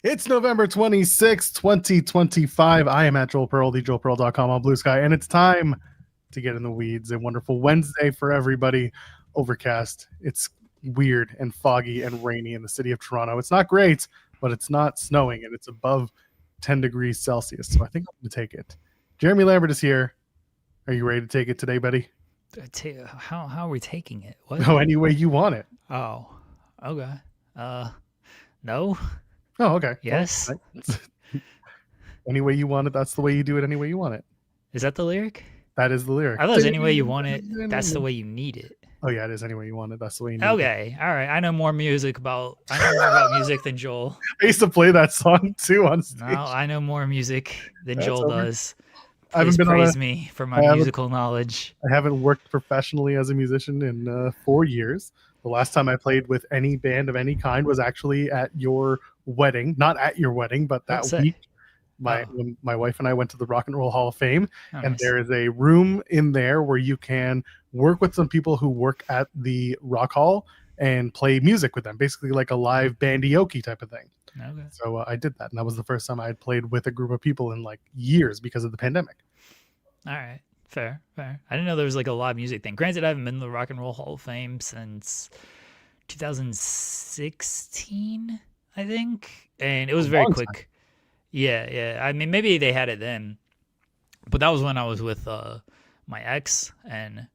It's November 26th, 2025. I am at Joel Pearl, thejoelpearl.com on Blue Sky, and it's time to get in the weeds. A wonderful Wednesday for everybody. Overcast. It's weird and foggy and rainy in the city of Toronto. It's not great, but it's not snowing, and it's above 10 degrees Celsius, so I think I'm going to take it. Jeremy Lambert is here. Are you ready to take it today, buddy? How are we taking it? What? No, any way you want it. Oh, okay. No. Oh, okay. Yes. Well, any way you want it, that's the way you do it. Any way you want it. Is that the lyric? That is the lyric. I thought it was any way you want it, that's the way you need it. Oh yeah, it is any way you want it. That's the way you need Okay. All right. I know more about music than Joel. I used to play that song too on stage. No, I know more music than Joel does. I haven't been praise me for my musical knowledge. I haven't worked professionally as a musician in 4 years. The last time I played with any band of any kind was actually at your wedding. Not at your wedding, but that week. When my wife and I went to the Rock and Roll Hall of Fame, and there is a room in there where you can work with some people who work at the Rock Hall and play music with them, basically like a live bandioke type of thing. Okay. So I did that, and that was the first time I had played with a group of people in like years because of the pandemic. All right. Fair. I didn't know there was like a live music thing. Granted, I haven't been to the Rock and Roll Hall of Fame since 2016, I think, and it was very quick. Time. Yeah. I mean, maybe they had it then, but that was when I was with my ex and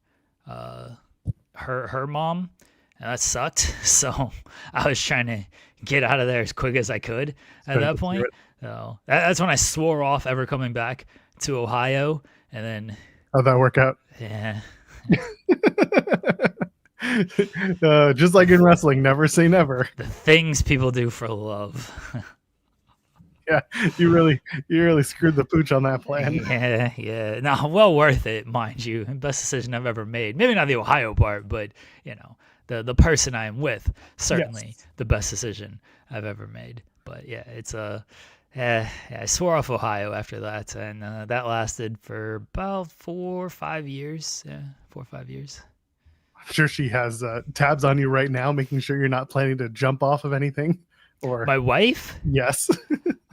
her mom, and that sucked. So I was trying to get out of there as quick as I could at that point. So that's when I swore off ever coming back to Ohio, and then. How'd that work out? Yeah. Just like in wrestling, never say never. The things people do for love. Yeah, you really screwed the pooch on that plan. Yeah. No, well worth it, mind you. Best decision I've ever made. Maybe not the Ohio part, but the person I am with, certainly the best decision I've ever made. But yeah, it's I swore off Ohio after that, and that lasted for about 4 or 5 years. Yeah, 4 or 5 years. I'm sure she has tabs on you right now, making sure you're not planning to jump off of anything. Or my wife? Yes.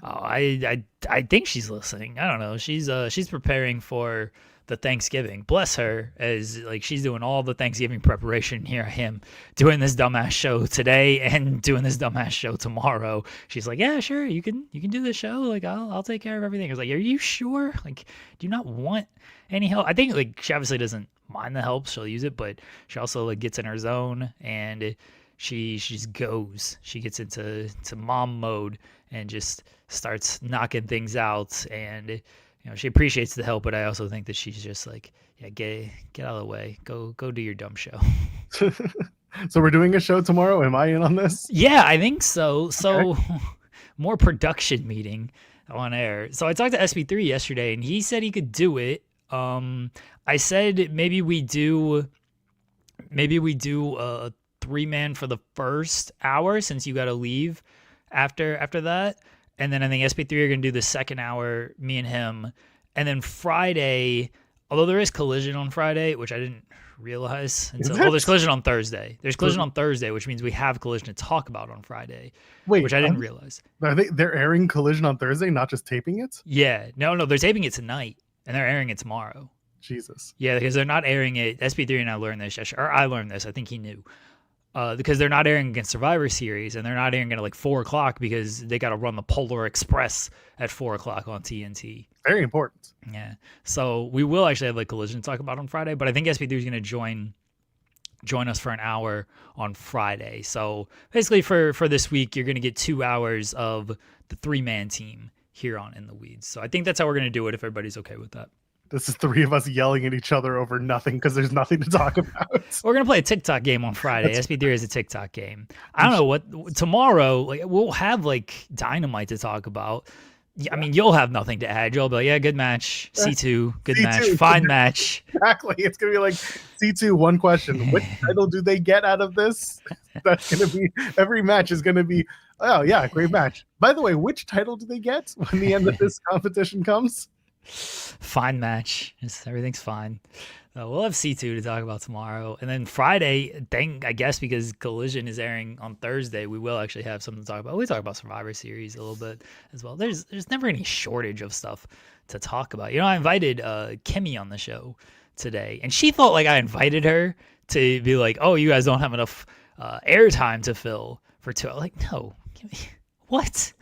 I think she's listening. I don't know. She's preparing for the Thanksgiving. Bless her, as like she's doing all the Thanksgiving preparation. Here I am doing this dumbass show today and doing this dumbass show tomorrow. She's like, yeah, sure, you can do the show. Like I'll take care of everything. I was like, are you sure? Like, do you not want any help? I think like she obviously doesn't mind the help. She'll use it, but she also like gets in her zone and she just goes. She gets into mom mode and just starts knocking things out, and she appreciates the help, but I also think that she's just like, yeah, get out of the way. Go do your dumb show. So we're doing a show tomorrow. Am I in on this? Yeah, I think so. So more production meeting on air. So I talked to SB3 yesterday, and he said he could do it. I said maybe we do a 3-man for the first hour, since you got to leave after that. And then I think SB3 are going to do the second hour, me and him. And then Friday, although there is Collision on Friday, which I didn't realize. There's Collision on Thursday. There's Collision on Thursday, which means we have Collision to talk about on Friday. Wait, which I didn't realize. They're airing Collision on Thursday, not just taping it? Yeah. No, they're taping it tonight, and they're airing it tomorrow. Jesus. Yeah, because they're not airing it. SB3 and I learned this, or I learned this. I think he knew. Because they're not airing against Survivor Series, and they're not airing at like 4 o'clock because they got to run the Polar Express at 4 o'clock on TNT. Very important. Yeah. So we will actually have like Collision to talk about on Friday, but I think SB3 is going to join us for an hour on Friday. So basically for this week, you're going to get 2 hours of the 3-man team here on In the Weeds. So I think that's how we're going to do it, if everybody's okay with that. This is 3 of us yelling at each other over nothing because there's nothing to talk about. We're going to play a TikTok game on Friday. SB3 is a TikTok game. I don't know what tomorrow, like we'll have like Dynamite to talk about. I mean, you'll have nothing to add. You'll be like, yeah, good match. C2, good match. Fine match. Exactly. It's going to be like C2, one question. Which title do they get out of this? That's going to be, every match is going to be, oh yeah, great match. By the way, which title do they get when the end of this competition comes? Fine match. Everything's fine. We'll have C2 to talk about tomorrow. And then Friday, I guess because Collision is airing on Thursday, we will actually have something to talk about. We talk about Survivor Series a little bit as well. There's never any shortage of stuff to talk about. You know, I invited Kimmy on the show today, and she thought like I invited her to be like, oh, you guys don't have enough airtime to fill for 2 hours. Like, no, Kimmy, what?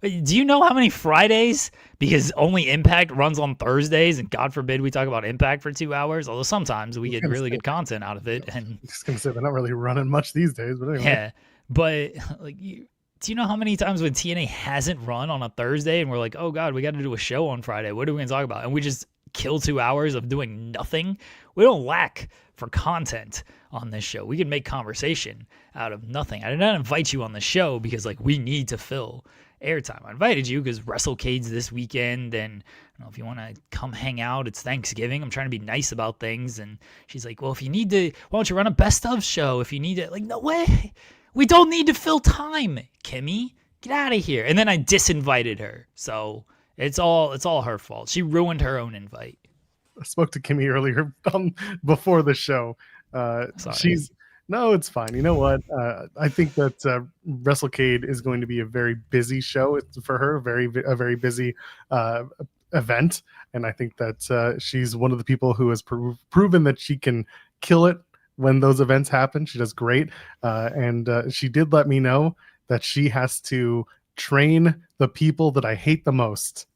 Do you know how many Fridays? Because only Impact runs on Thursdays, and God forbid we talk about Impact for 2 hours. Although sometimes we get really good content out of it. And I'm just gonna say they're not really running much these days, but anyway. Yeah, but like, do you know how many times when TNA hasn't run on a Thursday, and we're like, oh God, we got to do a show on Friday. What are we gonna talk about? And we just kill 2 hours of doing nothing. We don't lack for content on this show. We can make conversation out of nothing. I did not invite you on the show because like we need to fill airtime. I invited you because WrestleCade's this weekend, and I don't know if you want to come hang out. It's Thanksgiving. I'm trying to be nice about things. And she's like, well, if you need to, why don't you run a best of show if you need it? Like, no way. We don't need to fill time, Kimmy. Get out of here. And then I disinvited her. So it's all her fault. She ruined her own invite. I spoke to Kimmy earlier before the show. No, it's fine. You know what? I think that WrestleCade is going to be a very busy show for her, a very busy event, and I think that she's one of the people who has proven that she can kill it when those events happen. She does great, and she did let me know that she has to train the people that I hate the most,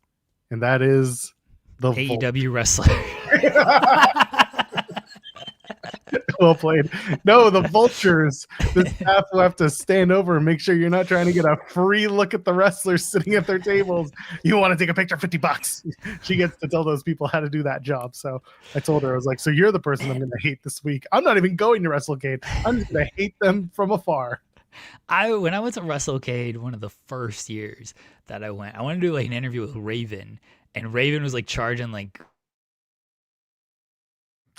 and that is the AEW wrestler. Well played. No, the vultures, the staff who have to stand over and make sure you're not trying to get a free look at the wrestlers sitting at their tables. You want to take a picture, $50. She gets to tell those people how to do that job. So I told her, I was like, so you're the person I'm going to hate this week. I'm not even going to WrestleCade. I'm just going to hate them from afar. When I went to WrestleCade, one of the first years that I wanted to do like an interview with Raven, and Raven was like charging like,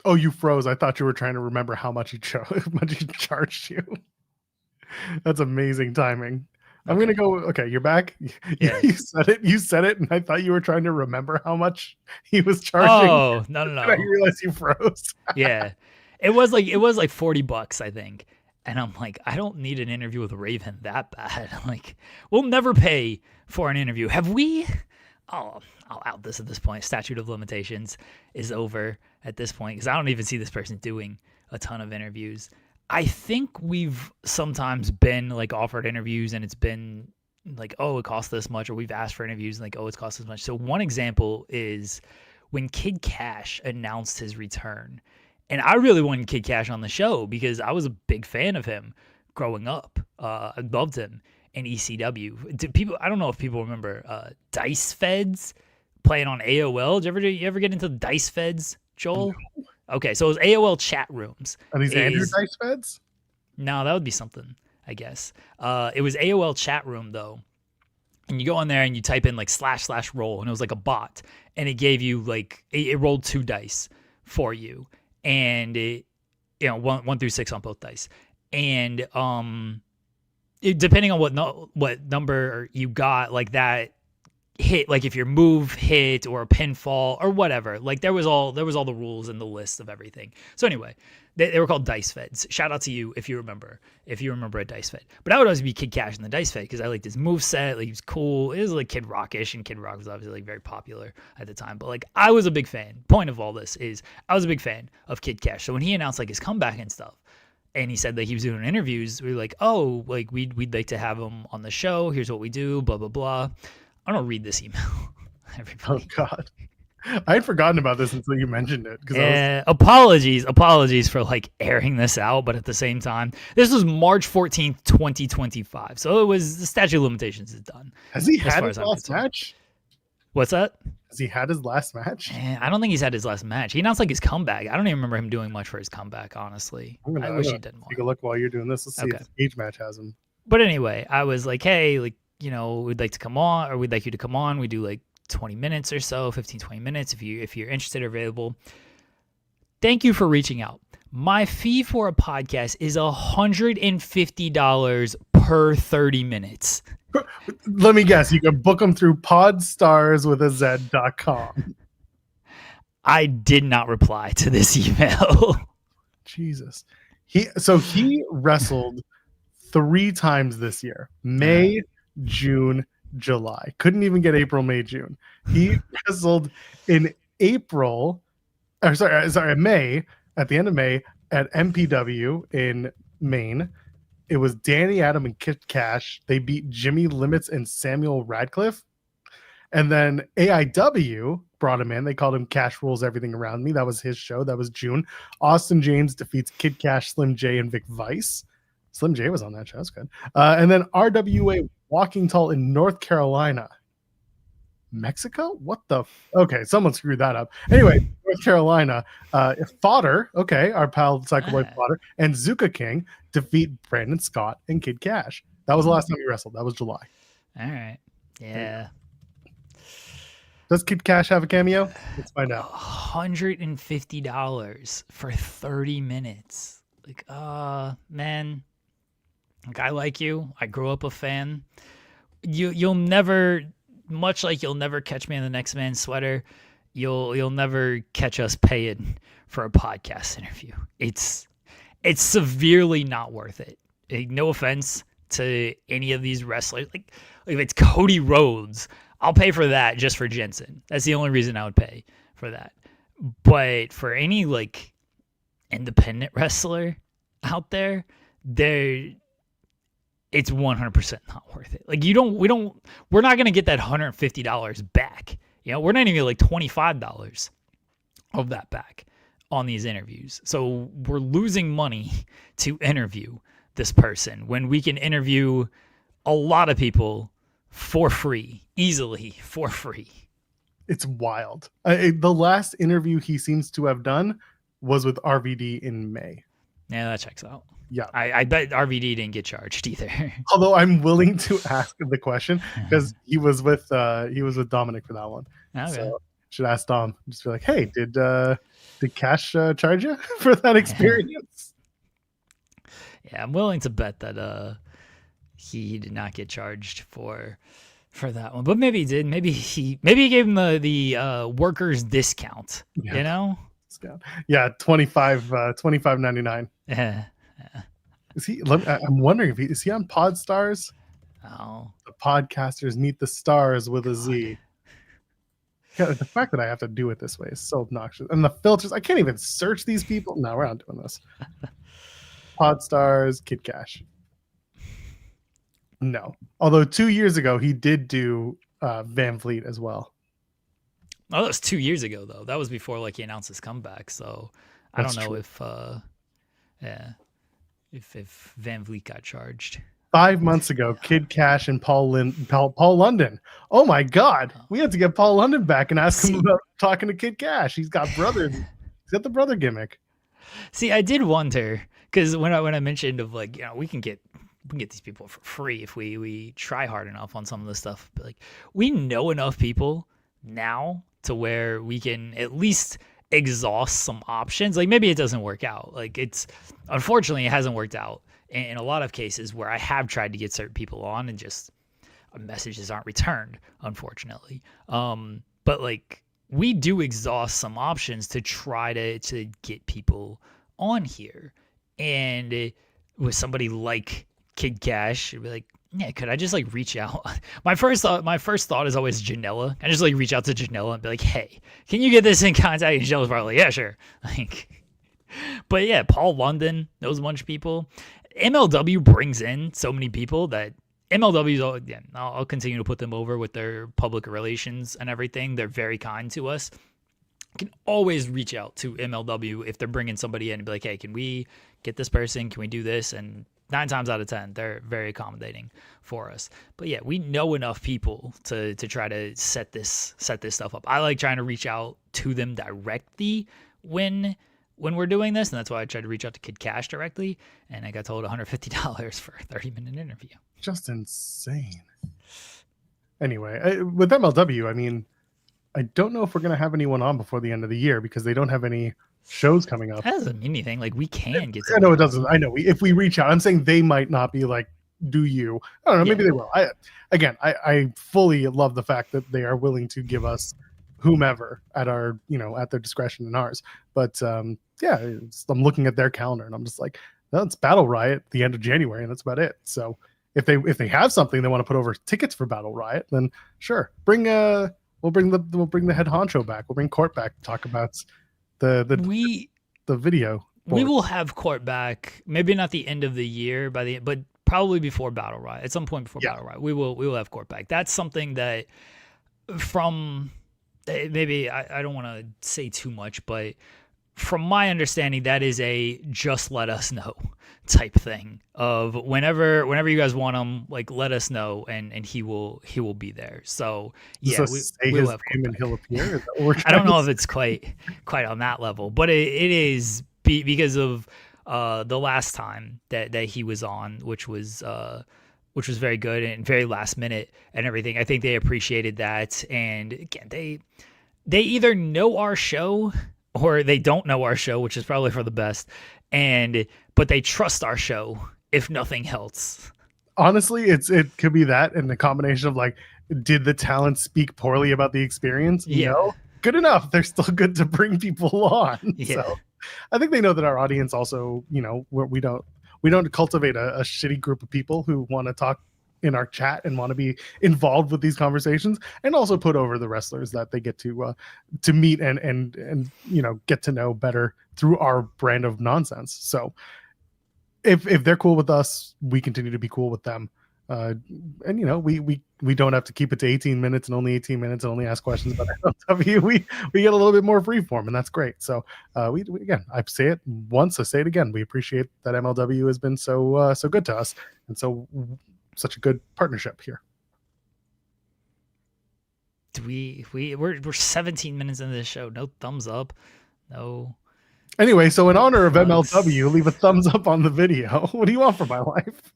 oh, you froze. I thought you were trying to remember how much he charged you. That's amazing timing. I'm going to go. Okay, you're back. Yeah. You said it. And I thought you were trying to remember how much he was charging. Oh, no. I realized you froze. Yeah. It was like $40, I think. And I'm like, I don't need an interview with Raven that bad. Like, we'll never pay for an interview. Have we? I'll out this at this point. Statute of limitations is over at this point because I don't even see this person doing a ton of interviews. I think we've sometimes been like offered interviews and it's been like, oh, it costs this much, or we've asked for interviews and like, oh, it's cost this much. So one example is when Kid Cash announced his return. And I really wanted Kid Cash on the show because I was a big fan of him growing up. I loved him in ECW. I don't know if people remember Dice Feds playing on AOL. Did you ever get into Dice Feds, Joel? No. Okay, so it was AOL chat rooms. Are these Andrew Dice Feds? No, that would be something, I guess. It was AOL chat room though. And you go on there and you type in like / roll, and it was like a bot, and it gave you like it rolled 2 dice for you, and it, 1 through 6 on both dice, and depending on what number you got, like that hit, like if your move hit or a pinfall or whatever, like there was all the rules and the list of everything. So anyway, they were called Dice Feds. Shout out to you if you remember a Dice Fed. But I would always be Kid Cash in the Dice Fed because I liked his moveset. Like he was cool. It was like Kid Rockish, and Kid Rock was obviously like very popular at the time. But like I was a big fan. Point of all this is I was a big fan of Kid Cash. So when he announced like his comeback and stuff, and he said that he was doing interviews, we were like, oh, like we'd like to have him on the show. Here's what we do, blah blah blah. I don't read this email. Everybody. Oh God, I had forgotten about this until you mentioned it. Apologies for like airing this out, but at the same time, this was March 14th, 2025. So it was the statute of limitations is done. Has he had his last match? What's that? Has he had his last match? I don't think he's had his last match. He announced like his comeback. I don't even remember him doing much for his comeback, honestly. I wish he did more. Take a look while you're doing this. Let's see if Cage match has him. But anyway, I was like, hey, like, we'd like to come on, or we'd like you to come on. We do like 20 minutes or so, 15, 20 minutes if you're interested or available. Thank you for reaching out. My fee for a podcast is $150 per 30 minutes. Let me guess, you can book them through podstarswithaz.com. I did not reply to this email. Jesus. He wrestled 3 times this year. May, June, July. Couldn't even get April, May, June. He wrestled in April, May, at the end of May at MPW in Maine. It was Danny Adam and Kid Cash. They beat Jimmy Limits and Samuel Radcliffe. And then AEW brought him in. They called him Cash Rules Everything Around Me. That was his show. That was June. Austin James defeats Kid Cash, Slim J, and Vic Vice. Slim J was on that show. That's good. And then RWA Walking Tall in North Carolina. Mexico? What the? Okay, someone screwed that up. Anyway, North Carolina. Fodder, okay, our pal Cycle Boy Fodder, and Zuka King defeat Brandon Scott and Kid Cash. That was the last time he wrestled. That was July. All right. Yeah. Does Kid Cash have a cameo? Let's find out. $150 for 30 minutes. Like, man. Like, I like you. I grew up a fan. You'll never, much like you'll never catch me in the Next Man sweater, you'll never catch us paying for a podcast interview. It's severely not worth it. Like, no offense to any of these wrestlers. Like if it's Cody Rhodes, I'll pay for that just for Jensen. That's the only reason I would pay for that. But for any like independent wrestler out there, it's 100% not worth it. Like we're not going to get that $150 back. You know, we're not even gonna get like $25 of that back on these interviews. So we're losing money to interview this person when we can interview a lot of people for free, easily for free. It's wild. The last interview he seems to have done was with RVD in May. Yeah, that checks out. Yeah, I bet RVD didn't get charged either. Although I'm willing to ask the question because he was with Dominic for that one. Okay. So should ask Dom. Just be like, hey, did Cash charge you for that experience? Yeah, I'm willing to bet that he did not get charged for that one, but maybe he did. Maybe he gave him the workers discount. Yeah. You know? Yeah, $25.99. Yeah. Is he? I'm wondering if is he on Podstars? Oh, the podcasters meet the stars with a Z. God, the fact that I have to do it this way is so obnoxious, and the filters. I can't even search these people. No, we're not doing this. Podstars, Kid Cash. No, although 2 years ago he did do Van Vliet as well. Oh, that was 2 years ago though. That was before like he announced his comeback. So I don't know if if Van Vliet got charged. 5 months ago, Kid Cash and Paul London. Oh my God, we had to get Paul London back and ask him about talking to Kid Cash. He's got brothers. He's got the brother gimmick. See, I did wonder because when I mentioned of like, you know, we can get these people for free if we try hard enough on some of this stuff. But like, we know enough people now to where we can at least exhaust some options. Like maybe it doesn't work out. Like unfortunately it hasn't worked out in a lot of cases where I have tried to get certain people on and just messages aren't returned, unfortunately. But like we do exhaust some options to try to get people on here. And with somebody like Kid Cash, it'd be like, yeah, could I just like reach out? My first thought is always Janela. I just like reach out to Janela and be like, hey, can you get this in contact? And Janella's probably like, yeah, sure. Like, but yeah, Paul London knows a bunch of people. MLW brings in so many people that MLW's, yeah, I'll continue to put them over with their public relations and everything. They're very kind to us. You can always reach out to MLW if they're bringing somebody in and be like, hey, can we get this person? Can we do this? And 9 times out of 10, they're very accommodating for us. But yeah, we know enough people to try to set this stuff up. I like trying to reach out to them directly when we're doing this, and that's why I tried to reach out to Kid Cash directly, and I got told $150 for a 30-minute interview. Just insane. Anyway, with MLW, I mean, I don't know if we're going to have anyone on before the end of the year because they don't have any shows coming up. That doesn't mean anything. Like, we can get. I know it doesn't. I know if we reach out, I'm saying they might not be like, do you? I don't know. Maybe they will. I fully love the fact that they are willing to give us whomever at our, at their discretion and ours. But yeah, I'm looking at their calendar and I'm just like, no, it's Battle Riot the end of January, and that's about it. So if they have something they want to put over tickets for Battle Riot, then sure, we'll bring the head honcho back. We'll bring Court back to talk about the video. We will have Court back, maybe not the end of the year, but probably before Battle Riot. At some point before Battle Riot, we will have Court back. That's something that from maybe I don't want to say too much, but from my understanding, that is a just let us know type thing of whenever you guys want him, like let us know and he will be there. So yeah, we'll have name and he'll appear. I don't know if it's quite on that level, but it is because of the last time that he was on, which was very good and very last minute and everything. I think they appreciated that, and again, they either know our show or they don't know our show, which is probably for the best. But they trust our show, if nothing else. Honestly, it could be that, and the combination of like, did the talent speak poorly about the experience? Yeah. No, good enough. They're still good to bring people on. Yeah. So I think they know that our audience also, we don't cultivate a shitty group of people who want to talk in our chat and want to be involved with these conversations, and also put over the wrestlers that they get to meet and get to know better through our brand of nonsense. So if they're cool with us, we continue to be cool with them. And we don't have to keep it to 18 minutes and only 18 minutes and only ask questions about MLW. We get a little bit more freeform, and that's great. So we again, I say it once, I say it again. We appreciate that MLW has been so good to us, and such a good partnership here. We're 17 minutes into this show. No thumbs up. No. Anyway, so in honor of MLW, leave a thumbs up on the video. What do you want from my life?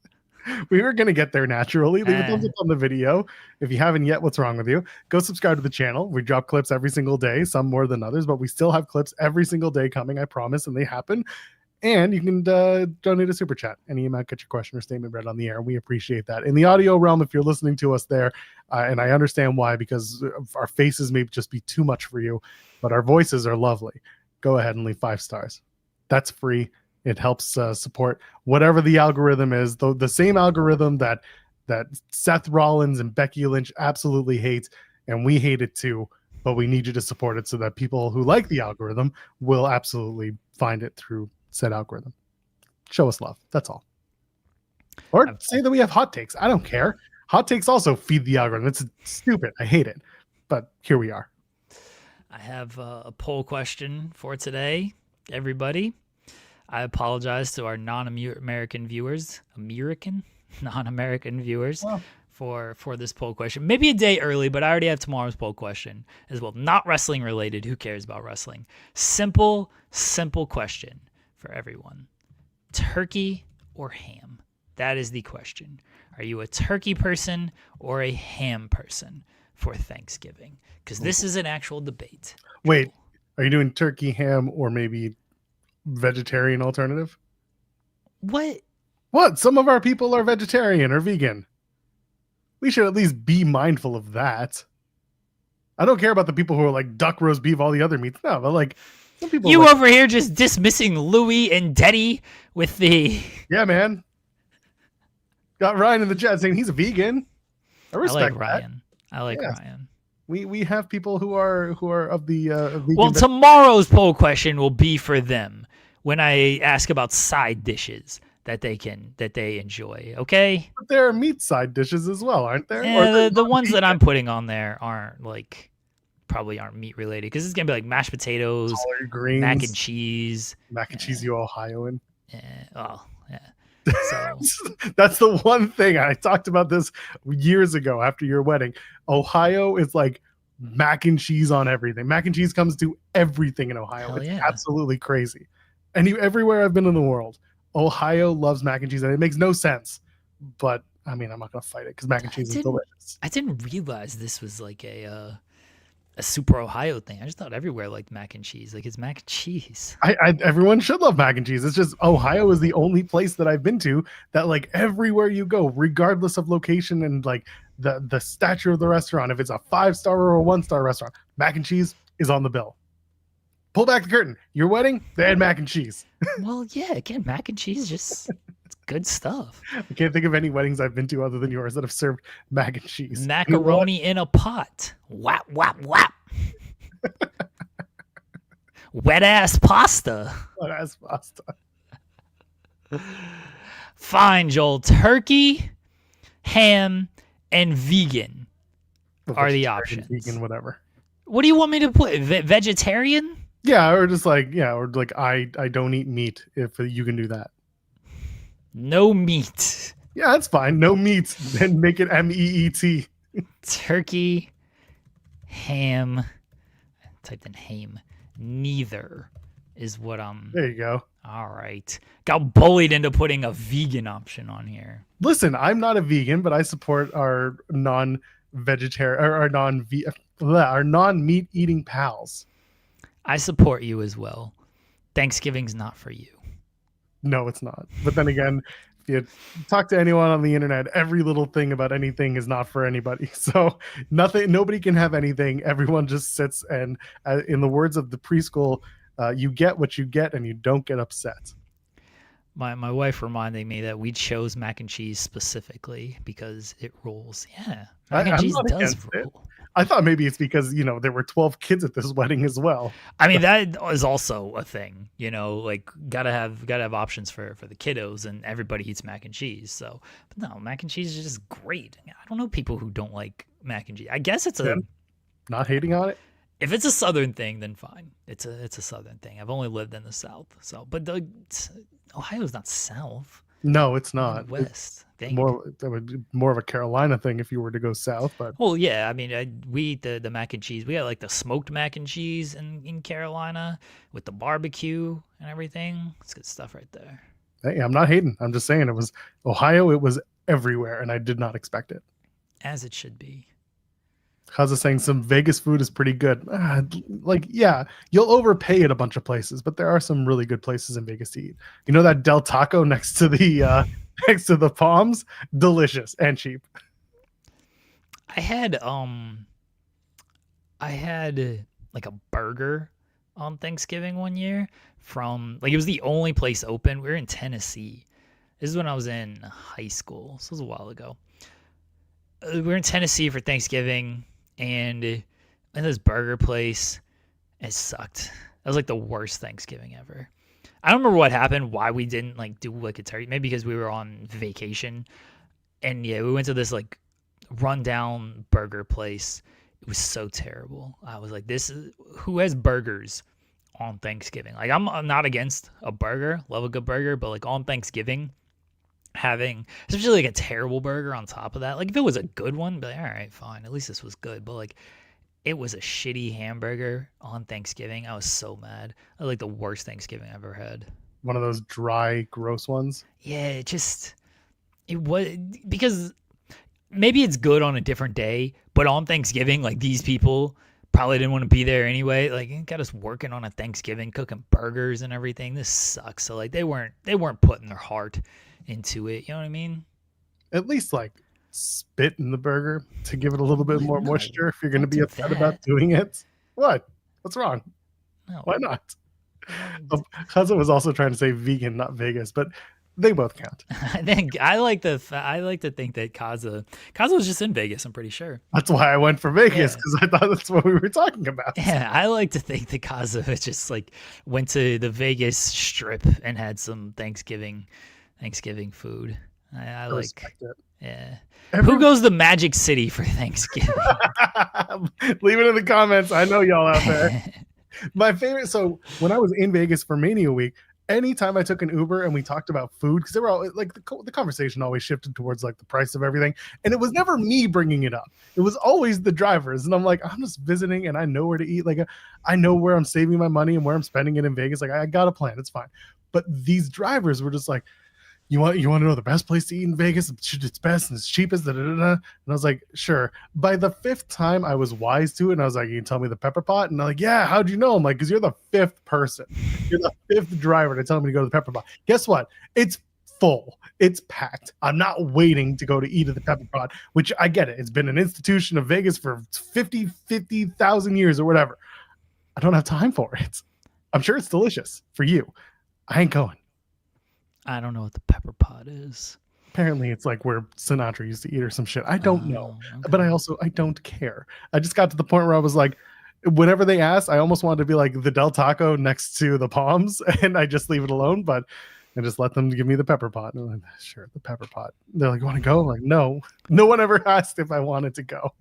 We were going to get there naturally. Leave a thumbs up on the video. If you haven't yet, what's wrong with you? Go subscribe to the channel. We drop clips every single day, some more than others, but we still have clips every single day coming, I promise, and they happen. And you can donate a super chat. Any amount, get your question or statement read on the air. We appreciate that. In the audio realm, if you're listening to us there, and I understand why, because our faces may just be too much for you, but our voices are lovely. Go ahead and leave 5 stars. That's free. It helps support whatever the algorithm is. The same algorithm that Seth Rollins and Becky Lynch absolutely hate, and we hate it too. But we need you to support it so that people who like the algorithm will absolutely find it through said algorithm. Show us love. That's all. Or say that we have hot takes. I don't care. Hot takes also feed the algorithm. It's stupid. I hate it. But here we are. I have a poll question for today, everybody. I apologize to our non-American viewers, non-American viewers, for this poll question. Maybe a day early, but I already have tomorrow's poll question as well. Not wrestling related. Who cares about wrestling? Simple question for everyone. Turkey or ham? That is the question. Are you a turkey person or a ham person for Thanksgiving? Because this is an actual debate. Wait, are you doing turkey, ham, or maybe vegetarian alternative? What? Some of our people are vegetarian or vegan. We should at least be mindful of that. I don't care about the people who are like duck, roast beef, all the other meats. No, but like some people. You over here just dismissing Louis and Teddy with the. Yeah, man. Got Ryan in the chat saying he's a vegan. I respect Ryan. I like Ryan. We have people who are of the vegan. Well, tomorrow's poll question will be for them when I ask about side dishes that they enjoy. Okay. But there are meat side dishes as well, aren't there? Yeah, the ones that I'm putting on there probably aren't meat related, because it's gonna be like mashed potatoes, greens, mac and cheese. Mac and cheese, you Ohioan. Yeah. So that's the one thing I talked about this years ago after your wedding. Ohio is like mac and cheese on everything. Mac and cheese comes to everything in Ohio. Hell it's yeah. Absolutely crazy. And everywhere I've been in the world, Ohio loves mac and cheese, and it makes no sense. But I mean, I'm not gonna fight it because mac and cheese is delicious. I didn't realize this was like a a super Ohio thing. I just thought everywhere liked mac and cheese. Like, it's mac and cheese. Everyone should love mac and cheese. It's just Ohio is the only place that I've been to that like everywhere you go, regardless of location and like the stature of the restaurant, if it's a 5-star or a 1-star restaurant, mac and cheese is on the bill. Pull back the curtain. Your wedding, they had mac and cheese. Well, yeah, again, mac and cheese, just it's good stuff. I can't think of any weddings I've been to other than yours that have served mac and cheese. Macaroni in a pot. Whap, whap, whap. Wet ass pasta. Wet ass pasta. Fine, Joel. Turkey, ham, and vegan are the options. Vegan, whatever. What do you want me to put? Vegetarian? Yeah, or just like, or like I don't eat meat if you can do that. No meat. Yeah, that's fine. No meat. Then make it MEET. Turkey, ham. I typed in ham. Neither is what I'm. There you go. All right. Got bullied into putting a vegan option on here. Listen, I'm not a vegan, but I support our non-vegetarian or our non-meat eating pals. I support you as well. Thanksgiving's not for you. No, it's not. But then again, if you talk to anyone on the internet, every little thing about anything is not for anybody. So nobody can have anything. Everyone just sits and, in the words of the preschool, you get what you get and you don't get upset. My wife reminded me that we chose mac and cheese specifically because it rules. Yeah, mac and cheese does rule. I thought maybe it's because, there were 12 kids at this wedding as well. I mean, that is also a thing, like gotta have options for the kiddos, and everybody eats mac and cheese. So, but no, mac and cheese is just great. I don't know people who don't like mac and cheese. I guess it's not hating on it. If it's a Southern thing, then fine. It's a Southern thing. I've only lived in the South, but Ohio's not South. No, it's not. West. More of a Carolina thing if you were to go south. But well, yeah. I mean, we eat the mac and cheese. We got like the smoked mac and cheese in Carolina with the barbecue and everything. It's good stuff right there. Hey, I'm not hating. I'm just saying it was Ohio. It was everywhere, and I did not expect it. As it should be. Kaza saying some Vegas food is pretty good. You'll overpay at a bunch of places, but there are some really good places in Vegas to eat. You know that Del Taco next to the Palms? Delicious and cheap. I had like a burger on Thanksgiving one year from it was the only place open. We were in Tennessee. This is when I was in high school. So it was a while ago. We were in Tennessee for Thanksgiving, and in this burger place, it sucked. That was like the worst Thanksgiving ever. I don't remember what happened, why we didn't do like a turkey. Maybe because we were on vacation, and yeah, we went to this like rundown burger place. It was so terrible. I was like, who has burgers on Thanksgiving? Like, I'm not against a burger, love a good burger, but like on Thanksgiving, having especially like a terrible burger on top of that, like if it was a good one, but all right, fine, at least this was good. But like it was a shitty hamburger on Thanksgiving. I was so mad. I was like the worst Thanksgiving I've ever had. One of those dry, gross ones. Yeah, it was because maybe it's good on a different day, but on Thanksgiving, like these people probably didn't want to be there anyway. Like it got us working on a Thanksgiving, cooking burgers and everything. This sucks. So like they weren't putting their heart into it. You know what I mean? At least like spit in the burger to give it a little bit more moisture if you're going to be upset about doing it. What's wrong? No. Why not? Kaza was also trying to say vegan, not Vegas, but they both count. I like to think that Kaza was just in Vegas. I'm pretty sure. That's why I went for Vegas, because I thought that's what we were talking about. Yeah, I like to think that Kaza just like went to the Vegas Strip and had some Thanksgiving food. I like it. Yeah. Who goes to Magic City for Thanksgiving? Leave it in the comments. I know y'all out there. My favorite. So when I was in Vegas for Mania Week, anytime I took an Uber and we talked about food, because they were all like the conversation always shifted towards like the price of everything, and it was never me bringing it up. It was always the drivers, and I'm like, I'm just visiting, and I know where to eat. Like I know where I'm saving my money and where I'm spending it in Vegas. Like I got a plan. It's fine. But these drivers were just like, you want to know the best place to eat in Vegas? It's best and it's cheapest. Da, da, da, da. And I was like, sure. By the 5th time, I was wise to it, and I was like, you can tell me the pepper pot? And I'm like, yeah. How'd you know? I'm like, because you're the 5th person. You're the 5th driver to tell me to go to the pepper pot. Guess what? It's full. It's packed. I'm not waiting to go to eat at the pepper pot, which I get it. It's been an institution of Vegas for 50,000 years or whatever. I don't have time for it. I'm sure it's delicious for you. I ain't going. I don't know what the pepper pot is. Apparently it's like where Sinatra used to eat or some shit. I don't know. Okay. But I don't care. I just got to the point where I was like, whenever they asked, I almost wanted to be like the Del Taco next to the Palms, and I just leave it alone, but I just let them give me the pepper pot. And I'm like, sure, the pepper pot. They're like, you want to go? I'm like, no. No one ever asked if I wanted to go.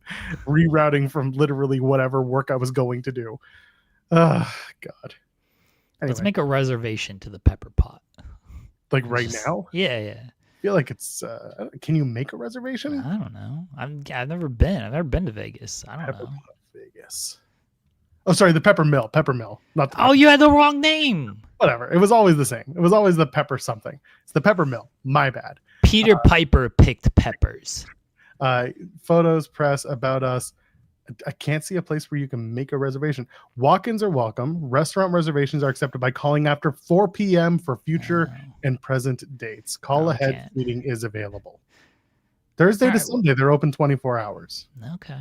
Rerouting from literally whatever work I was going to do. Oh, God. Anyway. Let's make a reservation to the pepper pot. Like right now? Yeah. I feel like it's can you make a reservation? I don't know. I've never been. I've never been to Vegas. I don't know. Vegas. Oh, sorry, the Pepper Mill. Not the you had the wrong name. Whatever. It was always the same. It was always the Pepper something. It's the Pepper Mill. My bad. Peter Piper picked peppers. Photos, press, about us. I can't see a place where you can make a reservation. Walk-ins are welcome. Restaurant reservations are accepted by calling after 4 p.m. for future and present dates. Call ahead seating is available. Thursday to Sunday, they're open 24 hours. Okay.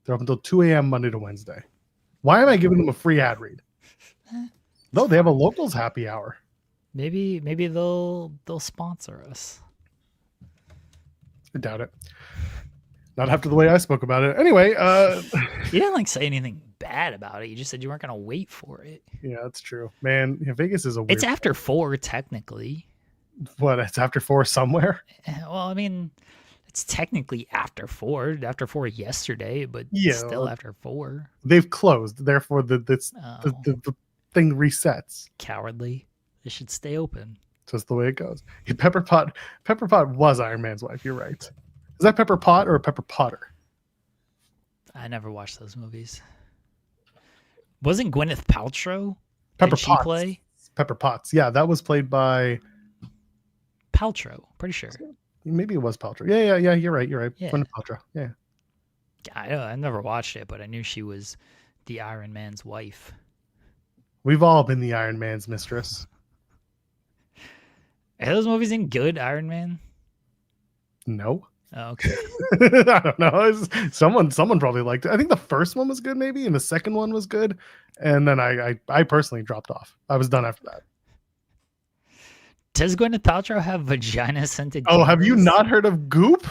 They're open until 2 a.m. Monday to Wednesday. Why am I giving them a free ad read? No, they have a locals happy hour. Maybe they'll sponsor us. I doubt it. Not after the way I spoke about it. Anyway, you didn't say anything bad about it. You just said you weren't gonna wait for it. Yeah, that's true, man. Vegas is a weird. It's after 4 technically. What? It's after 4 somewhere. Well, I mean, it's technically after 4. After 4 yesterday, but still after 4. They've closed. Therefore, the thing resets. Cowardly. They should stay open. Just the way it goes. Pepper Pot was Iron Man's wife. You're right. Is that Pepper Pot or Pepper Potter? I never watched those movies. Wasn't Gwyneth Paltrow? Pepper Potts. She play? Pepper Potts. Yeah, that was played by Paltrow. Pretty sure. Maybe it was Paltrow. Yeah. You're right. Yeah. Gwyneth Paltrow. Yeah. I never watched it, but I knew she was the Iron Man's wife. We've all been the Iron Man's mistress. Are those movies any good, Iron Man? No. Oh, okay. I don't know. Someone probably liked it. I think the first one was good, maybe, and the second one was good. And then I personally dropped off. I was done after that. Does Gwyneth Paltrow have vagina scented? Oh, have you not heard of Goop?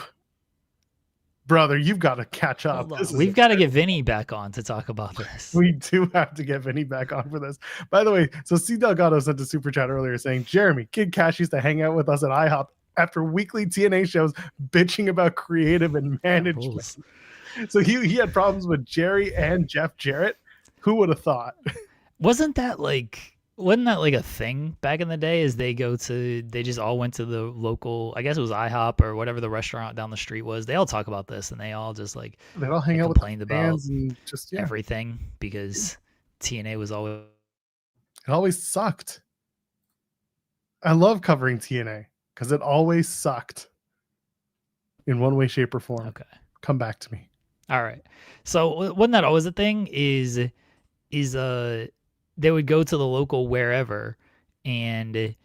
Brother, you've got to catch up. We've got to get Vinny back on to talk about this. We do have to get Vinny back on for this. By the way, so C. Delgado sent a super chat earlier saying, Jeremy, Kid Cash used to hang out with us at IHOP after weekly TNA shows bitching about creative and management. So he had problems with Jerry and Jeff Jarrett. Who would have thought? Wasn't that like a thing back in the day? Is they just all went to the local, I guess it was IHOP or whatever the restaurant down the street was. They all talk about this and they all just like they all hang out with complained about and just everything because TNA was always sucked. I love covering TNA. Because it always sucked in one way, shape, or form. Okay. Come back to me. All right. So wasn't that always a thing? Is they would go to the local wherever and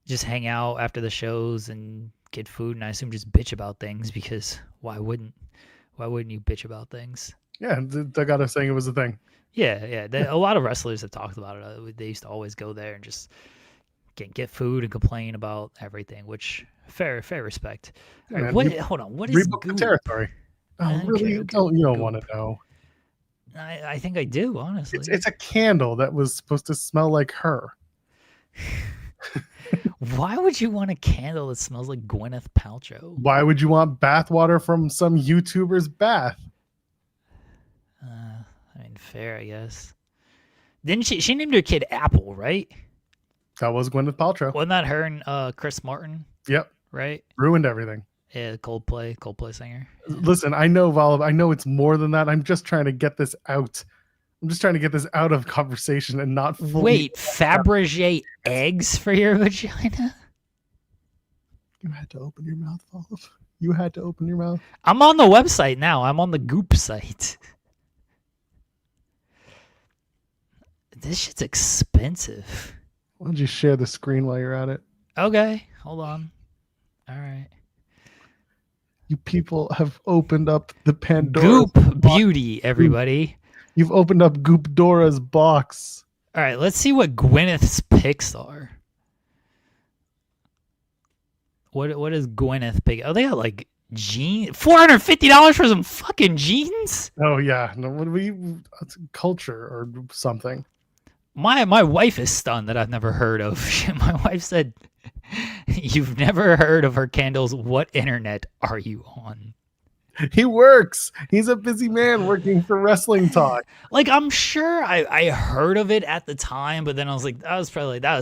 just hang out after the shows and get food, and I assume just bitch about things because why wouldn't you bitch about things? Yeah, they got us saying it was a thing. Yeah. A lot of wrestlers have talked about it. They used to always go there and just get food and complain about everything, which fair respect. Yeah, right, hold on, what is Goop? Territory? Oh, really? You don't want to know. I think I do, honestly. It's a candle that was supposed to smell like her. Why would you want a candle that smells like Gwyneth Paltrow? Why would you want bathwater from some YouTuber's bath? I mean, fair, I guess. Didn't she named her kid Apple, right? That was Gwyneth Paltrow. Wasn't that her and Chris Martin? Yep. Right? Ruined everything. Yeah, Coldplay singer. Yeah. Listen, I know, Volov, I know it's more than that. I'm just trying to get this out. I'm just trying to get this out of conversation and not fully... Wait, Fabergé eggs for your vagina? You had to open your mouth, Olive. You had to open your mouth. I'm on the website now. I'm on the Goop site. This shit's expensive. Why don't you share the screen while you're at it? Okay, hold on. All right. You people have opened up the Pandora's Goop Beauty, everybody. You've opened up Goop Dora's box. All right, let's see what Gwyneth's picks are. What is Gwyneth pick? Oh, they got like jeans. $450 for some fucking jeans? Oh yeah, no, it's culture or something. My wife is stunned that I've never heard of. My wife said, "You've never heard of her candles? What internet are you on?" He works. He's a busy man working for Wrestling Talk. Like, I'm sure I heard of it at the time, but then I was like, that was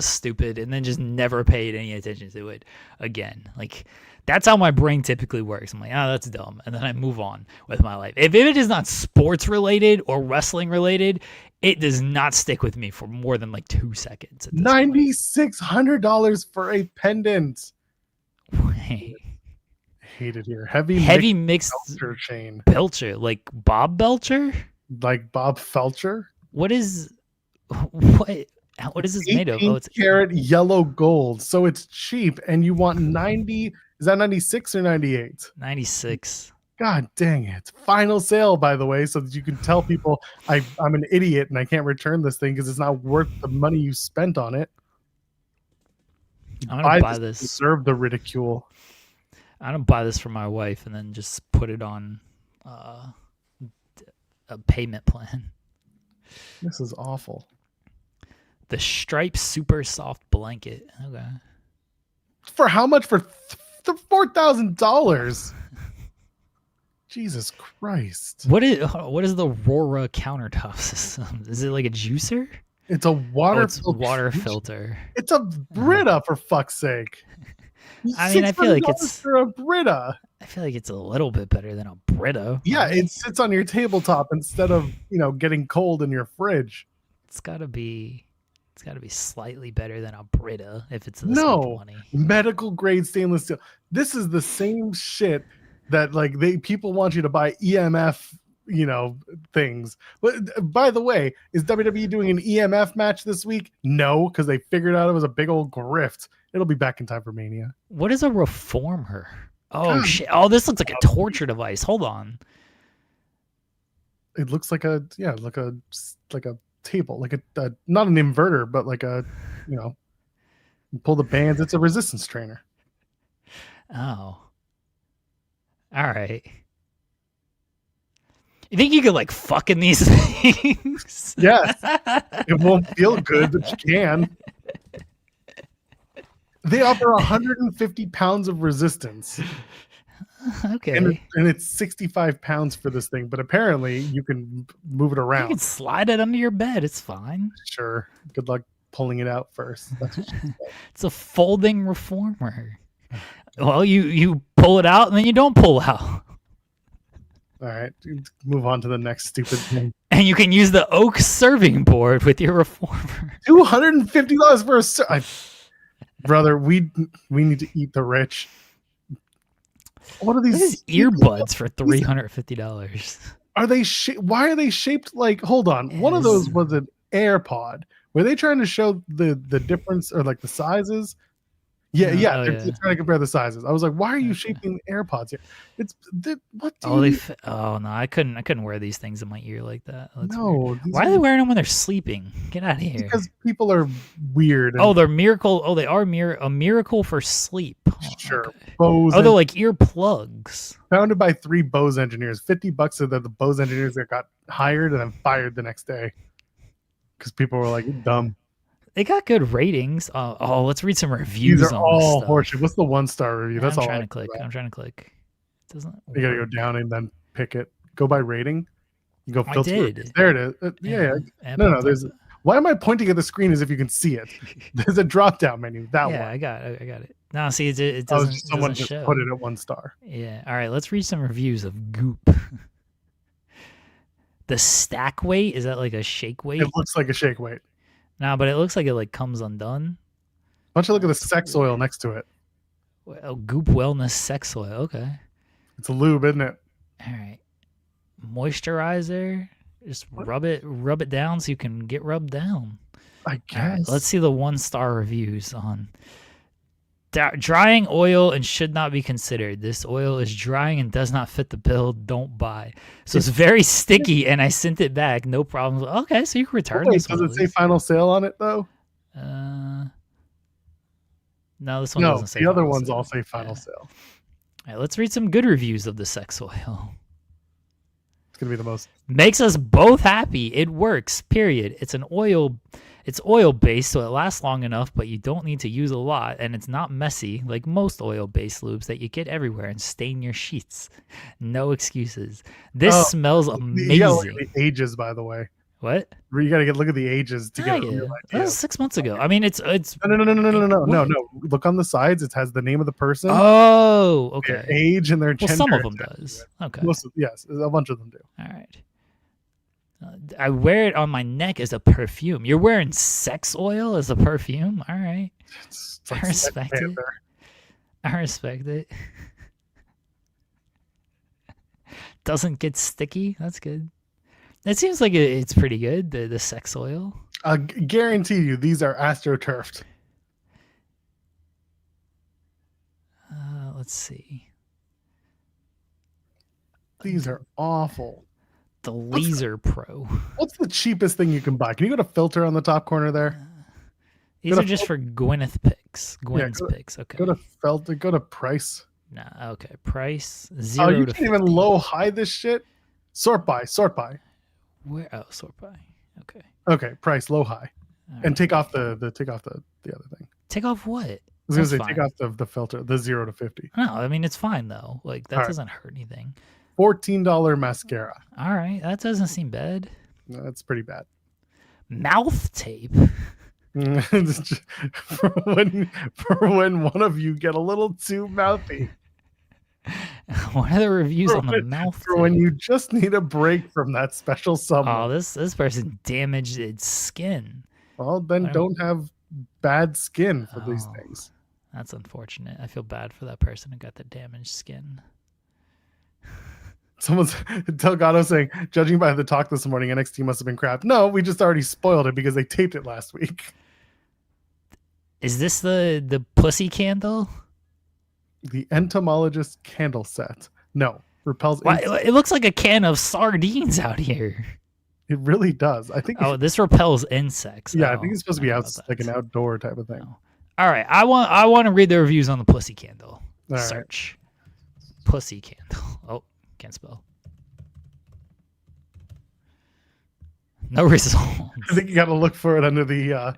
stupid, and then just never paid any attention to it again. Like, that's how my brain typically works. I'm like, oh, that's dumb, and then I move on with my life. If it is not sports related or wrestling related, it does not stick with me for more than like 2 seconds. $9,600 for a pendant. Wait. Hate it here. Heavy mixed Belcher chain. Belcher, like Bob Belcher? Like Bob Felcher? What is this made of? Oh, it's carat yellow gold. So it's cheap, and you want 90. Is that 96 or 98? 96. God dang it. Final sale, by the way, so that you can tell people I'm an idiot and I can't return this thing because it's not worth the money you spent on it. I'm gonna buy this. Deserve the ridicule. I'm gonna buy this for my wife and then just put it on a payment plan. This is awful. The striped super soft blanket. Okay. For how much? For $4,000. Jesus Christ. What is the Rora countertop system? Is it like a juicer? It's a water filter. It's a Brita, for fuck's sake. I mean, I feel like it's for a Brita. I feel like it's a little bit better than a Brita. Yeah, right? It sits on your tabletop instead of, getting cold in your fridge. It's gotta be slightly better than a Brita if it's this much money. Medical grade stainless steel. This is the same shit that people want you to buy EMF, things. But by the way, is WWE doing an EMF match this week? No, because they figured out it was a big old grift. It'll be back in time for Mania. What is a reformer? Oh shit! Oh, this looks like a torture device. Hold on. It looks like a table, like a not an inverter, but like a you pull the bands. It's a resistance trainer. Oh. All right. You think you could fuck in these things? Yes. It won't feel good, but you can. They offer 150 pounds of resistance. Okay. And it's 65 pounds for this thing, but apparently you can move it around. You can slide it under your bed. It's fine. Sure. Good luck pulling it out first. That's what it's a folding reformer. Well, you pull it out and then you don't pull out. All right, move on to the next stupid thing. And you can use the oak serving board with your reformer. $250 for a brother. We need to eat the rich. What are these earbuds for $350? Are they? Why are they shaped like? Hold on, one of those was an AirPod. Were they trying to show the difference or the sizes? Yeah, they're trying to compare the sizes. I was like, why are you shaping AirPods here? What? No, I couldn't wear these things in my ear like that. Why are they wearing them when they're sleeping? Get out of here. Because people are weird. They're miracle. Oh, they are a miracle for sleep. Sure. Okay. Bose. They're like earplugs. Founded by 3 Bose engineers. $50 so that the Bose engineers that got hired and then fired the next day because people were like dumb. They got good ratings. Let's read some reviews. These are all horseshit. What's the 1-star review? That's I'm all. Trying to click. I'm trying to click. It doesn't. You gotta go down and then pick it. Go by rating. You go filter. I did. There it is. No. There's. Why am I pointing at the screen as if you can see it? There's a drop down menu. That one. I got it. No, see, it doesn't. Someone just show. put it at 1 star. Yeah. All right. Let's read some reviews of Goop. The stack weight, is that like a shake weight? It looks like a shake weight. No, but it looks like it comes undone. Why don't you look at the sex oil next to it? Well, Goop Wellness Sex Oil. Okay. It's a lube, isn't it? All right. Moisturizer. Just rub it down so you can get rubbed down. I guess. All right, let's see the 1-star reviews on drying oil and should not be considered. This oil is drying and does not fit the bill. Don't buy. So it's very sticky, and I sent it back. No problem. Okay, so you can return this one. Does it say final sale on it though? No, this one doesn't say. The other ones all say final sale. All right, let's read some good reviews of the sex oil. It's gonna be the most. Makes us both happy. It works. Period. It's oil-based, so it lasts long enough, but you don't need to use a lot, and it's not messy like most oil-based lubes that you get everywhere and stain your sheets. No excuses. This smells amazing. You gotta look at the ages, by the way. What? You gotta look at the ages to get a real idea. That was 6 months ago. I mean, it's no. Look on the sides. It has the name of the person. Oh, okay. Their age and their gender. Some of them does. Okay. Yes, a bunch of them do. All right. I wear it on my neck as a perfume. You're wearing sex oil as a perfume? All right. I respect it. I respect it. Doesn't get sticky. That's good. It seems like it's pretty good, the sex oil. I guarantee you these are astroturfed. Let's see. These are awful. The Laser Pro. What's the cheapest thing you can buy? Can you go to filter on the top corner there? These are just for Gwyneth picks. Gwyneth's picks. Okay. Go to filter. Go to price. Nah. Okay. Price 0 you to can't even low high this shit. Sort by. Where? Oh, sort by. Okay. Okay. Price low high, and take off the other thing. Take off what? I was gonna say take off the filter, the 0 to 50. No, I mean it's fine though. Like that doesn't hurt anything. $14 mascara. All right, that doesn't seem bad. No, that's pretty bad. Mouth tape. for when one of you get a little too mouthy. What are the reviews on the mouth tape? For when you just need a break from that special someone. Oh, this person damaged its skin. Well, then don't have bad skin for these things. That's unfortunate. I feel bad for that person who got the damaged skin. Someone's Delgado saying, judging by the talk this morning, NXT must have been crap. No, we just already spoiled it because they taped it last week. Is this the pussy candle? The entomologist candle set. No, repels. It looks like a can of sardines out here. It really does. I think. Oh, this repels insects. Yeah, I think it's supposed to be like an outdoor type of thing. No. All right, I want to read the reviews on the pussy candle. All Search pussy candle. Oh. Can't spell. No results. I think you got to look for it under the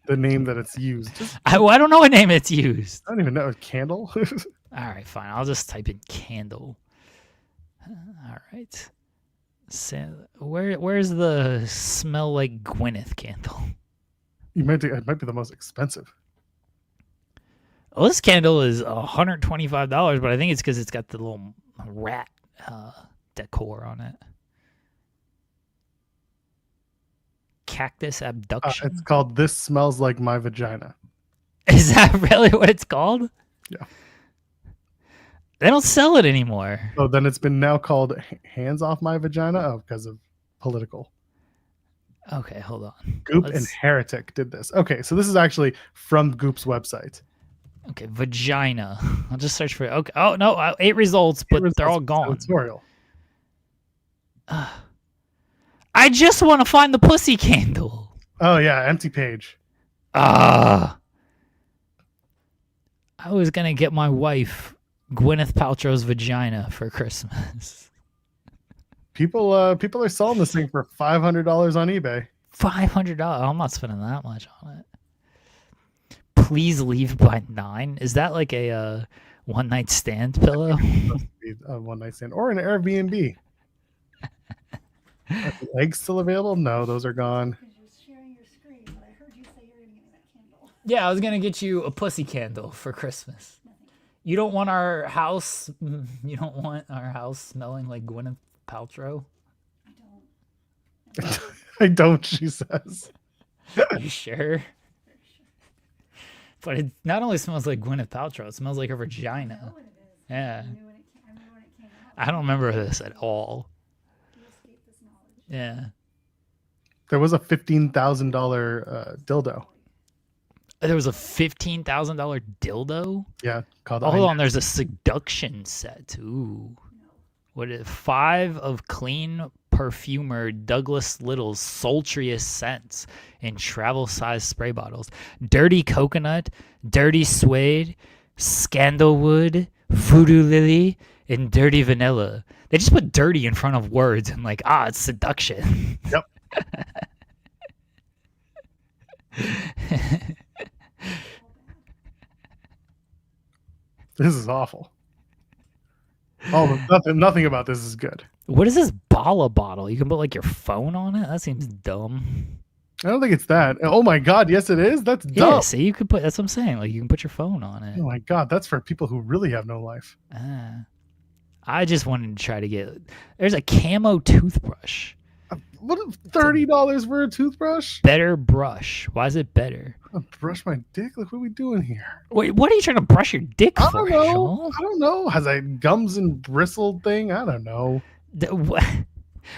name that it's used. I don't know what name it's used. I don't even know. Candle? All right, fine. I'll just type in candle. All right. Where's the smell like Gwyneth candle? It might be the most expensive. Well, this candle is $125, but I think it's because it's got the little rat decor on it. Cactus abduction. It's called This Smells Like My Vagina. Is that really what it's called? Yeah. They don't sell it anymore. Oh, then it's been now called Hands Off My Vagina? Oh, because of political. Okay, hold on. Goop and Heretic did this. Okay, so this is actually from Goop's website. Okay, vagina. I'll just search for it. Okay. Oh, no, 8 results, but they're all gone. Tutorial. I just want to find the pussy candle. Oh, yeah, empty page. I was going to get my wife Gwyneth Paltrow's vagina for Christmas. People are selling this thing for $500 on eBay. $500? I'm not spending that much on it. Please leave by 9. Is that like a one-night stand pillow? A one-night stand or an Airbnb. Are the eggs still available? No, those are gone. You're sharing your screen, but I heard you say you're going to get me that candle. Yeah, I was going to get you a pussy candle for Christmas. You don't want our house smelling like Gwyneth Paltrow? I don't. I don't, she says. Are you sure? But it not only smells like Gwyneth Paltrow, it smells like her I know vagina. what it is. Yeah. I remember when it came out. I don't remember this at all. You escaped this knowledge. Yeah. There was a $15,000 dildo. There was a $15,000 dildo? Yeah, called. Oh, hold on. There's a seduction set. Ooh. What is 5 of clean perfumer Douglas Little's sultriest scents in travel-sized spray bottles. Dirty coconut, dirty suede, scandalwood, voodoo lily, and dirty vanilla. They just put dirty in front of words and like, it's seduction. Yep. This is awful. Oh, nothing about this is good. What is this Bala bottle? You can put like your phone on it? That seems dumb. I don't think it's that. Oh my god, yes it is. That's dumb. Yeah, see, you could put. That's what I'm saying. Like you can put your phone on it. Oh my god, that's for people who really have no life. I just wanted to try to get. There's a camo toothbrush. What $30 for a toothbrush? Better brush. Why is it better? I'm gonna brush my dick. Look, what are we doing here? Wait, what are you trying to brush your dick I for? don't know. Joel? I don't know. Has a gums and bristle thing? I don't know.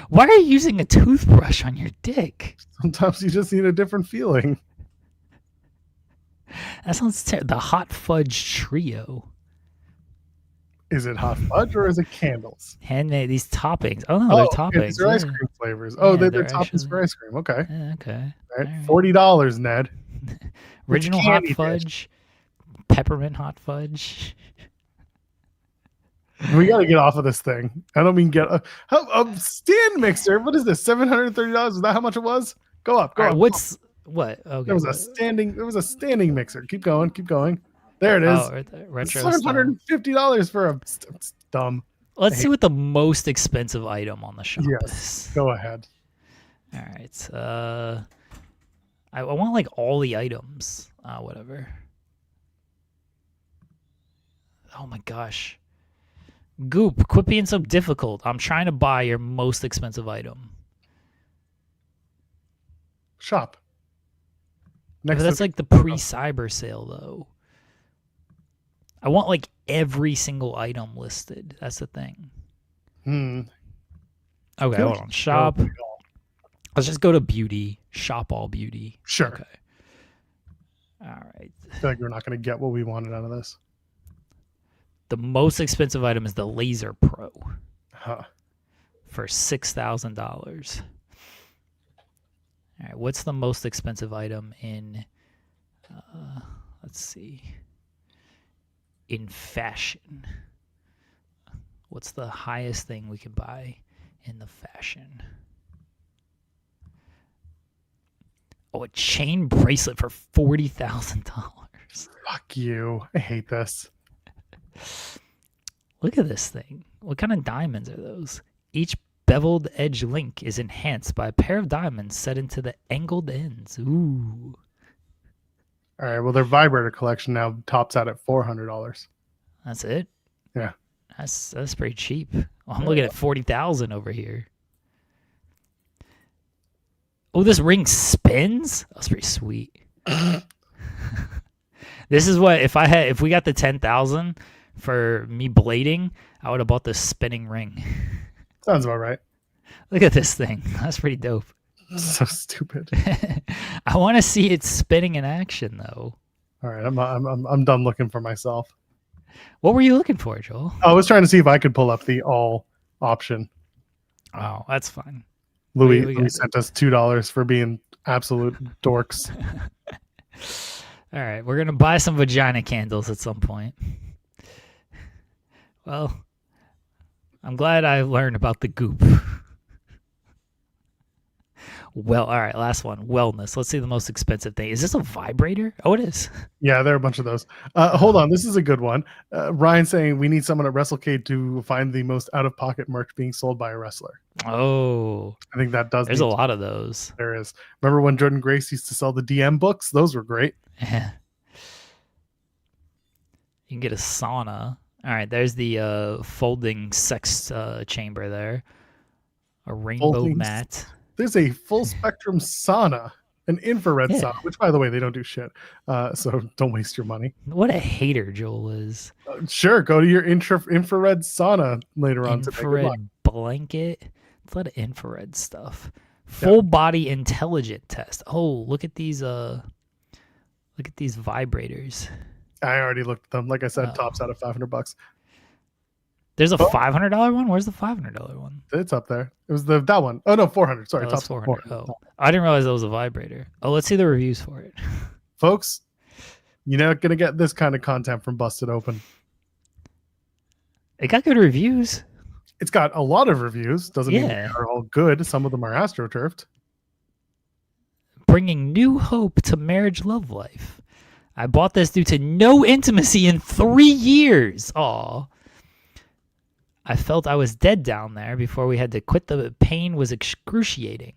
Why are you using a toothbrush on your dick? Sometimes you just need a different feeling. That sounds terrible. The hot fudge trio. Is it hot fudge or is it candles? Handmade these toppings. Oh no, they're toppings. These are ice cream flavors. Oh, Yeah, they're toppings for ice cream. Okay. Yeah, okay. All right. $40, Ned. Original hot candy fudge, peppermint hot fudge. We got to get off of this thing. I don't mean get a stand mixer. What is this? $730? Is that how much it was? Go up. Go up. What? Okay. There was a standing mixer. Keep going. Keep going. There it is. Oh, right there. Retro $750 for a dumb. Let's see what the most expensive item on the shop Yes. is. Go ahead. All right. I want like all the items. Whatever. Oh my gosh. Goop, quit being so difficult. I'm trying to buy your most expensive item. Shop. But that's like the pre-cyber sale though. I want like every single item listed. That's the thing. Okay, hold on. Shop. Let's just go to beauty. Shop all beauty. Sure. Okay. All right. I feel like we're not going to get what we wanted out of this. The most expensive item is the Laser Pro Huh. for $6,000. All right. What's the most expensive item in? Let's see. In fashion. What's the highest thing we can buy in the fashion? Oh, a chain bracelet for $40,000. Fuck you. I hate this. Look at this thing. What kind of diamonds are those? Each beveled edge link is enhanced by a pair of diamonds set into the angled ends. Ooh. All right. Well, their vibrator collection now tops out at $400. That's it? Yeah. That's pretty cheap. Well, I'm looking at 40,000 over here. Oh, this ring spins? That's pretty sweet. This is what if we got the 10,000 for me blading, I would have bought this spinning ring. Sounds about right. Look at this thing. That's pretty dope. So stupid. I want to see it spinning in action though. All right, I'm done looking for myself. What were you looking for, Joel? I was trying to see if I could pull up the all option. Oh, that's fine. Louis sent us $2 for being absolute dorks. All right, we're gonna buy some vagina candles at some point. Well, I'm glad I learned about the goop. Well, all right, last one. Wellness. Let's see the most expensive thing. Is this a vibrator? Oh, it is. Yeah, there are a bunch of those. Hold on. This is a good one. Ryan saying we need someone at WrestleCade to find the most out-of-pocket merch being sold by a wrestler. Oh. I think that does. There's a lot of those. There is. Remember when Jordan Grace used to sell the DM books? Those were great. Yeah. You can get a sauna. All right, there's the folding sex chamber there. A rainbow mat. There's a full spectrum sauna. An infrared sauna, which, by the way, they don't do shit. So don't waste your money. What a hater Joel is. Sure, go to your infrared sauna later on today. Infrared blanket. It's a lot of infrared stuff. Full body intelligent test. Oh, look at these vibrators. I already looked at them. Like I said, tops out of $500. There's a $500 one. Where's the $500 one? It's up there. It was that one. Oh no, 400. Sorry, tops 400. Oh, I didn't realize that was a vibrator. Oh, let's see the reviews for it, folks. You're not gonna get this kind of content from Busted Open. It got good reviews. It's got a lot of reviews. Doesn't mean they're all good. Some of them are astroturfed. Bringing new hope to marriage love life. I bought this due to no intimacy in 3 years. Aw. I felt I was dead down there before we had to quit. The pain was excruciating.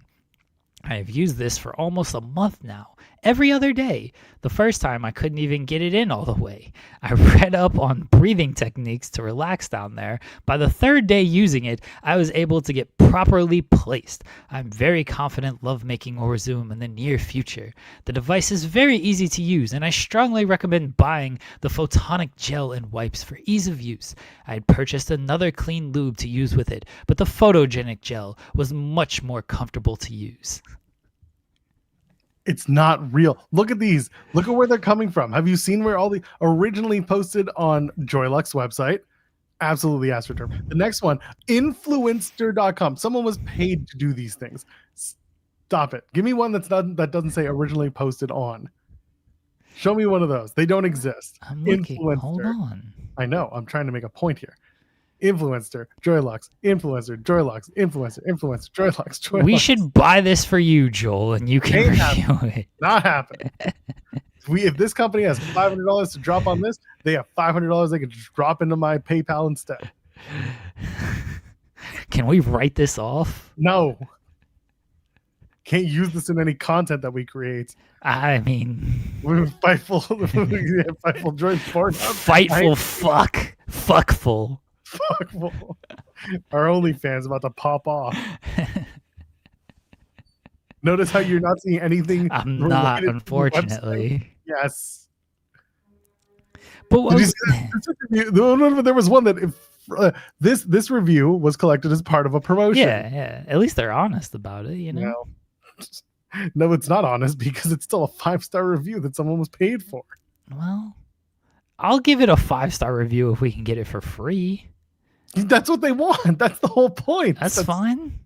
I have used this for almost a month now, every other day. The first time I couldn't even get it in all the way. I read up on breathing techniques to relax down there. By the third day using it, I was able to get properly placed. I'm very confident lovemaking will resume in the near future. The device is very easy to use, and I strongly recommend buying the photonic gel and wipes for ease of use. I had purchased another clean lube to use with it, but the photogenic gel was much more comfortable to use. It's not real. Look at these. Look at where they're coming from. Have you seen where all the originally posted on Joylux website? Absolutely astroturf. The next one, influencer.com. Someone was paid to do these things. Stop it. Give me one that doesn't say originally posted on. Show me one of those. They don't exist. I'm looking. Influencer. Hold on. I know. I'm trying to make a point here. Influencer, Joylux, influencer, Joylux, influencer, Joylux. We should buy this for you, Joel, and you can review it. Not happening. If this company has $500 to drop on this, they have $500 they can just drop into my PayPal instead. Can we write this off? No. Can't use this in any content that we create. I mean, Fightful, Fightful join Fightful, fuckful. Our OnlyFans about to pop off. Notice how you're not seeing anything. I'm not, unfortunately. Yes. But did you see that? No, there was one that this review was collected as part of a promotion. Yeah. At least they're honest about it, you know. No, it's not honest because it's still a 5-star review that someone was paid for. Well, I'll give it a 5-star review if we can get it for free. That's what they want. That's the whole point. That's fine.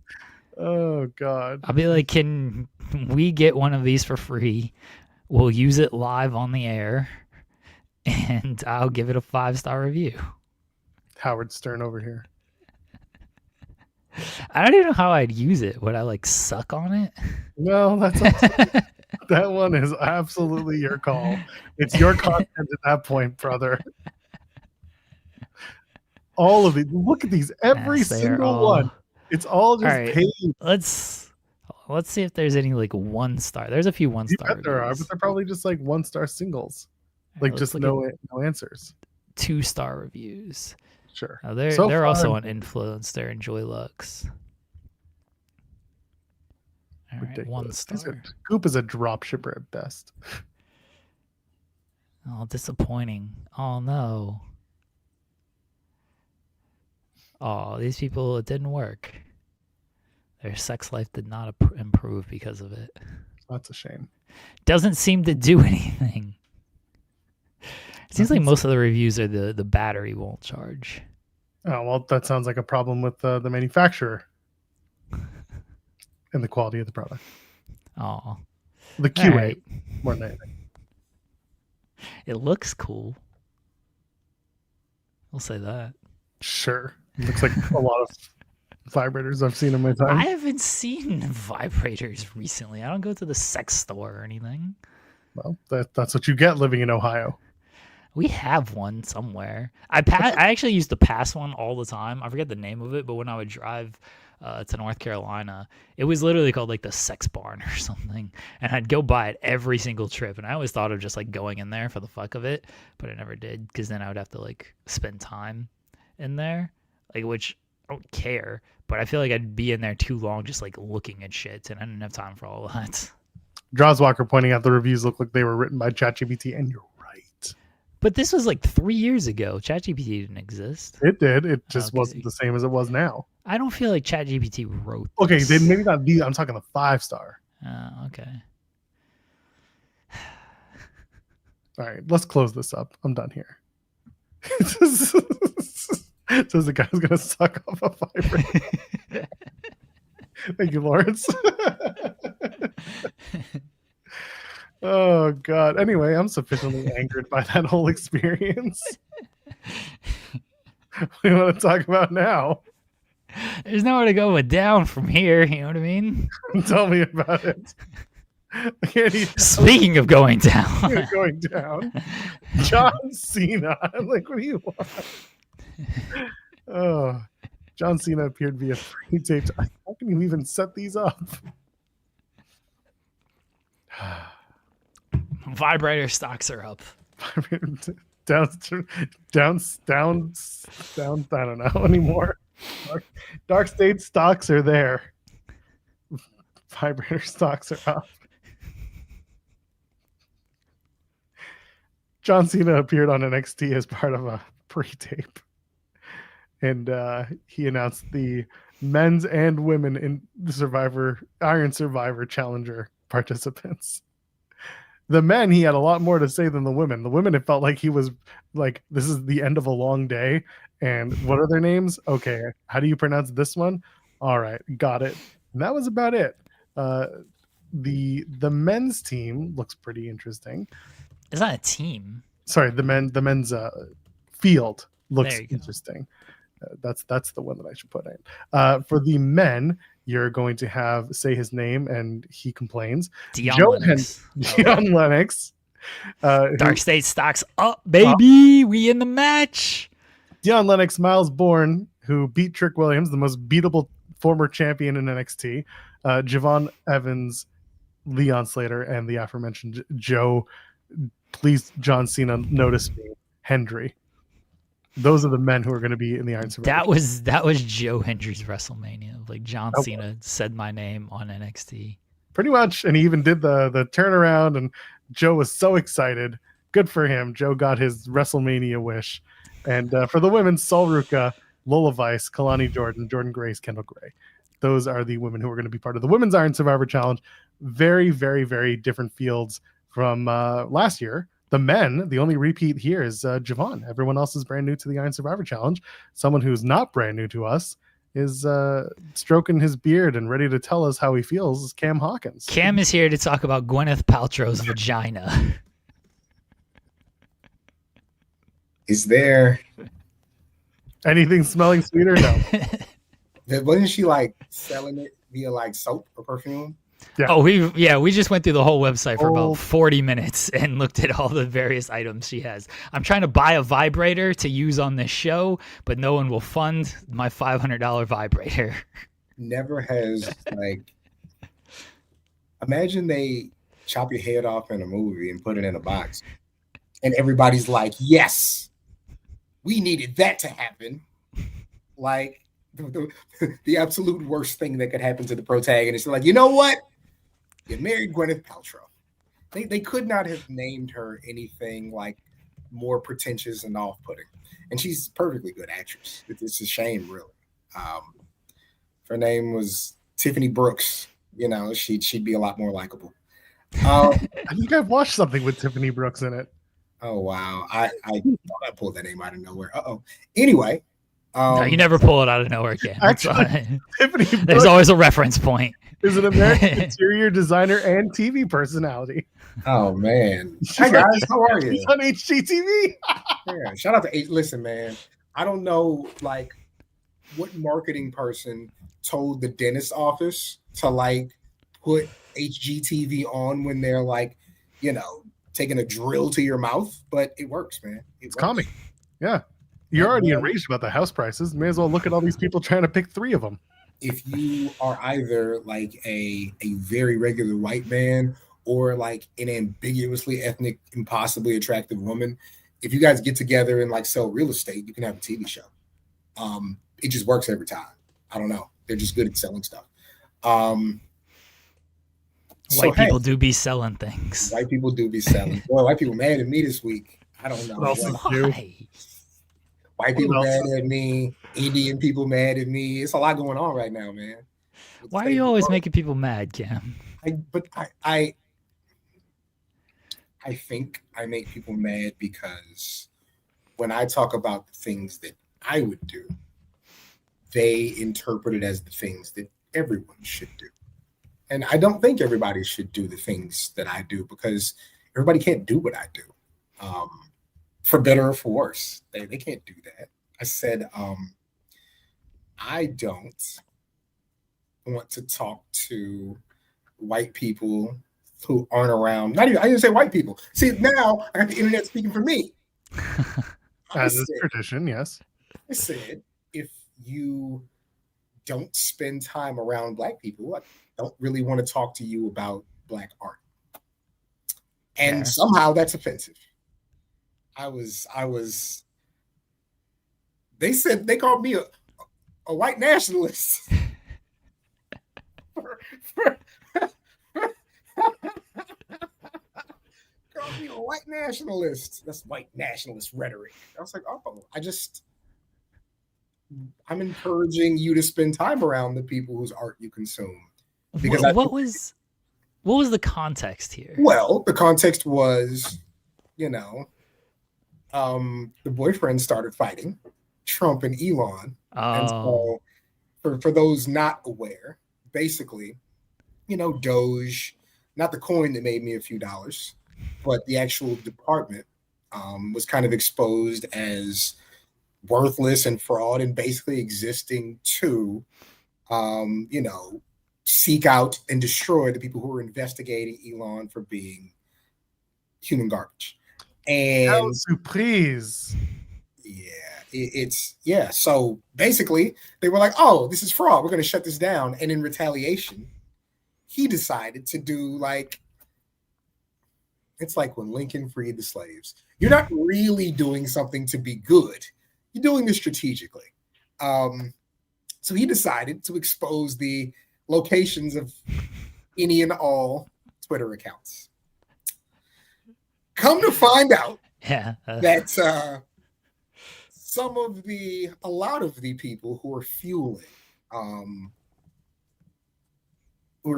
Oh, God. I'll be like, can we get one of these for free? We'll use it live on the air, and I'll give it a 5-star review. Howard Stern over here. I don't even know how I'd use it. Would I, like, suck on it? No, that one is absolutely your call. It's your content at that point, brother. All of these. Look at these. Every single one. It's all just paid. Let's see if there's any like 1-star. There's a few 1-star. There are, but they're probably just like 1-star singles. Like just no answers. 2-star reviews. Sure. Oh, they're also on Influencer and Joylux. All right, 1-star. Coop is a dropshipper at best. Oh, disappointing. Oh no. Oh, these people, it didn't work. Their sex life did not improve because of it. That's a shame. Doesn't seem to do anything. It seems like most of the reviews are the battery won't charge. Oh, well, that sounds like a problem with the manufacturer and the quality of the product. Oh. The QA, more than anything. It looks cool. I'll say that. Sure. It looks like a lot of vibrators I've seen in my time. I haven't seen vibrators recently. I don't go to the sex store or anything. Well, that's what you get living in Ohio. We have one somewhere. I actually used to pass one all the time. I forget the name of it, but when I would drive to North Carolina, it was literally called like the Sex Barn or something. And I'd go by it every single trip. And I always thought of just like going in there for the fuck of it, but I never did because then I would have to like spend time in there, like, which I don't care, but I feel like I'd be in there too long just like looking at shit, and I didn't have time for all of that. Draws Walker pointing out the reviews look like they were written by ChatGPT, and you're right. But this was like 3 years ago. ChatGPT didn't exist. It did. It just wasn't the same as it was now. I don't feel like ChatGPT wrote this. Okay, then maybe not the. I'm talking the 5-star. Oh, okay. All right, let's close this up. I'm done here. Says the guy's gonna suck off a vibrator. Thank you, Lawrence. Oh God. Anyway, I'm sufficiently angered by that whole experience. What do you want to talk about now? There's nowhere to go but down from here. You know what I mean? Tell me about it. Speaking of going down, John Cena. I'm like, what do you want? Oh, John Cena appeared via pre-taped. How can you even set these up? Vibrator stocks are up. down. I don't know anymore. Dark State stocks are there. Vibrator stocks are up. John Cena appeared on NXT as part of a pre-tape, and he announced the men's and women in the Iron Survivor Challenger participants. The men, he had a lot more to say than the women. The women, it felt like he was like, this is the end of a long day. And what are their names? Okay, how do you pronounce this one? All right, got it. And that was about it. The men's team looks pretty interesting. It's not a team. Sorry, the men's field looks interesting. That's the one that I should put in. For the men, you're going to have say his name and he complains. Dion Lennox. Dark State stocks up, baby. We in the match. Dion Lennox, Miles Bourne, who beat Trick Williams, the most beatable former champion in NXT. Javon Evans, Leon Slater, and the aforementioned Joe. Please, John Cena, notice me, Hendry. Those are the men who are going to be in the Iron Survivor. That was Joe Hendry's WrestleMania. Like John Cena said my name on NXT. Pretty much, and he even did the turnaround, and Joe was so excited. Good for him. Joe got his WrestleMania wish. And for the women, Sol Ruka, Lola Vice, Kalani Jordan, Jordan Grace, Kendall Gray. Those are the women who are going to be part of the Women's Iron Survivor Challenge. Very, very, very different fields from last year. The men, the only repeat here is Javon. Everyone else is brand new to the Iron Survivor Challenge. Someone who's not brand new to us is stroking his beard and ready to tell us how he feels is Cam Hawkins. Cam is here to talk about Gwyneth Paltrow's vagina. Is there anything smelling sweeter? No. Wasn't she like selling it via like soap or perfume? Yeah. Oh, we just went through the whole website for about 40 minutes and looked at all the various items she has. I'm trying to buy a vibrator to use on this show, but no one will fund my $500 vibrator. Never has like. Imagine they chop your head off in a movie and put it in a box, and everybody's like, "Yes, we needed that to happen." Like the absolute worst thing that could happen to the protagonist. Like, you know what? You married Gwyneth Paltrow. They could not have named her anything like more pretentious and off-putting. And she's a perfectly good actress. It's a shame, really. If her name was Tiffany Brooks, you know, she'd be a lot more likable. I think I've watched something with Tiffany Brooks in it. Oh wow! I thought I pulled that name out of nowhere. Anyway. No, you never pull it out of nowhere again. Actually, there's always a reference point. Is an American interior designer and TV personality. Oh man! Hi guys, how are you? He's on HGTV. Yeah, shout out to Listen, man. I don't know like what marketing person told the dentist office to like put HGTV on when they're like, you know, taking a drill to your mouth, but it works, man. It's coming. Yeah. You're already enraged about the house prices. May as well look at all these people trying to pick 3 of them. If you are either like a very regular white man or like an ambiguously ethnic, impossibly attractive woman, if you guys get together and like sell real estate, you can have a TV show. It just works every time. I don't know. They're just good at selling stuff. White people do be selling things. White people do be selling. Boy, white people mad at me this week. I don't know. Why? White people mad at me. Indian people mad at me. It's a lot going on right now, man. Why are you always making people mad, Cam? I think I make people mad because when I talk about the things that I would do, they interpret it as the things that everyone should do. And I don't think everybody should do the things that I do because everybody can't do what I do. For better or for worse, they can't do that. I said, I don't want to talk to white people who aren't around. I didn't say white people. See, now I got the internet speaking for me. As is tradition, yes. I said, if you don't spend time around Black people, I don't really want to talk to you about Black art. And somehow that's offensive. They said they called me a white nationalist. Called me a white nationalist. That's white nationalist rhetoric. I was like, oh, I'm encouraging you to spend time around the people whose art you consume. Because what was the context here? Well, the context was, the boyfriends started fighting, Trump and Elon. Oh. And so for those not aware, basically, Doge, not the coin that made me a few dollars, but the actual department was kind of exposed as worthless and fraud and basically existing to, seek out and destroy the people who were investigating Elon for being human garbage. And surprise. Yeah, so basically they were like, oh, this is fraud. We're going to shut this down. And in retaliation, he decided to do it's like when Lincoln freed the slaves. You're not really doing something to be good. You're doing this strategically. So he decided to expose the locations of any and all Twitter accounts. Come to find out that a lot of the people who are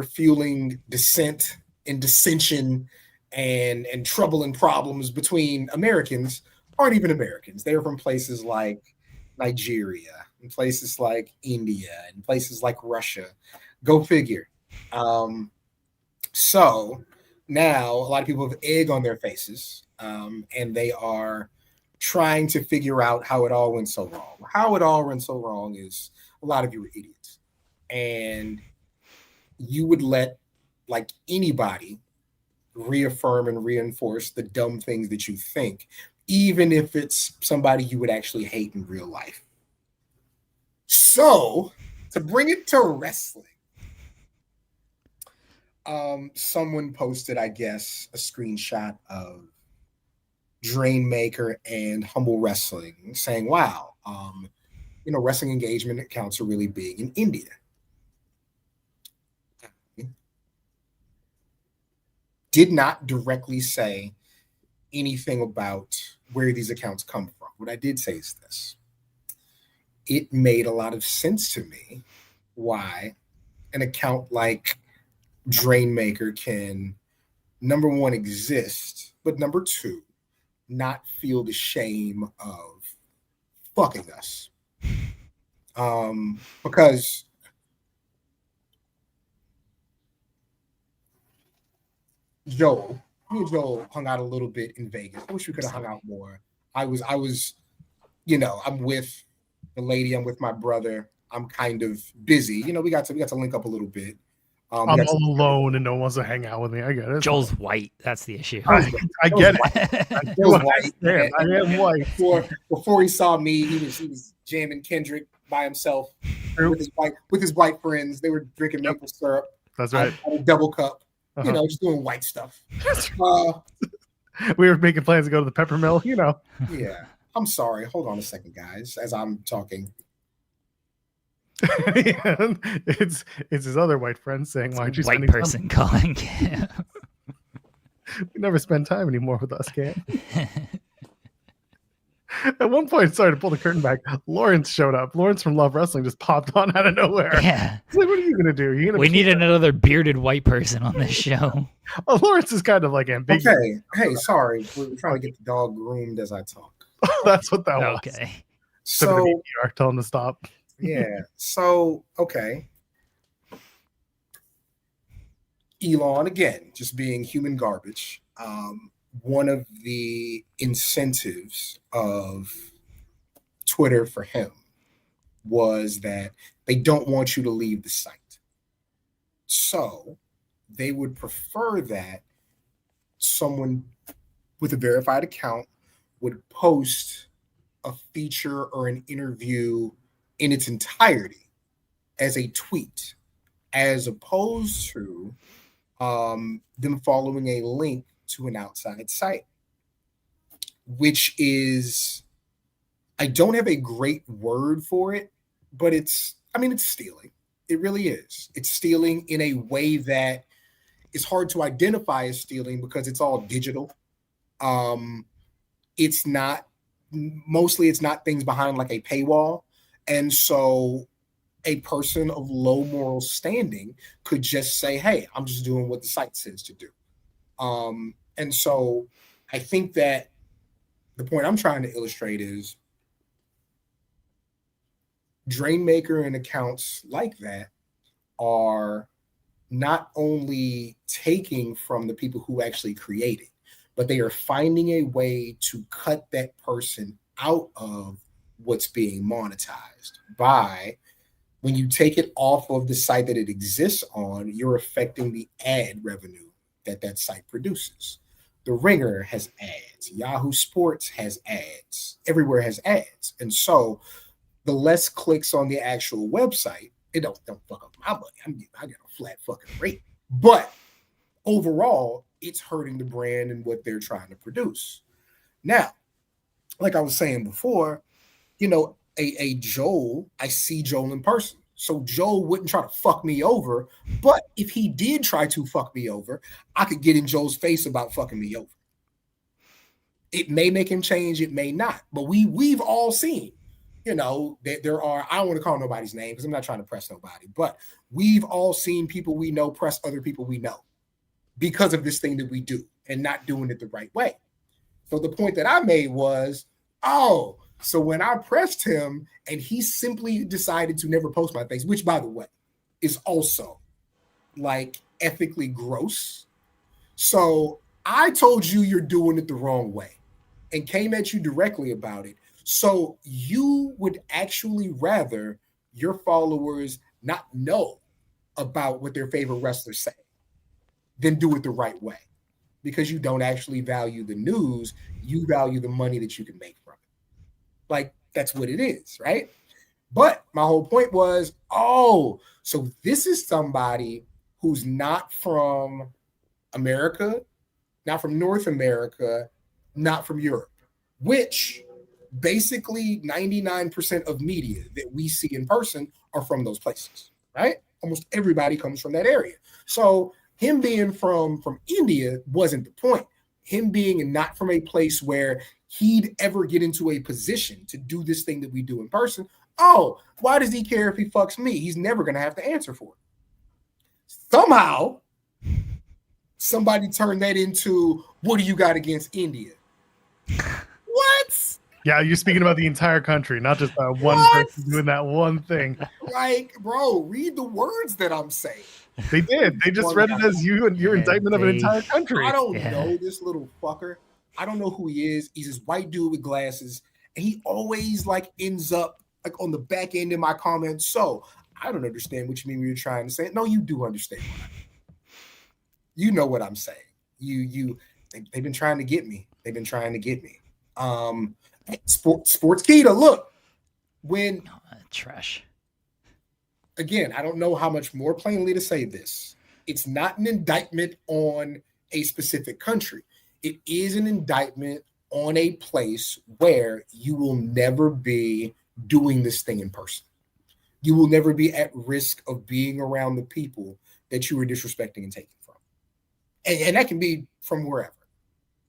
fueling dissent and dissension and trouble and problems between Americans aren't even Americans. They're from places like Nigeria and places like India and places like Russia. Go figure. So now a lot of people have egg on their faces, and they are trying to figure out how it all went so wrong. How it all went so wrong is a lot of you are idiots. And you would let anybody reaffirm and reinforce the dumb things that you think, even if it's somebody you would actually hate in real life. So to bring it to wrestling, someone posted, I guess, a screenshot of Drainmaker and Humble Wrestling saying, wow, wrestling engagement accounts are really big in India. Did not directly say anything about where these accounts come from. What I did say is this. It made a lot of sense to me why an account like Drainmaker can, number one, exist, but number two, not feel the shame of fucking us. Because me and Joel hung out a little bit in Vegas. I wish we could have hung out more. I was, I'm with the lady, I'm with my brother. I'm kind of busy. We got to link up a little bit. I'm alone and no one wants to hang out with me. I get it. Joel's white. That's the issue. I get it. Joel's white. I am white. Before he saw me, he was jamming Kendrick by himself with his white friends. They were drinking maple syrup. That's right. A double cup. Just doing white stuff. We were making plans to go to the pepper mill. Yeah. I'm sorry. Hold on a second, guys, as I'm talking. it's his other white friend saying, "Why aren't you White spending person calling Cam. We never spend time anymore with us, Cam." At one point, sorry to pull the curtain back, Lawrence showed up. Lawrence from Love Wrestling just popped on out of nowhere. Yeah. He's like, what are you going to do? We need another bearded white person on this show. Oh, Lawrence is kind of like ambiguous. Okay. Hey, sorry. We're trying to get the dog groomed as I talk. That's what that was. Okay. So, tell him to stop. Yeah. So, okay. Elon, again, just being human garbage. One of the incentives of Twitter for him was that they don't want you to leave the site. So they would prefer that someone with a verified account would post a feature or an interview in its entirety as a tweet, as opposed to them following a link to an outside site, which is, I don't have a great word for it, but it's stealing. It really is. It's stealing in a way that is hard to identify as stealing because it's all digital. It's not things behind like a paywall. And so a person of low moral standing could just say, hey, I'm just doing what the site says to do. And so I think that the point I'm trying to illustrate is Drainmaker and accounts like that are not only taking from the people who actually create it, but they are finding a way to cut that person out of what's being monetized by, when you take it off of the site that it exists on, you're affecting the ad revenue that site produces. The Ringer has ads. Yahoo Sports has ads. Everywhere has ads. And so the less clicks on the actual website, it don't fuck up my money. I get a flat fucking rate. But overall, it's hurting the brand and what they're trying to produce. Now, like I was saying before, a Joel, I see Joel in person. So Joel wouldn't try to fuck me over. But if he did try to fuck me over, I could get in Joel's face about fucking me over. It may make him change. It may not. But we've all seen, that there are, I don't want to call nobody's name because I'm not trying to press nobody, but we've all seen people we know press other people we know because of this thing that we do and not doing it the right way. So the point that I made was, so when I pressed him and he simply decided to never post my things, which by the way is also like ethically gross. So I told you you're doing it the wrong way and came at you directly about it. So you would actually rather your followers not know about what their favorite wrestlers say than do it the right way, because you don't actually value the news. You value the money that you can make from it. Like, that's what it is, right? But my whole point was, so this is somebody who's not from America, not from North America, not from Europe, which basically 99% of media that we see in person are from those places, right? Almost everybody comes from that area. So him being from India wasn't the point. Him being not from a place where he'd ever get into a position to do this thing that we do in person. Why does he care if he fucks me? He's never going to have to answer for it. Somehow, somebody turned that into, what do you got against India? What? Yeah, you're speaking about the entire country, not just one person doing that one thing. Like, bro, read the words that I'm saying. They did. They just read it as you and your indictment of an entire country. I don't know this little fucker. I don't know who he is. He's this white dude with glasses, and he always ends up on the back end in my comments. So I don't understand what you mean when you're trying to say it. No, you do understand what I mean. You know what I'm saying. They've been trying to get me. They've been trying to get me. Sports Kita, look, when trash. Again, I don't know how much more plainly to say this. It's not an indictment on a specific country. It is an indictment on a place where you will never be doing this thing in person. You will never be at risk of being around the people that you were disrespecting and taking from. And that can be from wherever.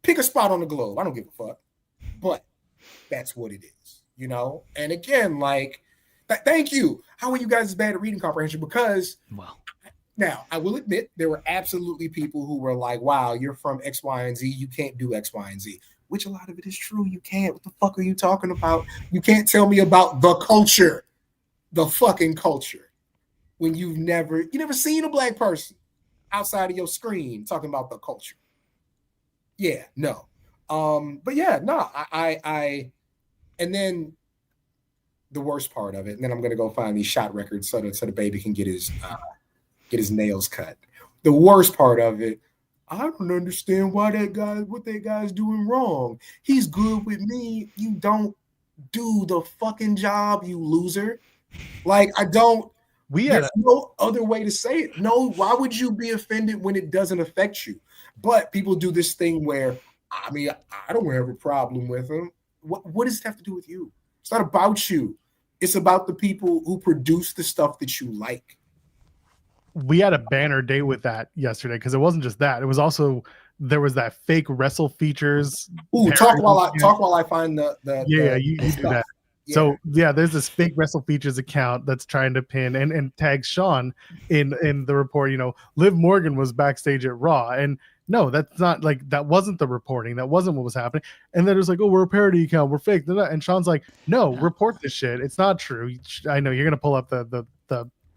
Pick a spot on the globe. I don't give a fuck. But that's what it is, you know? And again, like, thank you. How are you guys bad at reading comprehension? Because, now, I will admit there were absolutely people who were like, wow, you're from X, Y, and Z. You can't do X, Y, and Z. Which a lot of it is true. You can't. What the fuck are you talking about? You can't tell me about the culture. The fucking culture. When you never seen a black person outside of your screen talking about the culture. Yeah, no. But yeah, no, I and then the worst part of it, and then I'm gonna go find these shot records so the baby can get his nails cut. The worst part of it, I don't understand what that guy's doing wrong. He's good with me. You don't do the fucking job, you loser. Like, there's no other way to say it. No, why would you be offended when it doesn't affect you? But people do this thing where, I mean, I don't have a problem with him. What does it have to do with you? It's not about you. It's about the people who produce the stuff that you like. We had a banner day with that yesterday because it wasn't just that. It was also, there was that fake wrestle features. Ooh, talk while I find the you do that. Yeah. So yeah, there's this fake Wrestle Features account that's trying to pin and tag Sean in the report. You know, Liv Morgan was backstage at Raw, and no, that's not, like, that wasn't the reporting. That wasn't what was happening. And then it was like, oh, we're a parody account, we're fake. And Sean's like, no, report this shit. It's not true. I know you're gonna pull up the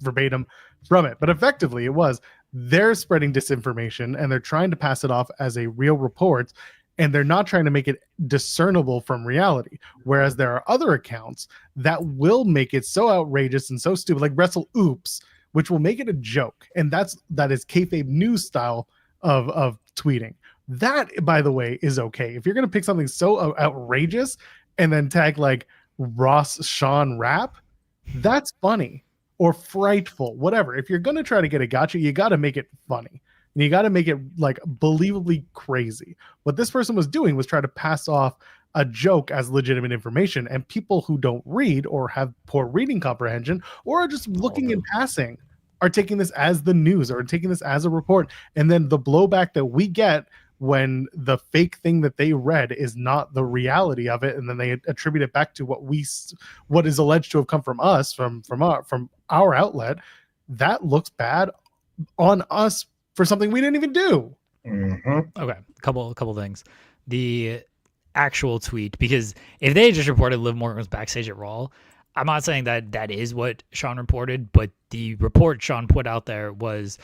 verbatim from it, but effectively it was. They're spreading disinformation and they're trying to pass it off as a real report. And they're not trying to make it discernible from reality. Whereas there are other accounts that will make it so outrageous and so stupid, like Wrestle Oops, which will make it a joke. And that is kayfabe news style of tweeting. That, by the way, is okay. If you're going to pick something so outrageous and then tag like Ross Sean rap, that's funny or frightful, whatever. If you're going to try to get a gotcha, you got to make it funny. And you got to make it like believably crazy. What this person was doing was try to pass off a joke as legitimate information, and people who don't read or have poor reading comprehension or are just looking in passing are taking this as the news or taking this as a report. And then the blowback that we get when the fake thing that they read is not the reality of it, and then they attribute it back to what is alleged to have come from us, from our outlet, that looks bad on us for something we didn't even do. Mm-hmm. Okay, couple things. The actual tweet, because if they had just reported Liv Morgan was backstage at Raw, I'm not saying that is what Sean reported, but the report Sean put out there was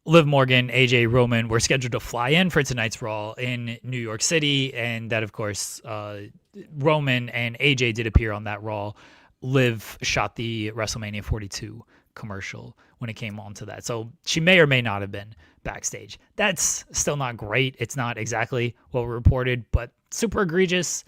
Liv Morgan, AJ, Roman were scheduled to fly in for tonight's Raw in New York City, and that, of course, Roman and AJ did appear on that Raw. Liv shot the WrestleMania 42 commercial when it came on to that. So she may or may not have been backstage. That's still not great. It's not exactly what we reported, but super egregious.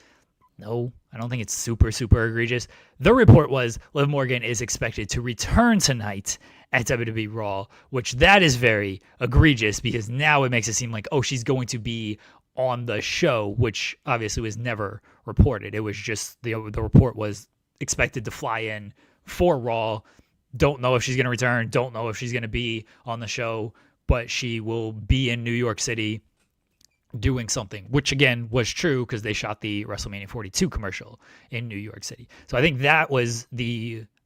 No, I don't think it's super egregious. The report was Liv Morgan is expected to return tonight at WWE Raw, which that is very egregious because now it makes it seem like, oh, she's going to be on the show, which obviously was never reported. It was just the report was expected to fly in for Raw. Don't know if she's going to return. Don't know if she's going to be on the show, but she will be in New York City doing something, which again was true because they shot the WrestleMania 42 commercial in New York City. So I think that was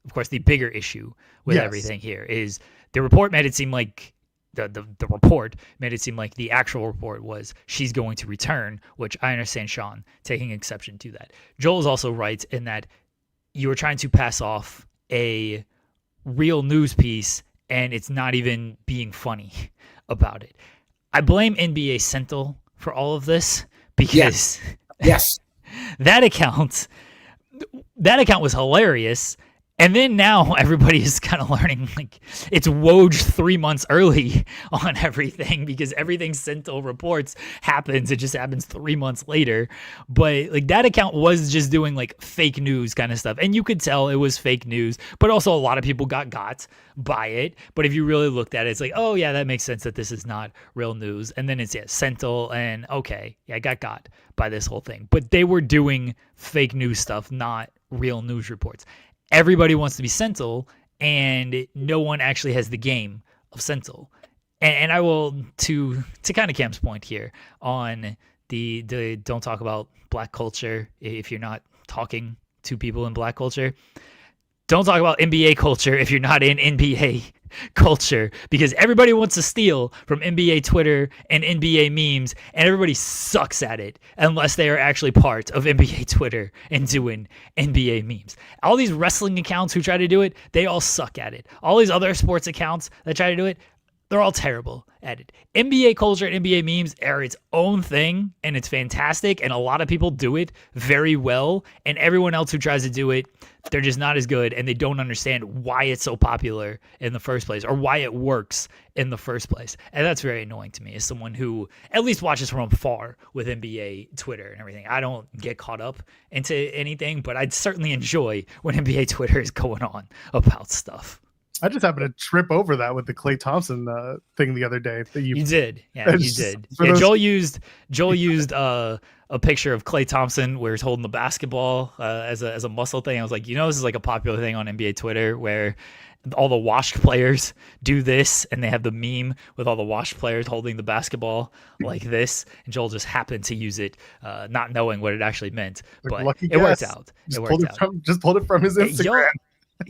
of course, the bigger issue with everything here is the report made it seem like the report made it seem like the actual report was she's going to return, which I understand Sean taking exception to that. Joel is also right in that you were trying to pass off a real news piece and it's not even being funny about it. I blame NBA Central for all of this because yes. that account was hilarious. And then now everybody is kind of learning, like, it's Woj 3 months early on everything because everything Central reports happens. It just happens 3 months later. But like that account was just doing like fake news kind of stuff. And you could tell it was fake news, but also a lot of people got by it. But if you really looked at it, it's like, oh yeah, that makes sense that this is not real news. And then it's Central and okay, yeah, I got by this whole thing. But they were doing fake news stuff, not real news reports. everybody wants to be Sentinel, and no one actually has the game of Sentinel. And I will, to kind of Cam's point here on the don't talk about black culture if you're not talking to people in black culture. Don't talk about NBA culture if you're not in NBA culture, because everybody wants to steal from NBA Twitter and NBA memes, and everybody sucks at it unless they are actually part of NBA Twitter and doing NBA memes. All these wrestling accounts who try to do it, they all suck at it. All these other sports accounts that try to do it, they're all terrible at it. NBA culture and NBA memes are its own thing, and it's fantastic, and a lot of people do it very well, and everyone else who tries to do it, they're just not as good, and they don't understand why it's so popular in the first place, or why it works in the first place. And that's very annoying to me as someone who at least watches from afar with NBA Twitter and everything. I don't get caught up into anything, but I'd certainly enjoy when NBA Twitter is going on about stuff. I just happened to trip over that with the Klay Thompson thing the other day. That you did, yeah, you did. Yeah, Joel used a picture of Klay Thompson where he's holding the basketball as a muscle thing. I was like, this is like a popular thing on NBA Twitter where all the washed players do this, and they have the meme with all the washed players holding the basketball like this. And Joel just happened to use it, not knowing what it actually meant, but it worked out. Just pulled it from his Instagram.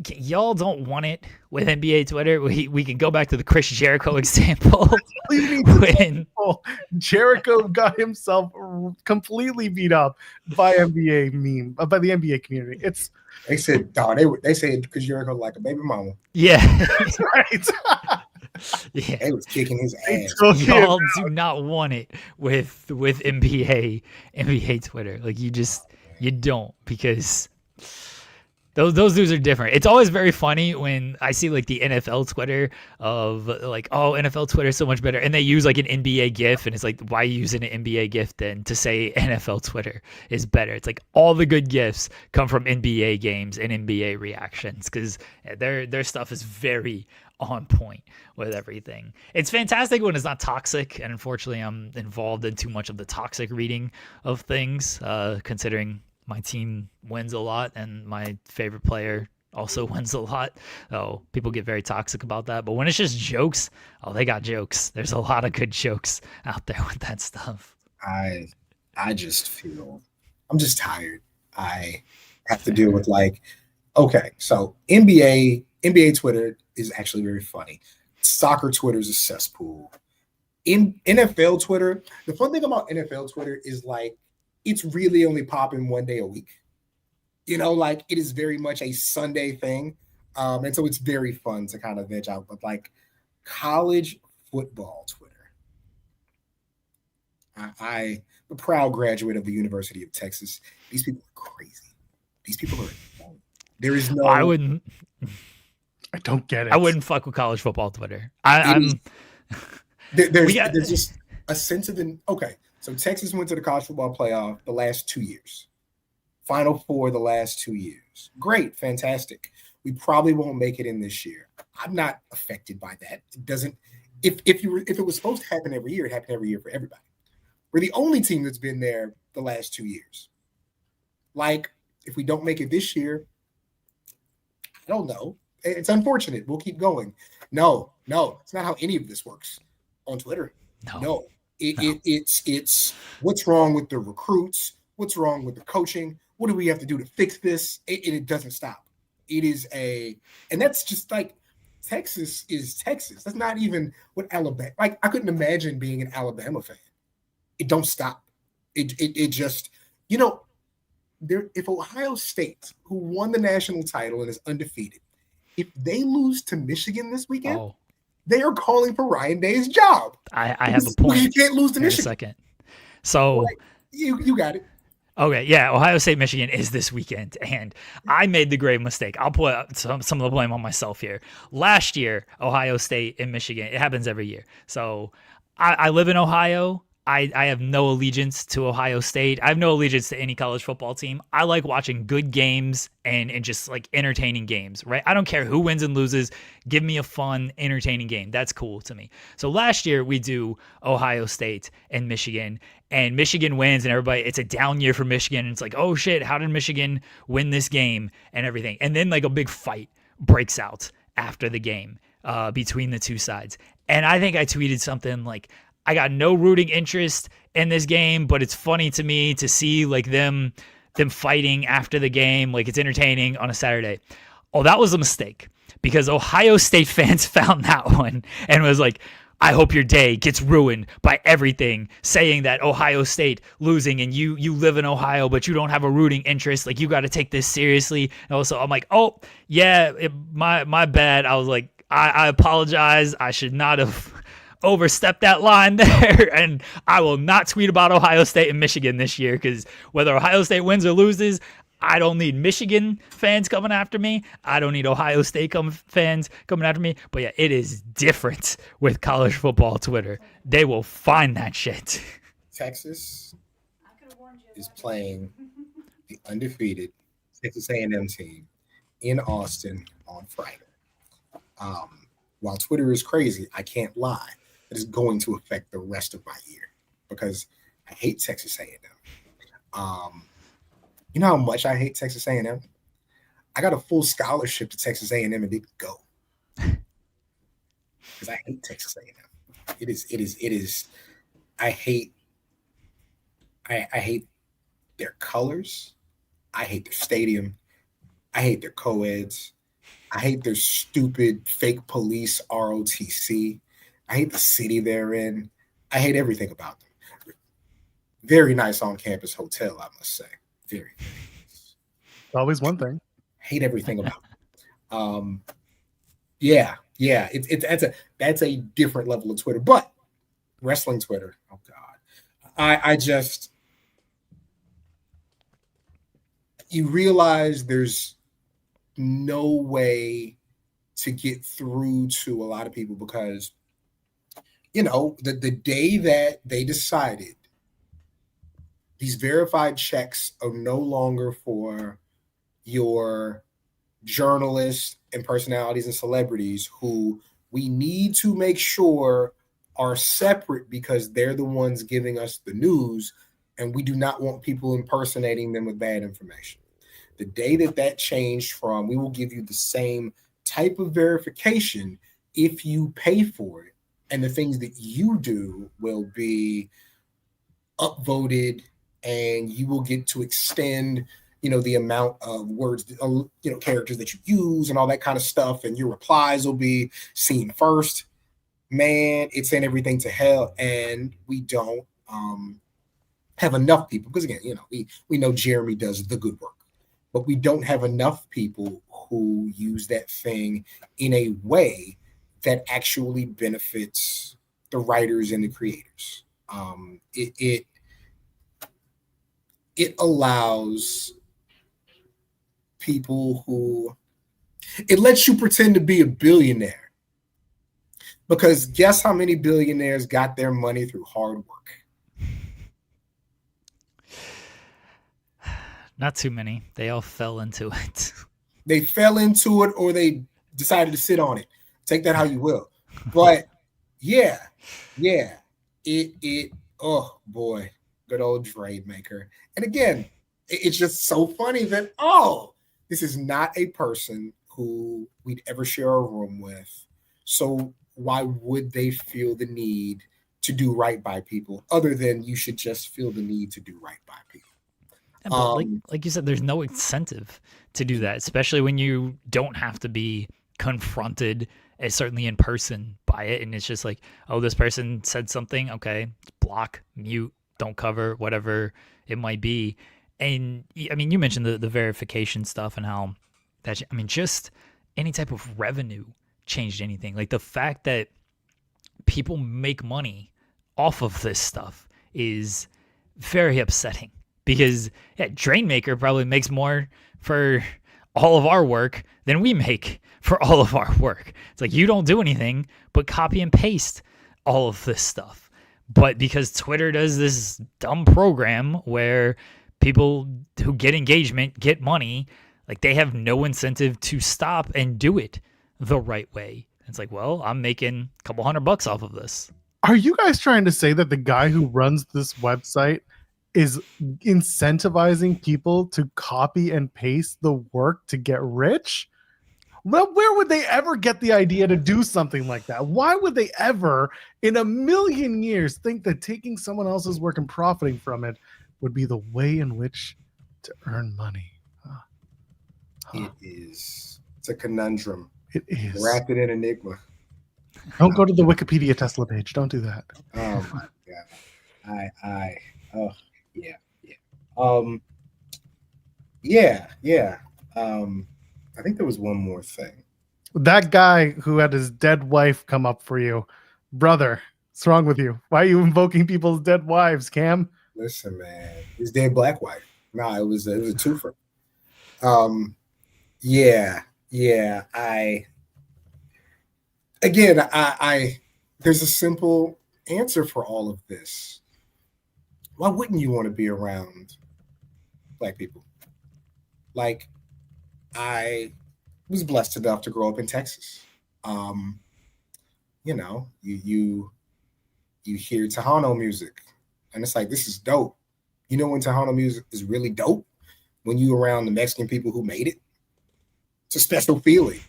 Y'all don't want it with NBA Twitter. We can go back to the Chris Jericho example. When Jericho got himself completely beat up by the NBA community. They said Chris Jericho like a baby mama. Yeah. Right. Yeah. They was kicking his ass. Y'all do not want it with NBA Twitter. Like you don't, because those dudes are different. It's always very funny when I see like the NFL Twitter of like, oh, NFL Twitter is so much better, and they use like an NBA GIF, and it's like, why are you using an NBA GIF then to say NFL Twitter is better? It's like all the good GIFs come from NBA games and NBA reactions, because their stuff is very on point with everything. It's fantastic when it's not toxic, and unfortunately I'm involved in too much of the toxic reading of things, considering my team wins a lot and my favorite player also wins a lot. So people get very toxic about that. But when it's just jokes, they got jokes. There's a lot of good jokes out there with that stuff. I just feel I'm just tired. I have to deal with so NBA Twitter is actually very funny. Soccer Twitter is a cesspool. In NFL Twitter, the fun thing about NFL Twitter is it's really only popping one day a week. It is very much a Sunday thing. And so it's very fun to kind of veg out. But college football Twitter, I'm a proud graduate of the University of Texas. These people are crazy. These people are there is no. I don't get it. I wouldn't fuck with college football Twitter. There's just a sense of okay. So Texas went to the college football playoff the last 2 years. Final Four the last 2 years. Great, fantastic. We probably won't make it in this year. I'm not affected by that. It doesn't. If it was supposed to happen every year, it happened every year for everybody. We're the only team that's been there the last 2 years. If we don't make it this year, I don't know. It's unfortunate. We'll keep going. No, it's not how any of this works on Twitter. No. It's what's wrong with the recruits? What's wrong with the coaching? What do we have to do to fix this? It doesn't stop. It is and that's just Texas is Texas. That's not even what Alabama. I couldn't imagine being an Alabama fan. It don't stop. It just if Ohio State, who won the national title and is undefeated, if they lose to Michigan this weekend. They are calling for Ryan Day's job. I have a point. You can't lose to Michigan. A second. So you got it. Okay, yeah, Ohio State, Michigan is this weekend, and I made the grave mistake. I'll put some of the blame on myself here. Last year, Ohio State and Michigan, it happens every year. So I live in Ohio. I have no allegiance to Ohio State. I have no allegiance to any college football team. I like watching good games and just like entertaining games, right? I don't care who wins and loses. Give me a fun, entertaining game. That's cool to me. So last year we do Ohio State and Michigan wins, and everybody, it's a down year for Michigan. It's like, oh shit, how did Michigan win this game and everything? And then like a big fight breaks out after the game between the two sides. And I think I tweeted something like, I got no rooting interest in this game, but it's funny to me to see like them fighting after the game. Like, it's entertaining on a Saturday. Oh, that was a mistake, because Ohio State fans found that one and was like, I hope your day gets ruined by everything, saying that Ohio State losing and you live in Ohio, but you don't have a rooting interest. Like, you got to take this seriously. And also, I'm like, oh yeah, my bad. I was like, I apologize. I should not have overstepped that line there, and I will not tweet about Ohio State and Michigan this year, because whether Ohio State wins or loses, I don't need Michigan fans coming after me. I don't need Ohio State fans coming after me. But yeah, it is different with college football Twitter. They will find that shit. Texas is playing the undefeated Texas A&M team in Austin on Friday. While Twitter is crazy, I can't lie. It is going to affect the rest of my year, because I hate Texas A&M. You know how much I hate Texas A&M? I got a full scholarship to Texas A&M and didn't go because I hate Texas A&M. It is. I hate their colors. I hate their stadium. I hate their co-eds. I hate their stupid fake police ROTC. I hate the city they're in. I hate everything about them. Very nice on-campus hotel, I must say. Very, very nice. Always one thing. Hate everything about them. Yeah. That's a different level of Twitter. But wrestling Twitter, oh God. I just, you realize there's no way to get through to a lot of people, because the day that they decided these verified checks are no longer for your journalists and personalities and celebrities who we need to make sure are separate because they're the ones giving us the news, and we do not want people impersonating them with bad information. The day that changed from, we will give you the same type of verification if you pay for it, and the things that you do will be upvoted, and you will get to extend, the amount of words, characters that you use and all that kind of stuff, and your replies will be seen first. Man, it sent everything to hell, and we don't have enough people, because again, we know Jeremy does the good work, but we don't have enough people who use that thing in a way that actually benefits the writers and the creators. It allows people who, it lets you pretend to be a billionaire, because guess how many billionaires got their money through hard work? Not too many. They all fell into it. They fell into it, or they decided to sit on it. Take that how you will. But yeah. It oh boy, good old trade maker. And again, it's just so funny that, this is not a person who we'd ever share a room with. So why would they feel the need to do right by people, other than you should just feel the need to do right by people? Yeah, but like you said, there's no incentive to do that, especially when you don't have to be confronted, certainly in person, by it. And it's just like, oh, this person said something. Okay, block, mute, don't cover, whatever it might be. And I mean, you mentioned the verification stuff and how that, just any type of revenue changed anything. Like, the fact that people make money off of this stuff is very upsetting, because Drainmaker probably makes more for all of our work than we make for all of our work. It's like, you don't do anything but copy and paste all of this stuff. But because Twitter does this dumb program where people who get engagement get money, like they have no incentive to stop and do it the right way. It's like, well, I'm making a couple $100 off of this. Are you guys trying to say that the guy who runs this website is incentivizing people to copy and paste the work to get rich? Well, where would they ever get the idea to do something like that? Why would they ever, in a million years, think that taking someone else's work and profiting from it would be the way in which to earn money? It is. It's a conundrum. It is. Wrapped in enigma. Don't go to the Wikipedia Tesla page. Don't do that. Oh my god. I think there was one more thing. That guy who had his dead wife come up for you, brother. What's wrong with you? Why are you invoking people's dead wives, Cam? Listen, man, his dead black wife. No, it was a twofer. I there's a simple answer for all of this. Why wouldn't you want to be around black people? Like, I was blessed enough to grow up in Texas. You know, you hear Tejano music, and it's like, this is dope. You know when Tejano music is really dope? When you're around the Mexican people who made it. It's a special feeling.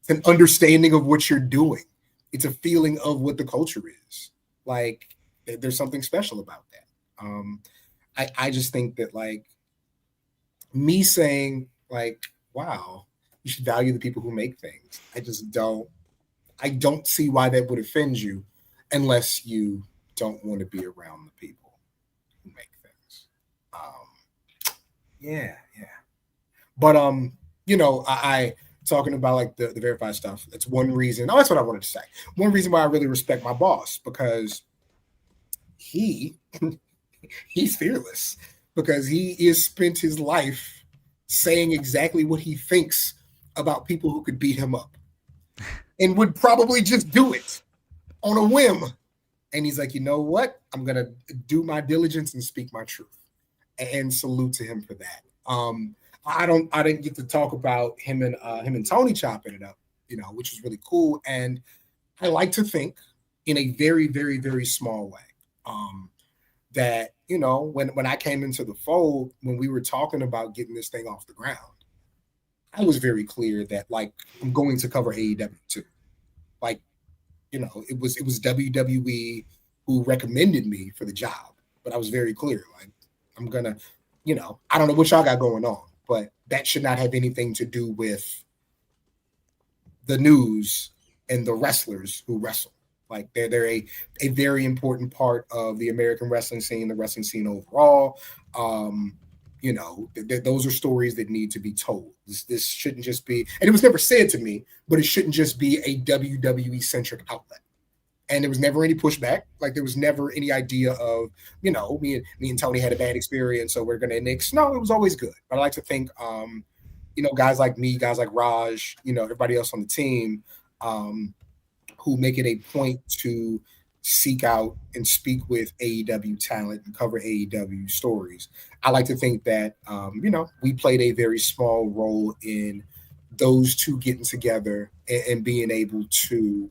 It's an understanding of what you're doing. It's a feeling of what the culture is. Like, there's something special about that. I just think that, like, me saying, like, wow, you should value the people who make things. I don't see why that would offend you unless you don't want to be around the people who make things. But you know, I talking about like the verified stuff. That's one reason. Oh, that's what I wanted to say. One reason why I really respect my boss, because he's fearless, because he has spent his life saying exactly what he thinks about people who could beat him up and would probably just do it on a whim. And he's like, you know what? I'm going to do my diligence and speak my truth, and salute to him for that. I didn't get to talk about him and Tony chopping it up, you know, which was really cool. And I like to think in a very, very, very small way, that, you know, when I came into the fold, when we were talking about getting this thing off the ground, I was very clear that, like, I'm going to cover AEW too. Like, you know, it was WWE who recommended me for the job, but I was very clear, like, I'm gonna, you know, I don't know what y'all got going on, but that should not have anything to do with the news and the wrestlers who wrestle. Like, they're a very important part of the American wrestling scene, the wrestling scene overall. You know, those are stories that need to be told. This shouldn't just be, and it was never said to me, but it shouldn't just be a WWE-centric outlet. And there was never any pushback. Like, there was never any idea of, you know, me and Tony had a bad experience, so we're going to nix. No, it was always good. But I like to think, you know, guys like me, guys like Raj, you know, everybody else on the team, who make it a point to seek out and speak with AEW talent and cover AEW stories. I like to think that, you know, we played a very small role in those two getting together and being able to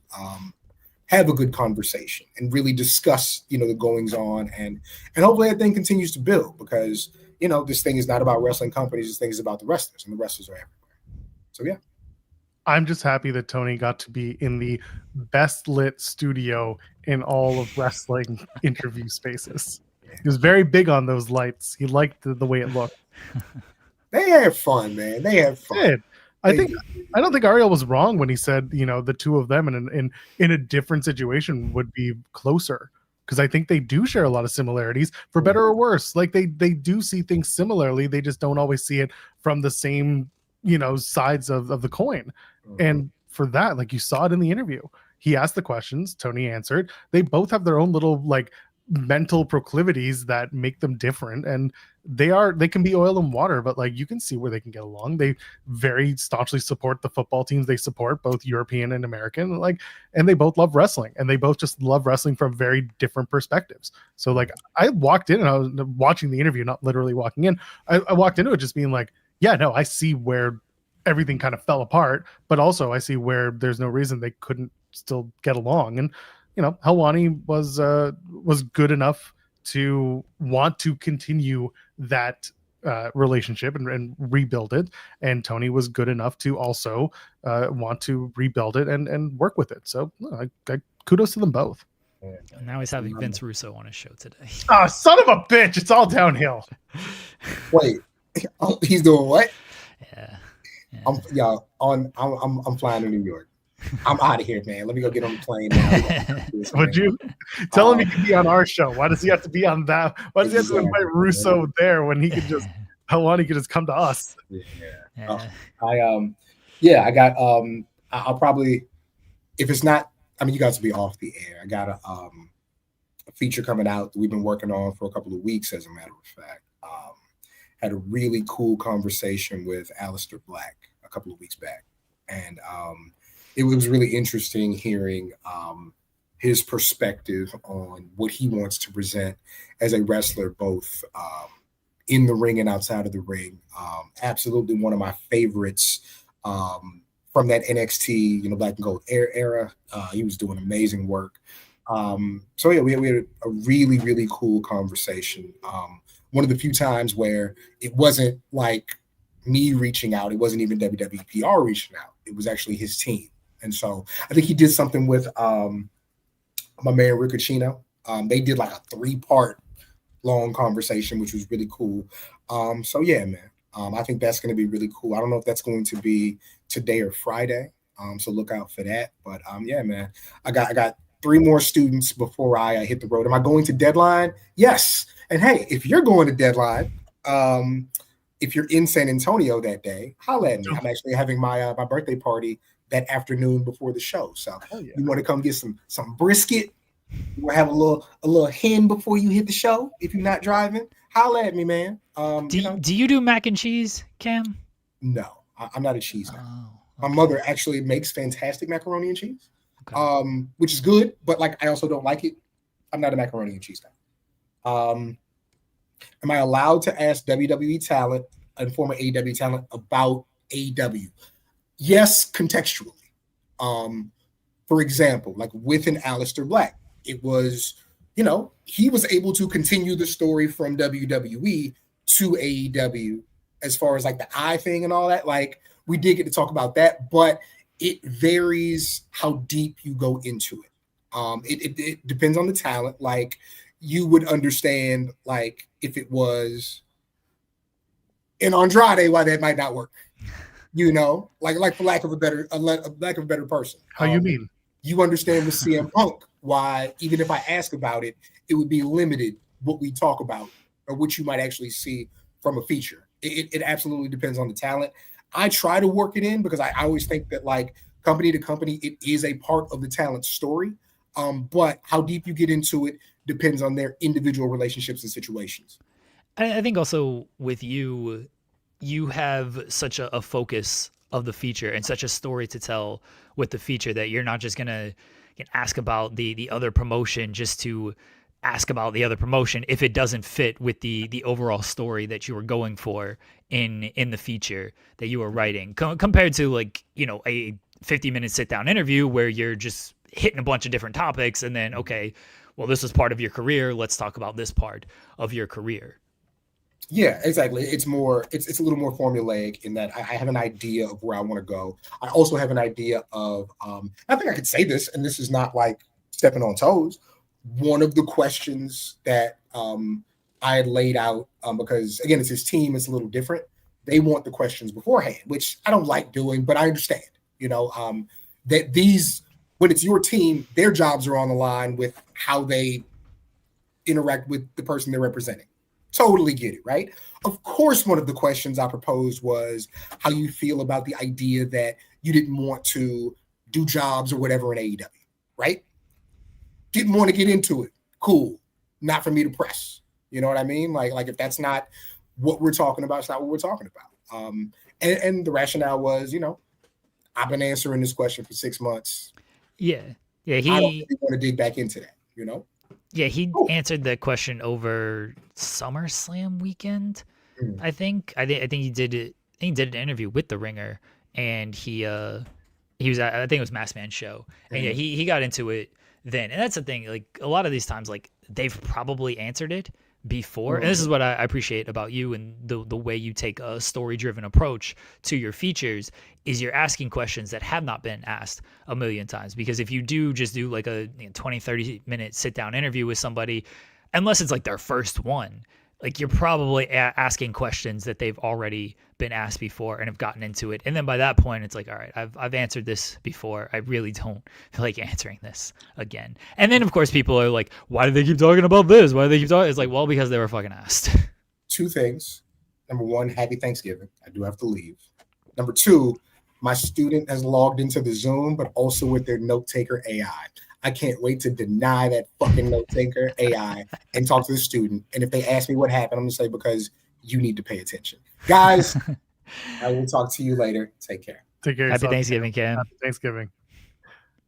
have a good conversation and really discuss, you know, the goings on, and hopefully that thing continues to build, because, you know, this thing is not about wrestling companies. This thing is about the wrestlers, and the wrestlers are everywhere. So, yeah. I'm just happy that Tony got to be in the best lit studio in all of wrestling interview spaces. He was very big on those lights. He liked the way it looked. They had fun, man. They had fun. I don't think Ariel was wrong when he said, you know, the two of them in a different situation would be closer, because I think they do share a lot of similarities, for better or worse. Like, they do see things similarly. They just don't always see it from the same, you know, sides of the coin. And for that, like, you saw it in the interview. He asked the questions, Tony answered. They both have their own little, like, mental proclivities that make them different, and they can be oil and water, but like you can see where they can get along. They very staunchly support the football teams they support, both European and American, like, and they both love wrestling, and they both just love wrestling from very different perspectives. So like I walked in and I was watching the interview, not literally walking in. I walked into it just being like, yeah, no, I see where everything kind of fell apart, but also I see where there's no reason they couldn't still get along. And Helwani was good enough to want to continue that relationship and rebuild it, and Tony was good enough to also want to rebuild it and work with it. So I kudos to them both. Now he's having Vince Russo on his show today. Oh, son of a bitch! It's all downhill. Wait, he's doing what? Yeah. I'm flying to New York. I'm out of here, man. Let me go get on the plane now. Would you tell him he could be on our show? Why does he have to be on that? Why does he have to invite Russo there when he could just Helwani could just come to us? I got I'll probably, if it's not, I mean, you guys will be off the air. I got a feature coming out that we've been working on for a couple of weeks, as a matter of fact. Had a really cool conversation with Aleister Black a couple of weeks back, and it was really interesting hearing his perspective on what he wants to present as a wrestler, both in the ring and outside of the ring. Absolutely one of my favorites from that NXT, Black and Gold era. He was doing amazing work. So yeah, we had a really, really cool conversation. One of the few times where it wasn't like me reaching out. It wasn't even WWPR reaching out. It was actually his team. And so I think he did something with my man Ricocchino. They did like a 3-part long conversation, which was really cool. So yeah, man. I think that's going to be really cool. I don't know if that's going to be today or Friday. So look out for that. But yeah, man. I got 3 more students before I hit the road. Am I going to Deadline? Yes. And hey, if you're going to Deadline, if you're in San Antonio that day, holla at me. I'm actually having my birthday party that afternoon before the show. So you want to come get some brisket? You want to have a little hen before you hit the show? If you're not driving, holla at me, man. Do you do mac and cheese, Cam? No, I'm not a cheese guy. Oh, okay. My mother actually makes fantastic macaroni and cheese, which is good, but like I also don't like it. I'm not a macaroni and cheese guy. Am I allowed to ask WWE talent and former AEW talent about AEW? Yes, contextually. For example, like with an Aleister Black, it was, he was able to continue the story from WWE to AEW as far as like the eye thing and all that. Like we did get to talk about that, but it varies how deep you go into it. It depends on the talent. Like you would understand, like if it was an Andrade, why that might not work. Like for lack of a better person. How you mean? You understand with CM Punk why even if I ask about it, it would be limited what we talk about or what you might actually see from a feature. It absolutely depends on the talent. I try to work it in because I always think that like company to company, it is a part of the talent story. But how deep you get into it depends on their individual relationships and situations. I think also with you have such a focus of the feature and such a story to tell with the feature that you're not just going to ask about the other promotion just to ask about the other promotion if it doesn't fit with the overall story that you were going for in the feature that you were writing, compared to like, a 50-minute sit-down interview where you're just hitting a bunch of different topics and then, okay, well, this is part of your career. Let's talk about this part of your career. Yeah, exactly. It's a little more formulaic in that I have an idea of where I want to go. I also have an idea of, I think I could say this, and this is not like stepping on toes. One of the questions that I had laid out, because again, it's his team, it's a little different. They want the questions beforehand, which I don't like doing, but I understand, that these, when it's your team, their jobs are on the line with how they interact with the person they're representing. Totally get it, right? Of course, one of the questions I proposed was how you feel about the idea that you didn't want to do jobs or whatever in AEW, right? Didn't want to get into it. Cool. not for me to press. You know what I mean? Like if that's not what we're talking about, it's not what we're talking about. And the rationale was, I've been answering this question for 6 months. Yeah. I don't really want to dig back into that, Yeah, he answered the question over SummerSlam weekend. I think he did it. He did an interview with the Ringer, and he was at, I think it was Masked Man show, and yeah, he got into it then. And that's the thing, like a lot of these times, like they've probably answered it before. And this is what I appreciate about you and the way you take a story driven approach to your features is you're asking questions that have not been asked a million times. Because if you just do like a 20-30 minute sit down interview with somebody, unless it's like their first one, like you're probably asking questions that they've already been asked before and have gotten into it. And then by that point, it's like, all right, I've answered this before. I really don't feel like answering this again. And then, of course, people are like, why do they keep talking about this? Why do they keep talking? It's like, well, because they were fucking asked. 2 things. Number 1, happy Thanksgiving. I do have to leave. Number 2, my student has logged into the Zoom, but also with their note taker AI. I can't wait to deny that fucking note taker AI and talk to the student. And if they ask me what happened, I'm going to say, because you need to pay attention. Guys, I will talk to you later. Take care. Take care. Happy Thanksgiving, Cam. Happy Thanksgiving.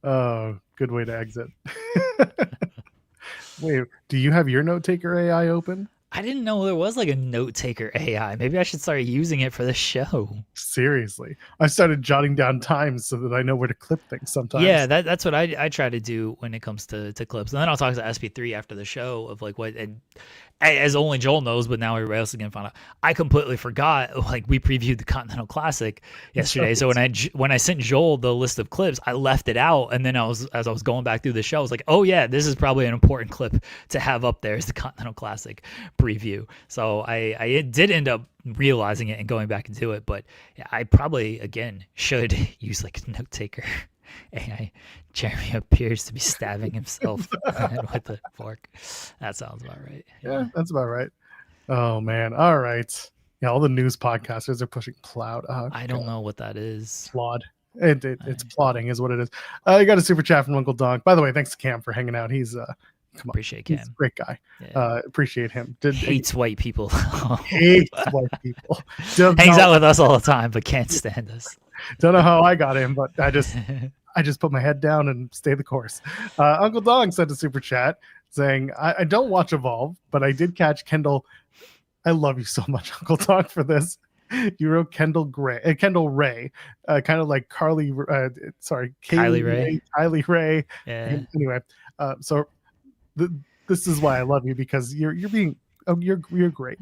Oh, good way to exit. Wait, do you have your note taker AI open? I didn't know there was like a note taker AI. Maybe I should start using it for the show. Seriously. I started jotting down times so that I know where to clip things sometimes. Yeah, that's what I try to do when it comes to clips. And then I'll talk to SP3 after the show of like what, and as only Joel knows, but now everybody else is going to find out. I completely forgot, like we previewed the Continental Classic yesterday. So when I sent Joel the list of clips, I left it out. And then as I was going back through the show, I was like, oh yeah, this is probably an important clip to have up there is the Continental Classic preview. So I did end up realizing it and going back into it, but yeah, I probably again should use like a note taker AI. Jeremy appears to be stabbing himself with a fork. That sounds about right. Yeah, that's about right. Oh man. All right. Yeah, all the news podcasters are pushing Plowd. Oh, I don't know what that is. Plod. It's plotting is what it is. I got a super chat from Uncle Donk. By the way, thanks to Cam for hanging out. He's appreciate Cam. He's a great guy. Yeah. Appreciate him. Hates white people. Hates white people. Hangs out with us all the time, but can't stand us. Don't know how I got him, but I just put my head down and stay the course. Uncle Dong sent a super chat saying, I don't watch Evolve, but I did catch Kendall. I love you so much, Uncle Dong, for this. You wrote Kendall Ray, kind of like Kylie Ray. Yeah. Anyway, so this is why I love you, because you're great.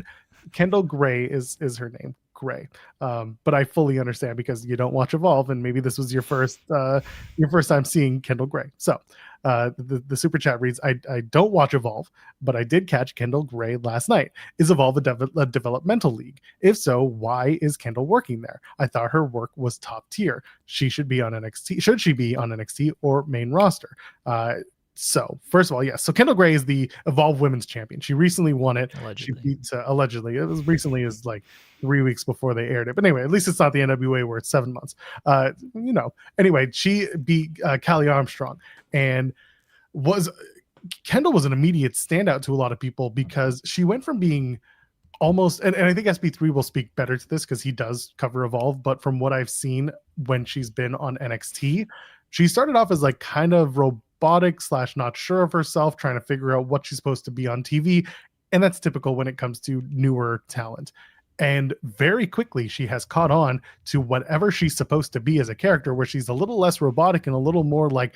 Kendall Gray is her name. Gray. But I fully understand because you don't watch Evolve, and maybe this was your first time seeing Kendall Gray. So the super chat reads, I don't watch Evolve, but I did catch Kendall Gray last night. Is Evolve a developmental league? If so, why is Kendall working there? I thought her work was top tier. She should be on NXT. Should she be on NXT or main roster? So first of all, yes. So Kendall Gray is the Evolve Women's Champion. She recently won it. Allegedly. She beat allegedly. It was recently, is like 3 weeks before they aired it. But anyway, at least it's not the NWA where it's 7 months. Anyway, she beat Callie Armstrong, and Kendall was an immediate standout to a lot of people because she went from being almost, and I think SP3 will speak better to this because he does cover Evolve, but from what I've seen when she's been on NXT, she started off as like kind of robotic / not sure of herself, trying to figure out what she's supposed to be on TV. And that's typical when it comes to newer talent. And very quickly, she has caught on to whatever she's supposed to be as a character, where she's a little less robotic and a little more like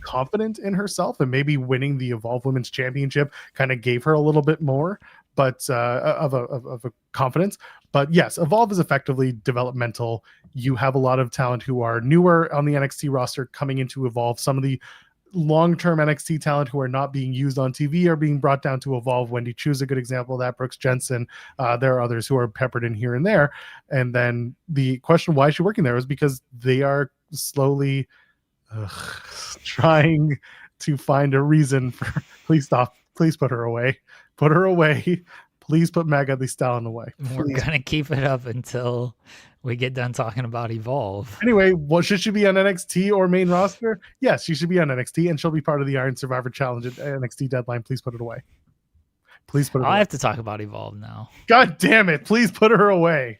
confident in herself. And maybe winning the Evolve Women's Championship kind of gave her a little bit more, but of a confidence. But yes, Evolve is effectively developmental. You have a lot of talent who are newer on the NXT roster coming into Evolve. Some of the long-term NXT talent who are not being used on TV are being brought down to Evolve. Wendy Chu's a good example of that. Brooks Jensen. There are others who are peppered in here and there. And then the question, why is she working there, is because they are slowly trying to find a reason for, please stop. Please put her away. Put her away. Please put Magga Thee Stallion away. We're going to keep it up until we get done talking about Evolve. Anyway, should she be on NXT or main roster? Yes, she should be on NXT, and she'll be part of the Iron Survivor Challenge at NXT Deadline. Please put it away. Please put her I away. have to talk about Evolve now. God damn it. Please put her away.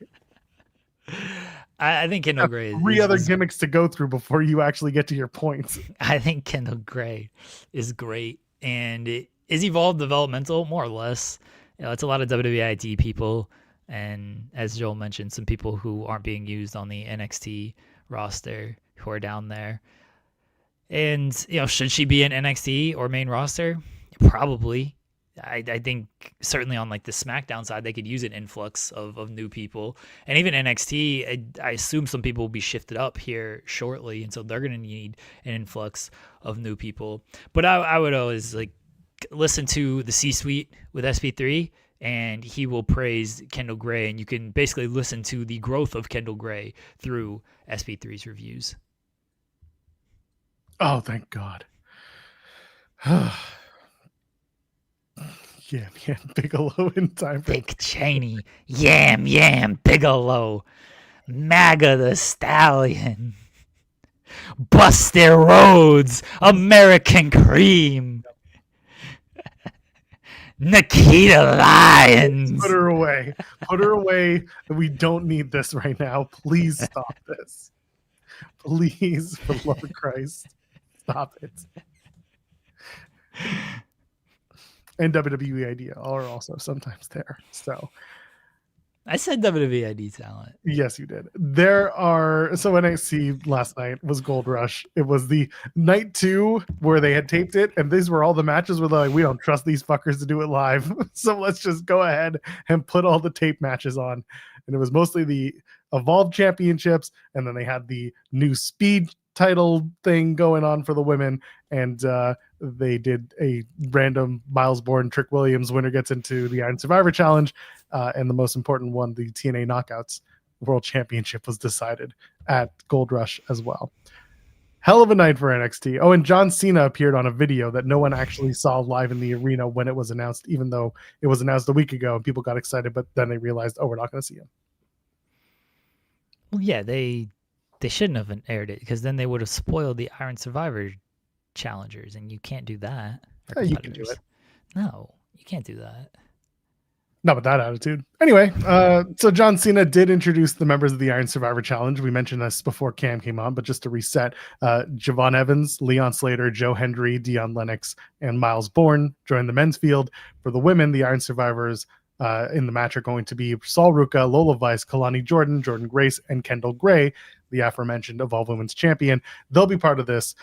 I think Kendall Gray Three other gimmicks to go through before you actually get to your points. I think Kendall Gray is great. And is Evolve developmental? More or less. It's a lot of WWID people. And as Joel mentioned, some people who aren't being used on the NXT roster who are down there. And, should she be in NXT or main roster? Probably. I think certainly on like the SmackDown side, they could use an influx of new people. And even NXT, I assume some people will be shifted up here shortly. And so they're going to need an influx of new people. But I would always like listen to the C-suite with SP3 and he will praise Kendall Gray. And you can basically listen to the growth of Kendall Gray through SP3's reviews. Oh, thank God. Yam Bigelow in time for Dick Cheney, Yam Bigelow, MAGA the Stallion, Buster Rhodes, American Cream, Nikita Lyons. Put her away. Put her away. We don't need this right now. Please stop this. Please, for the love of Christ, stop it. And WWE idea are also sometimes there. So I said WWE ID talent. Yes, you did. There are so NXT last night was Gold Rush. It was the night 2 where they had taped it, and these were all the matches where they're like, we don't trust these fuckers to do it live. So let's just go ahead and put all the tape matches on. And it was mostly the Evolve Championships, and then they had the new Speed title thing going on for the women, and they did a random Miles Bourne Trick Williams winner gets into the Iron Survivor Challenge, and the most important one, the TNA Knockouts World Championship, was decided at Gold Rush as well. Hell of a night for NXT. Oh, and John Cena appeared on a video that no one actually saw live in the arena when it was announced, even though it was announced a week ago and people got excited, but then they realized, oh, we're not going to see him. Well, yeah, they shouldn't have aired it because then they would have spoiled the Iron Survivor challengers, and you can't do that. Yeah, you can do it. No, you can't do that. Not with that attitude. Anyway, so John Cena did introduce the members of the Iron Survivor Challenge. We mentioned this before Cam came on, but just to reset, Javon Evans, Leon Slater, Joe Hendry, Dion Lennox, and Miles Bourne joined the men's field. For the women, the Iron Survivors in the match are going to be Saul Ruka, Lola Vice, Kalani Jordan, Jordan Grace, and Kendall Gray, the aforementioned Evolve Women's Champion. They'll be part of this.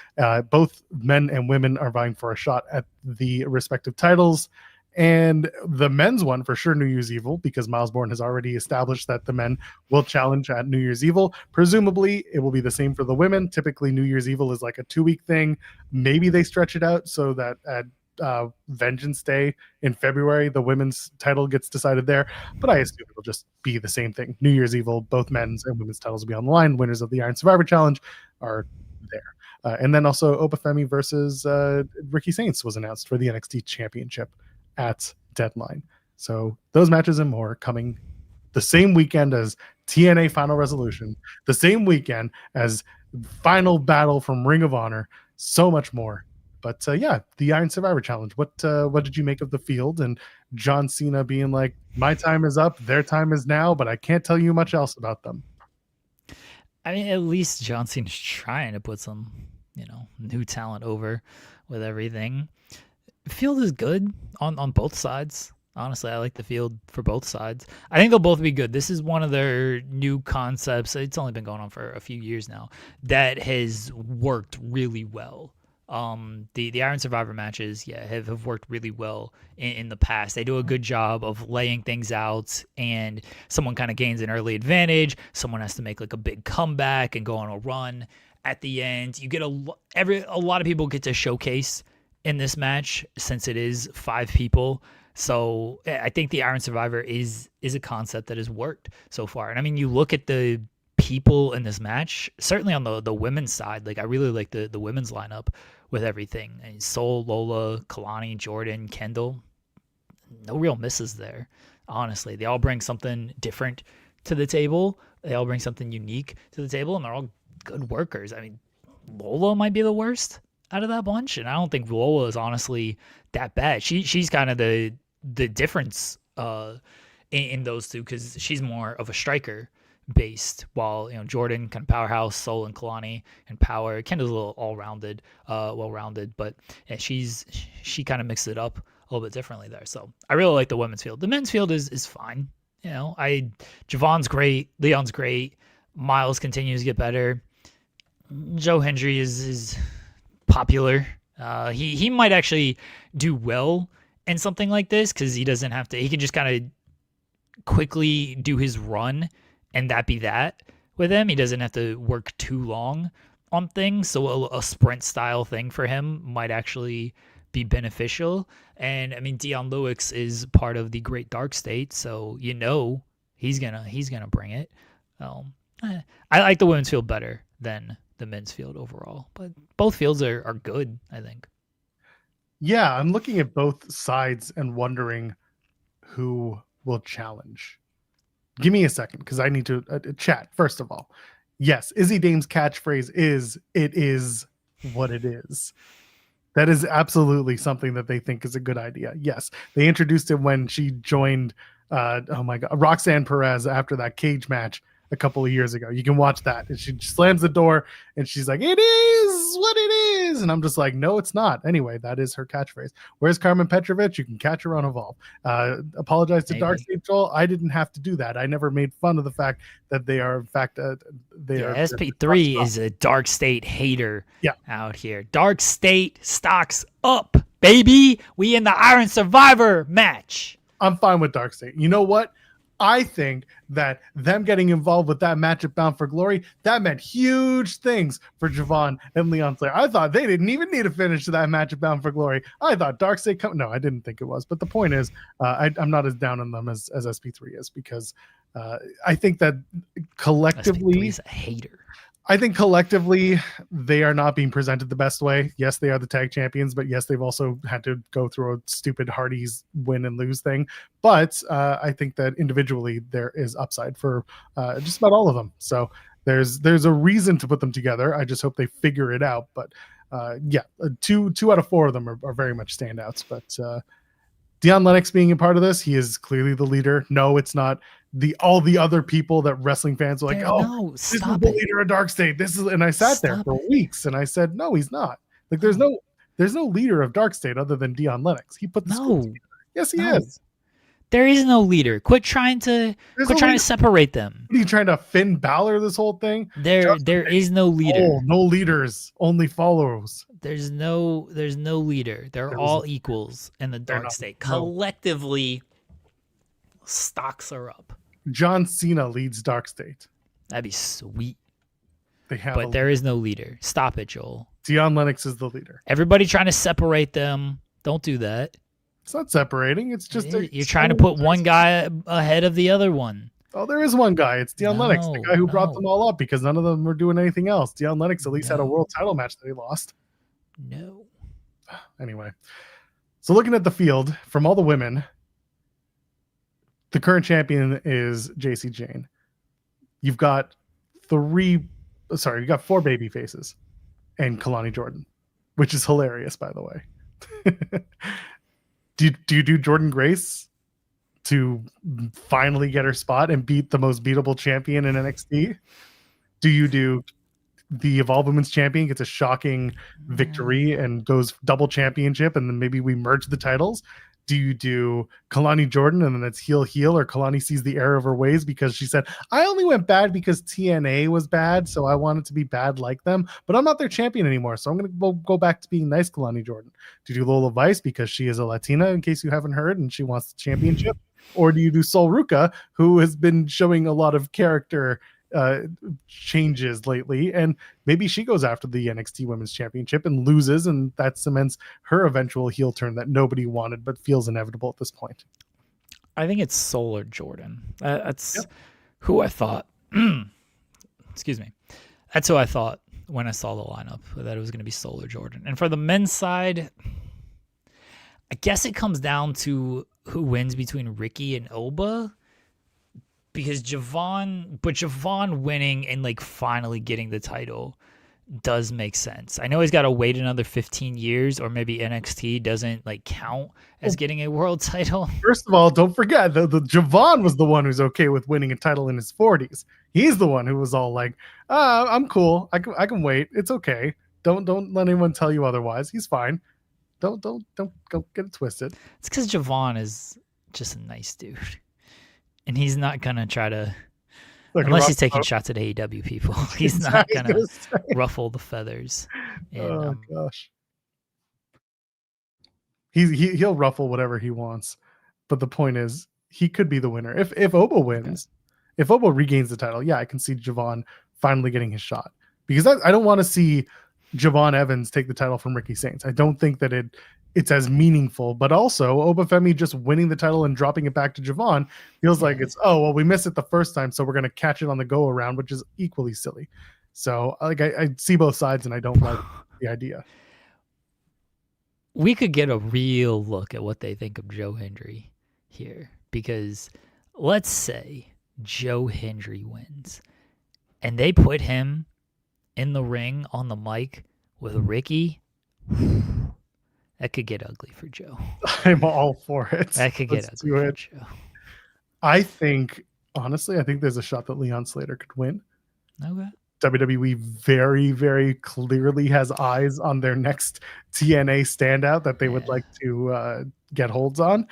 Both men and women are vying for a shot at the respective titles. And the men's one for sure, New Year's Evil, because Miles Bourne has already established that the men will challenge at New Year's Evil. Presumably, it will be the same for the women. Typically, New Year's Evil is like a 2-week thing. Maybe they stretch it out so that at Vengeance Day in February, the women's title gets decided there. But I assume it'll just be the same thing. New Year's Evil, both men's and women's titles will be on the line. Winners of the Iron Survivor Challenge are there. And then also Obafemi versus Ricky Saints was announced for the NXT Championship at Deadline. So those matches and more coming the same weekend as TNA Final Resolution, the same weekend as Final Battle from Ring of Honor, so much more. But yeah, the Iron Survivor Challenge. What did you make of the field and John Cena being like, my time is up, their time is now, but I can't tell you much else about them? I mean, at least John Cena's trying to put some, new talent over with everything. Field is good on both sides. Honestly, I like the field for both sides. I think they'll both be good. This is one of their new concepts. It's only been going on for a few years now that has worked really well. The Iron Survivor matches, have worked really well in the past. They do a good job of laying things out, and someone kind of gains an early advantage. Someone has to make like a big comeback and go on a run at the end. You get a lot of people get to showcase in this match since it is 5 people. So I think the Iron Survivor is a concept that has worked so far. And I mean, you look at the people in this match, certainly on the women's side, like I really like the women's lineup with everything. And Soul, Lola, Kalani, Jordan, Kendall, no real misses there. Honestly, they all bring something different to the table. They all bring something unique to the table, and they're all good workers. I mean, Lola might be the worst out of that bunch, and I don't think Lola is honestly that bad. She's kind of the the difference in those two, because she's more of a striker based, while Jordan kind of powerhouse, Soul and Kalani and power. Kendall's a little all-rounded, well-rounded, but yeah, she kind of mixed it up a little bit differently there. So I really like the women's field. The men's field is fine. Javon's great, Leon's great, Miles continues to get better. Joe Hendry is popular. He might actually do well in something like this, because he doesn't have to. He can just kind of quickly do his run, and that be that with him. He doesn't have to work too long on things, so a sprint style thing for him might actually be beneficial. And I mean, Dion Lewis is part of the Great Dark State, so he's gonna bring it. I like the women's field better than the men's field overall, but both fields are good, I think. Yeah, I'm looking at both sides and wondering who will challenge. Give me a second, because I need to chat. First of all, yes, Izzy Dame's catchphrase is, "It is what it is." That is absolutely something that they think is a good idea. Yes, they introduced it when she joined, Roxanne Perez after that cage match a couple of years ago. You can watch that. And she slams the door and she's like, "It is what it is." And I'm just like, no, it's not. Anyway, that is her catchphrase. Where's Carmen Petrovic? You can catch her on Evolve. Apologize to Dark State Joel. I didn't have to do that. I never made fun of the fact that they are, in fact, SP3 is a Dark State hater out here. Dark State stocks up, baby. We in the Iron Survivor match. I'm fine with Dark State. You know what? I think that them getting involved with that match at Bound for Glory, that meant huge things for Javon and Leon Slayer. I thought they didn't even need to finish that match at Bound for Glory. I thought Dark State no, I didn't think it was. But the point is, I'm not as down on them as SP3 is, because I think that collectively, SP3 is a hater. I think collectively they are not being presented the best way. Yes, they are the tag champions, but yes, they've also had to go through a stupid Hardy's win and lose thing. But I think that individually there is upside for just about all of them. So there's a reason to put them together. I just hope they figure it out. But two out of four of them are very much standouts. But Dion Lennox being a part of this, he is clearly the leader. No, it's not all the other people that wrestling fans are like, this is the leader of Dark State. And I sat there for weeks and I said, no, he's not. Like there's no leader of Dark State other than Dion Lennox. He put the school together. Yes, he is. There is no leader. Quit trying to separate them. What are you trying to Finn Balor this whole thing? There is no leader. Oh, no leaders, only followers. There's no leader. They're all equals in the Dark State. Collectively, stocks are up. John Cena leads Dark State. That'd be sweet. But there is no leader. Stop it, Joel. Dion Lennox is the leader. Everybody trying to separate them. Don't do that. It's not separating. It's just you're trying to put one guy ahead of the other one. Oh, there is one guy. It's Dion Lennox, the guy who brought them all up, because none of them were doing anything else. Dion Lennox at least had a world title match that he lost. No. Anyway, so looking at the field from all the women, the current champion is JC Jane. You've got four baby faces and Kalani Jordan, which is hilarious, by the way. Do you do Jordan Grace to finally get her spot and beat the most beatable champion in NXT? Do you do the Evolve Women's champion gets a shocking victory and goes double championship, and then maybe we merge the titles? Do you do Kalani Jordan and then it's heel, or Kalani sees the error of her ways because she said, I only went bad because TNA was bad, so I wanted to be bad like them, but I'm not their champion anymore, so I'm going to go back to being nice Kalani Jordan? Do you do Lola Vice because she is a Latina, in case you haven't heard, and she wants the championship? Or do you do Sol Ruca, who has been showing a lot of character changes lately, and maybe she goes after the NXT Women's Championship and loses, and that cements her eventual heel turn that nobody wanted but feels inevitable at this point? I think it's Sol or Jordan. That's who I thought. Excuse me. That's who I thought when I saw the lineup, that it was going to be Sol or Jordan. And for the men's side, I guess it comes down to who wins between Ricky and Oba. Because Javon winning and like finally getting the title does make sense. I know he's got to wait another 15 years, or maybe NXT doesn't like count as getting a world title. First of all, don't forget the Javon was the one who's okay with winning a title in his 40s. He's the one who was all like, I'm cool. I can wait. It's okay. Don't let anyone tell you otherwise. He's fine. Don't get it twisted. It's because Javon is just a nice dude, and he's not gonna try to. Like unless he's taking shots at AEW people, he's not gonna ruffle the feathers. And, gosh, he'll ruffle whatever he wants, but the point is he could be the winner if Oba wins. Okay. If Oba regains the title, yeah, I can see Javon finally getting his shot, because I don't want to see Javon Evans take the title from Ricky Saints. I don't think that it's as meaningful, but also Obafemi just winning the title and dropping it back to Javon feels like it's, we missed it the first time, so we're going to catch it on the go around, which is equally silly. So like I see both sides, and I don't like the idea. We could get a real look at what they think of Joe Hendry here, because let's say Joe Hendry wins and they put him in the ring on the mic with Ricky. That could get ugly for Joe. I'm all for it. That could get ugly for Joe. I think, honestly, there's a shot that Leon Slater could win. Okay. WWE very, very clearly has eyes on their next TNA standout that they would like to get holds on.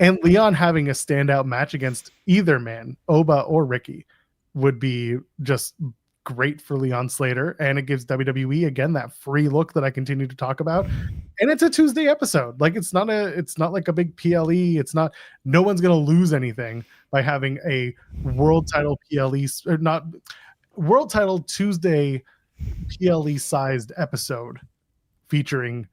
And Leon having a standout match against either man, Oba or Ricky, would be just great for Leon Slater, and it gives WWE again that free look that I continue to talk about. And it's a Tuesday episode. Like it's not like a big PLE. It's not, no one's gonna lose anything by having a world title PLE or not world title Tuesday PLE sized episode featuring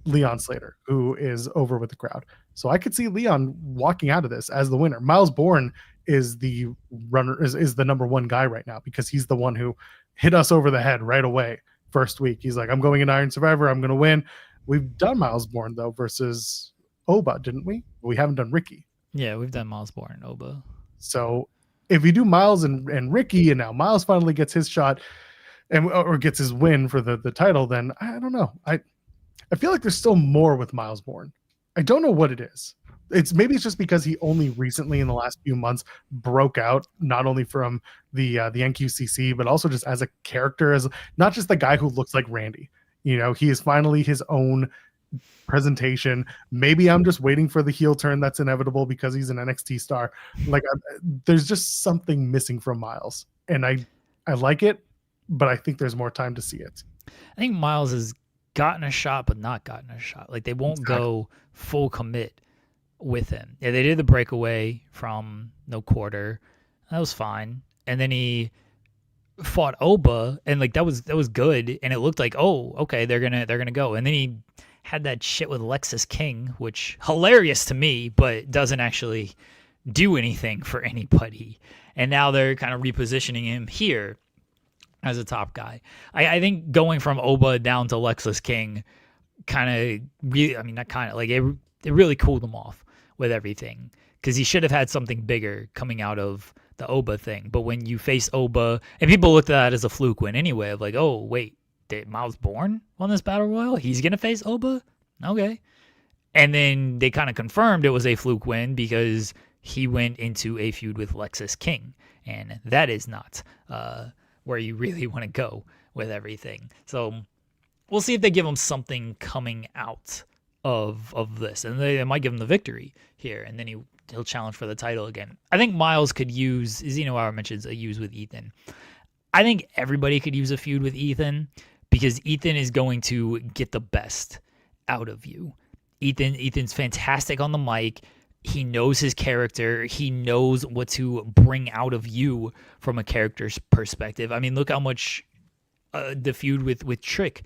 Leon Slater, who is over with the crowd. So I could see Leon walking out of this as the winner. Miles Bourne is the runner, is the number one guy right now, because he's the one who hit us over the head right away. First week, he's like, I'm going in Iron Survivor, I'm going to win. We've done Miles Bourne though versus Oba, didn't we? We haven't done Ricky. Yeah, we've done Miles Bourne and Oba. So if we do Miles and Ricky, and now Miles finally gets his shot or gets his win for the title, then I don't know. I feel like there's still more with Miles Bourne. I don't know what it is. It's just because he only recently in the last few months broke out, not only from the NQCC, but also just as a character, as not just the guy who looks like Randy. You know, he is finally his own presentation. Maybe I'm just waiting for the heel turn that's inevitable because he's an NXT star. Like there's just something missing from Miles, and I like it, but I think there's more time to see it. I think Miles has gotten a shot, but not gotten a shot. Like they won't go full commit with him. Yeah, they did the breakaway from No Quarter. That was fine. And then he fought Oba, and like that was good, and it looked like, oh, okay, they're gonna go. And then he had that shit with Lexis King, which hilarious to me, but doesn't actually do anything for anybody. And now they're kind of repositioning him here as a top guy. I think going from Oba down to Lexis King kind of really, I mean, not kind of, like it really cooled him off with everything, because he should have had something bigger coming out of the Oba thing. But when you face Oba, and people looked at that as a fluke win anyway, of like, oh, wait, did Miles Bourne on this Battle Royal? He's going to face Oba? Okay. And then they kind of confirmed it was a fluke win because he went into a feud with Lexis King. And that is not where you really want to go with everything. So we'll see if they give him something coming out of this. And they might give him the victory here. And then he'll challenge for the title again. I think Miles could use, as Zeno Hour mentions, a use with Ethan. I think everybody could use a feud with Ethan, because Ethan is going to get the best out of you. Ethan's fantastic on the mic. He knows his character. He knows what to bring out of you from a character's perspective. I mean, look how much the feud with Trick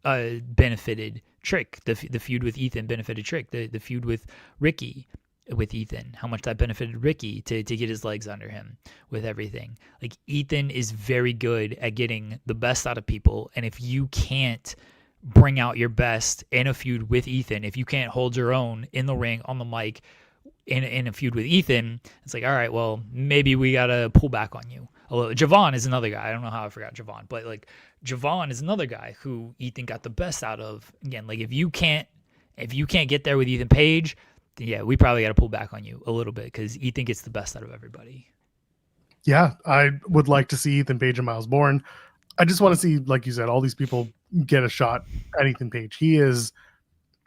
benefited Trick. The feud with Ethan benefited Trick. The feud with Ricky with Ethan, how much that benefited Ricky to get his legs under him with everything. Like, Ethan is very good at getting the best out of people, and if you can't bring out your best in a feud with Ethan, if you can't hold your own in the ring, on the mic, in a feud with Ethan, it's like, all right, well, maybe we gotta pull back on you Javon is another guy. I don't know how I forgot Javon, but like Javon is another guy who Ethan got the best out of. Again, like if you can't get there with Ethan Page, then yeah, we probably got to pull back on you a little bit because Ethan gets the best out of everybody. Yeah, I would like to see Ethan Page and Miles Bourne. I just want to see, like you said, all these people get a shot at Ethan Page. He is,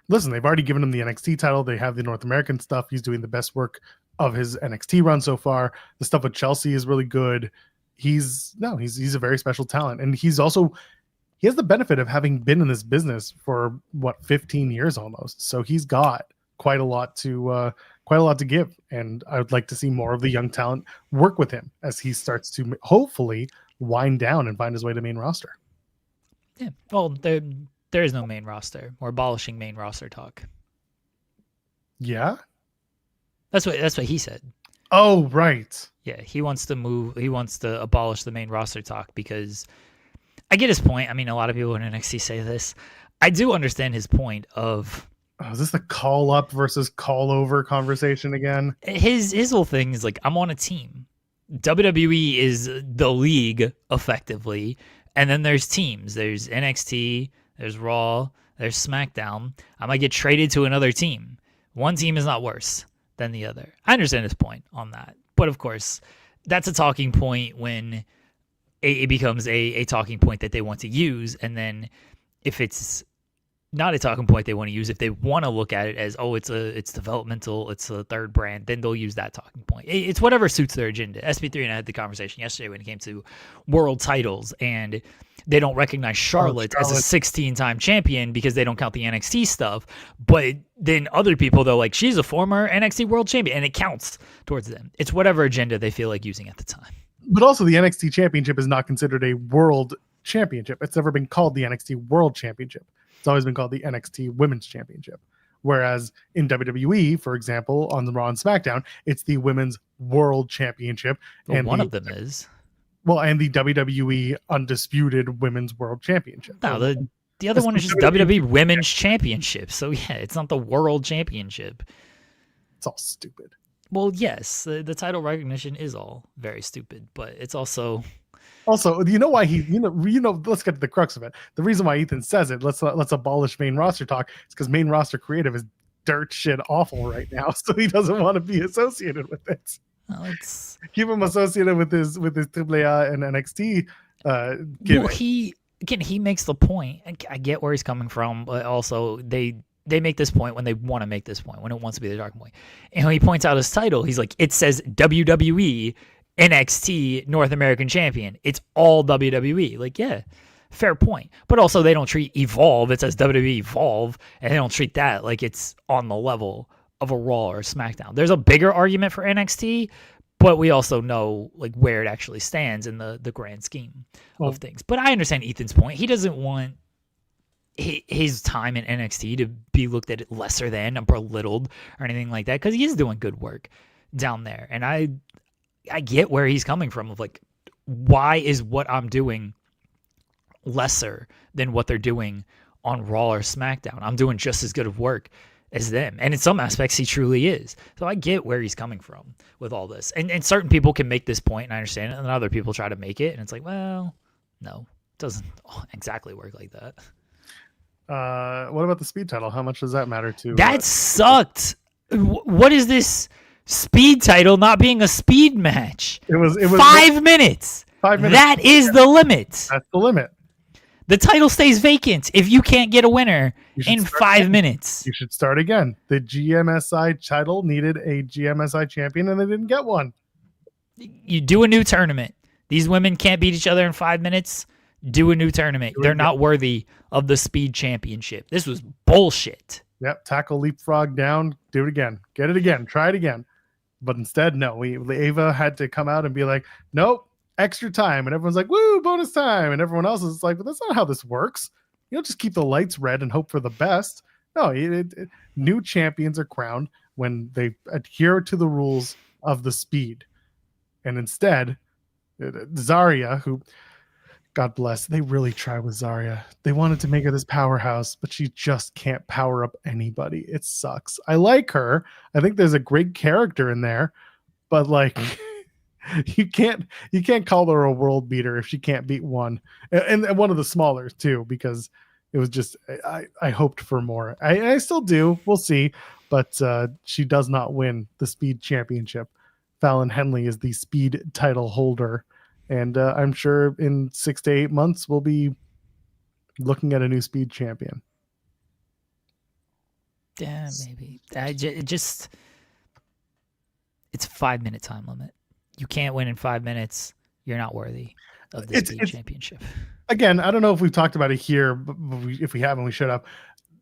listen, they've already given him the NXT title. They have the North American stuff. He's doing the best work of his NXT run so far. The stuff with Chelsea is really good. He's a very special talent. And he has the benefit of having been in this business for 15 years almost. So he's got quite a lot to give. And I would like to see more of the young talent work with him as he starts to hopefully wind down and find his way to main roster. Yeah. Well, there is no main roster. We're abolishing main roster talk. Yeah. That's what he said. Oh, right. Yeah, he wants to abolish the main roster talk because I get his point. I mean, a lot of people in NXT say this. I do understand his point of is this the call up versus call over conversation again? His whole thing is like, I'm on a team. WWE is the league effectively, and then there's teams. There's NXT, there's Raw, there's SmackDown. I might get traded to another team. One team is not worse than the other. I understand his point on that. But of course, that's a talking point when it becomes a talking point that they want to use. And then if it's not a talking point they want to use, if they want to look at it as, oh, it's developmental, it's a third brand, then they'll use that talking point. It's whatever suits their agenda. SP3 and I had the conversation yesterday when it came to world titles, and they don't recognize Charlotte as a 16-time champion because they don't count the NXT stuff. But then other people, though, like, she's a former NXT world champion, and it counts towards them. It's whatever agenda they feel like using at the time. But also, the NXT championship is not considered a world championship. It's never been called the NXT World Championship. It's always been called the NXT Women's Championship. Whereas in WWE, for example, on the Raw and SmackDown, it's the Women's World Championship. Well, and one of them is. Well, and the WWE Undisputed Women's World Championship. No, the other one is just WWE Women's Championship. So, yeah, it's not the World Championship. It's all stupid. Well, yes, the title recognition is all very stupid, but it's also... Also, you know why let's get to the crux of it. The reason why Ethan says it, let's abolish main roster talk, is because main roster creative is dirt shit awful right now. So he doesn't want to be associated with it. Well, keep him associated with his AAA and NXT. Well, he makes the point. I get where he's coming from, but also they make this point when they want to make this point, when it wants to be the talking point. And when he points out his title, he's like, it says WWE NXT North American Champion. It's all WWE. Like, yeah, fair point. But also they don't treat Evolve. It says WWE Evolve, and they don't treat that like it's on the level of a Raw or a SmackDown. There's a bigger argument for NXT, but we also know like where it actually stands in the grand scheme of things. But I understand Ethan's point. He doesn't want his time in NXT to be looked at lesser than or belittled or anything like that, because he is doing good work down there. And I get where he's coming from of like, why is what I'm doing lesser than what they're doing on Raw or SmackDown? I'm doing just as good of work as them. And in some aspects, he truly is. So I get where he's coming from with all this. And certain people can make this point, and I understand it, and other people try to make it, and it's like, well, no, it doesn't exactly work like that. What about the speed title? How much does that matter to? That sucked. What is this speed title not being a speed match? It was 5 minutes. 5 minutes. That is the limit. That's the limit. The title stays vacant if you can't get a winner in 5 minutes. You should start again. The GMSI title needed a GMSI champion, and they didn't get one. You do a new tournament. These women can't beat each other in 5 minutes. Do a new tournament. They're not worthy of the speed championship. This was bullshit. Yep. Tackle, leapfrog down. Do it again. Get it again. Try it again. But instead, no. Ava had to come out and be like, nope, extra time. And everyone's like, woo, bonus time. And everyone else is like, but that's not how this works. You don't just keep the lights red and hope for the best. No, new champions are crowned when they adhere to the rules of the speed. And instead, Zarya, who, God bless, they really try with Zarya. They wanted to make her this powerhouse, but she just can't power up anybody. It sucks. I like her. I think there's a great character in there, but like, You can't call her a world beater if she can't beat one, and one of the smaller too, because it was just I hoped for more. I still do. We'll see, but she does not win the Speed Championship. Fallon Henley is the Speed title holder, and I'm sure in 6 to 8 months we'll be looking at a new Speed champion. Yeah, maybe. It's a 5-minute time limit. You can't win in 5 minutes. You're not worthy of the Speed Championship. Again, I don't know if we've talked about it here, but if we haven't, we should have.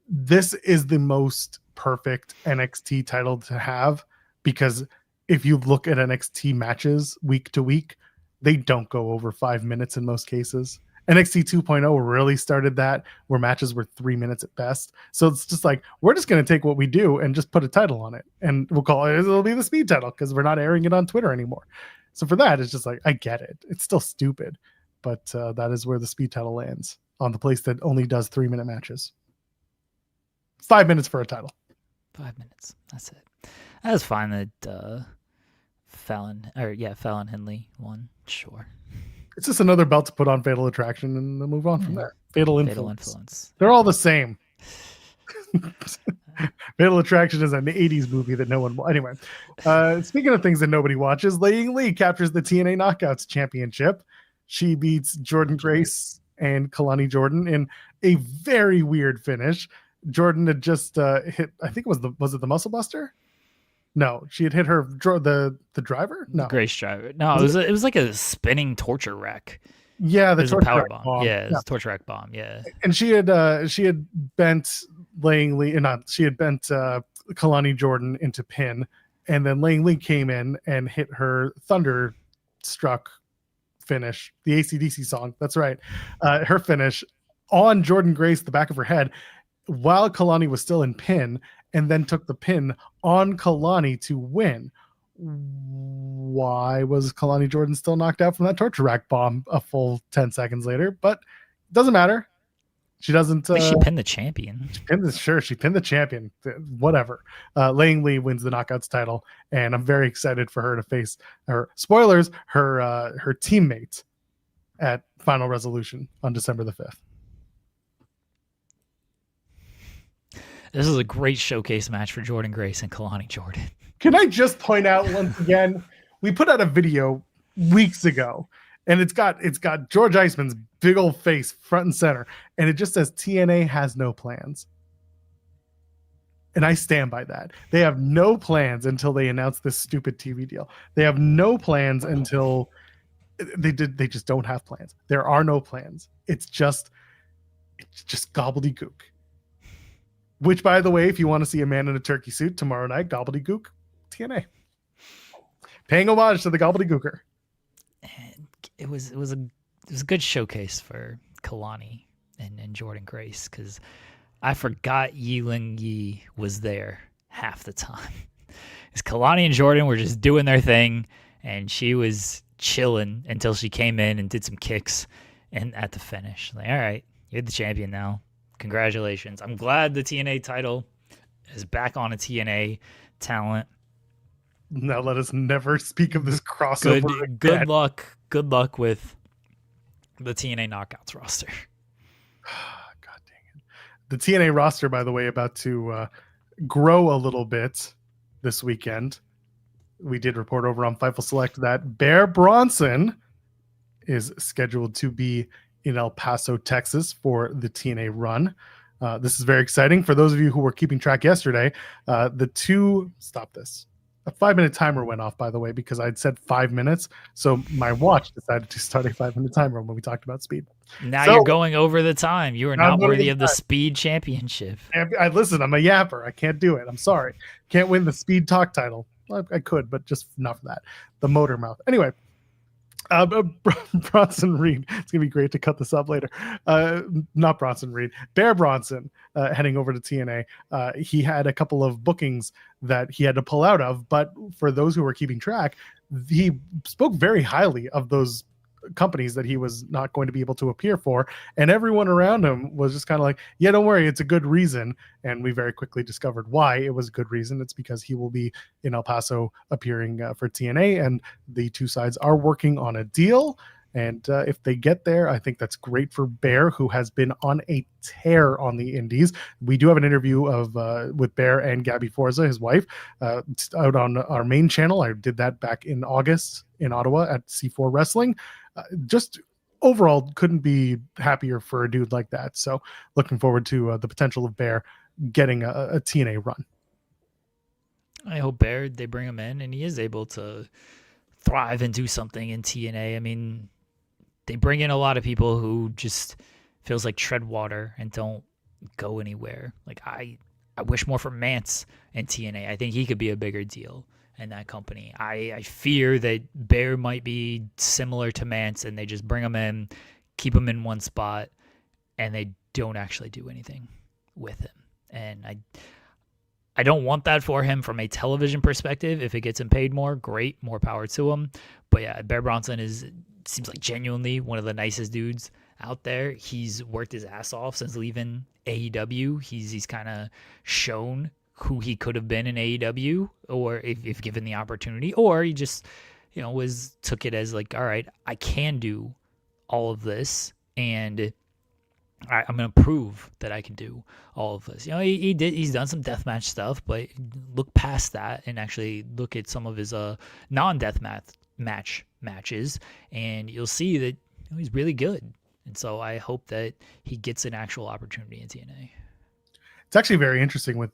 This is the most perfect NXT title to have, because if you look at NXT matches week to week, they don't go over 5 minutes in most cases. NXT 2.0 really started that, where matches were 3 minutes at best. So it's just like, we're just going to take what we do and just put a title on it, and we'll call it, it'll be the Speed title, because we're not airing it on Twitter anymore. So for that, it's just like, I get it. It's still stupid, but that is where the Speed title lands, on the place that only does 3-minute matches. 5 minutes for a title. 5 minutes. That's it. That's fine that Fallon Henley won. Sure. It's just another belt to put on Fatal Attraction and then move on from there. Fatal Influence. They're all the same. Fatal Attraction is an 80s movie that no one... Anyway, speaking of things that nobody watches, Ying Lee captures the TNA Knockouts Championship. She beats Jordynne Grace and Kalani Jordan in a very weird finish. Jordan had just hit, I think was it the Muscle Buster? No, she had hit her the driver. No, Grace driver. No, it was like a spinning torture rack. Yeah, the torture power rack bomb. Yeah, it was a torture rack bomb. Yeah, and she had bent Ying Lee, she had bent Kalani Jordan into pin, and then Ying Lee came in and hit her Thunderstruck finish, the AC/DC song. That's right, her finish on Jordynne Grace, the back of her head, while Kalani was still in pin, and then took the pin on Kalani to win. Why was Kalani Jordan still knocked out from that torture rack bomb a full 10 seconds later? But it doesn't matter. She doesn't. She pinned the champion. She pinned the champion. Whatever. Ying Lee wins the Knockouts title, and I'm very excited for her to face her. Spoilers: her teammate at Final Resolution on December the 5th. This is a great showcase match for Jordynne Grace and Kalani Jordan. Can I just point out once again, we put out a video weeks ago, and it's got George Iceman's big old face front and center, and it just says TNA has no plans. And I stand by that. They have no plans until they announce this stupid TV deal. They have no plans until they just don't have plans. There are no plans. It's just gobbledygook. Which, by the way, if you want to see a man in a turkey suit tomorrow night, gobbledygook, TNA. Paying homage to the gobbledygooker. And it was a good showcase for Kalani and Jordynne Grace, because I forgot Ying Lee was there half the time. Because Kalani and Jordan were just doing their thing, and she was chilling until she came in and did some kicks, and at the finish, like, all right, you're the champion now. Congratulations. I'm glad the TNA title is back on a TNA talent. Now let us never speak of this crossover. Good luck with the TNA Knockouts roster. God dang it. The TNA roster, by the way, about to grow a little bit this weekend. We did report over on Fightful Select that Bear Bronson is scheduled to be in El Paso, Texas for the TNA run. This is very exciting. For those of you who were keeping track yesterday, a 5-minute timer went off, by the way, because I'd said 5 minutes. So my watch decided to start a 5-minute timer when we talked about speed. Now you're going over the time. You are not worthy of the Speed Championship. Listen, I'm a yapper. I can't do it. I'm sorry. Can't win the Speed Talk title. Well, I could, but just not for that. The motor mouth. Anyway. Bronson Reed. It's gonna be great to cut this up later. Not Bronson Reed. Bear Bronson heading over to TNA. He had a couple of bookings that he had to pull out of, but for those who were keeping track, he spoke very highly of those companies that he was not going to be able to appear for, and everyone around him was just kind of like, yeah, don't worry, it's a good reason. And we very quickly discovered why it was a good reason. It's because he will be in El Paso appearing for TNA, and the two sides are working on a deal. And if they get there, I think that's great for Bear, who has been on a tear on the indies. We do have an interview with Bear and Gabby Forza, his wife, out on our main channel. I did that back in August in Ottawa at C4 Wrestling. Just overall, couldn't be happier for a dude like that. So looking forward to the potential of Bear getting a TNA run. I hope Bear, they bring him in and he is able to thrive and do something in TNA. I mean, they bring in a lot of people who just feels like tread water and don't go anywhere. Like I wish more for Mance in TNA. I think he could be a bigger deal in that company. I fear that Bear might be similar to Mance and they just bring him in, keep him in one spot, and they don't actually do anything with him. And I don't want that for him from a television perspective. If it gets him paid more, great, more power to him. But yeah, Bear Bronson seems like genuinely one of the nicest dudes out there. He's worked his ass off since leaving AEW. He's kind of shown who he could have been in AEW, or if given the opportunity, or he just, took it as like, all right, I can do all of this, and I'm going to prove that I can do all of this. He's done some deathmatch stuff, but look past that and actually look at some of his non-deathmatch matches, and you'll see that he's really good. And so I hope that he gets an actual opportunity in TNA. It's actually very interesting with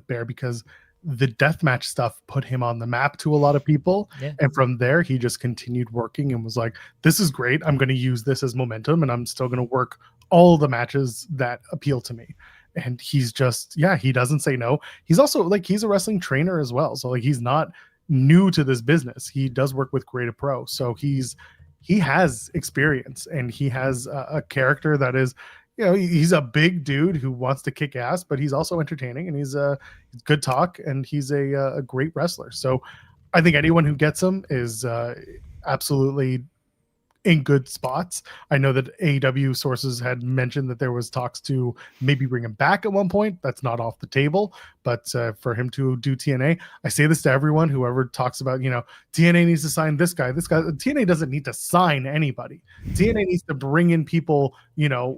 Bear, because the deathmatch stuff put him on the map to a lot of people. Yeah. And from there, he just continued working and was like, this is great. I'm going to use this as momentum, and I'm still going to work all the matches that appeal to me. And he's just, he doesn't say no. He's also like, he's a wrestling trainer as well. So like, he's not new to this business. He does work with Creative Pro. So he has experience, and he has a character that is, he's a big dude who wants to kick ass, but he's also entertaining, and he's good talk, and he's a great wrestler. So I think anyone who gets him is absolutely in good spots. I know that AEW sources had mentioned that there was talks to maybe bring him back at one point. That's not off the table, but for him to do TNA, I say this to everyone, whoever talks about, TNA needs to sign this guy. TNA doesn't need to sign anybody. TNA needs to bring in people,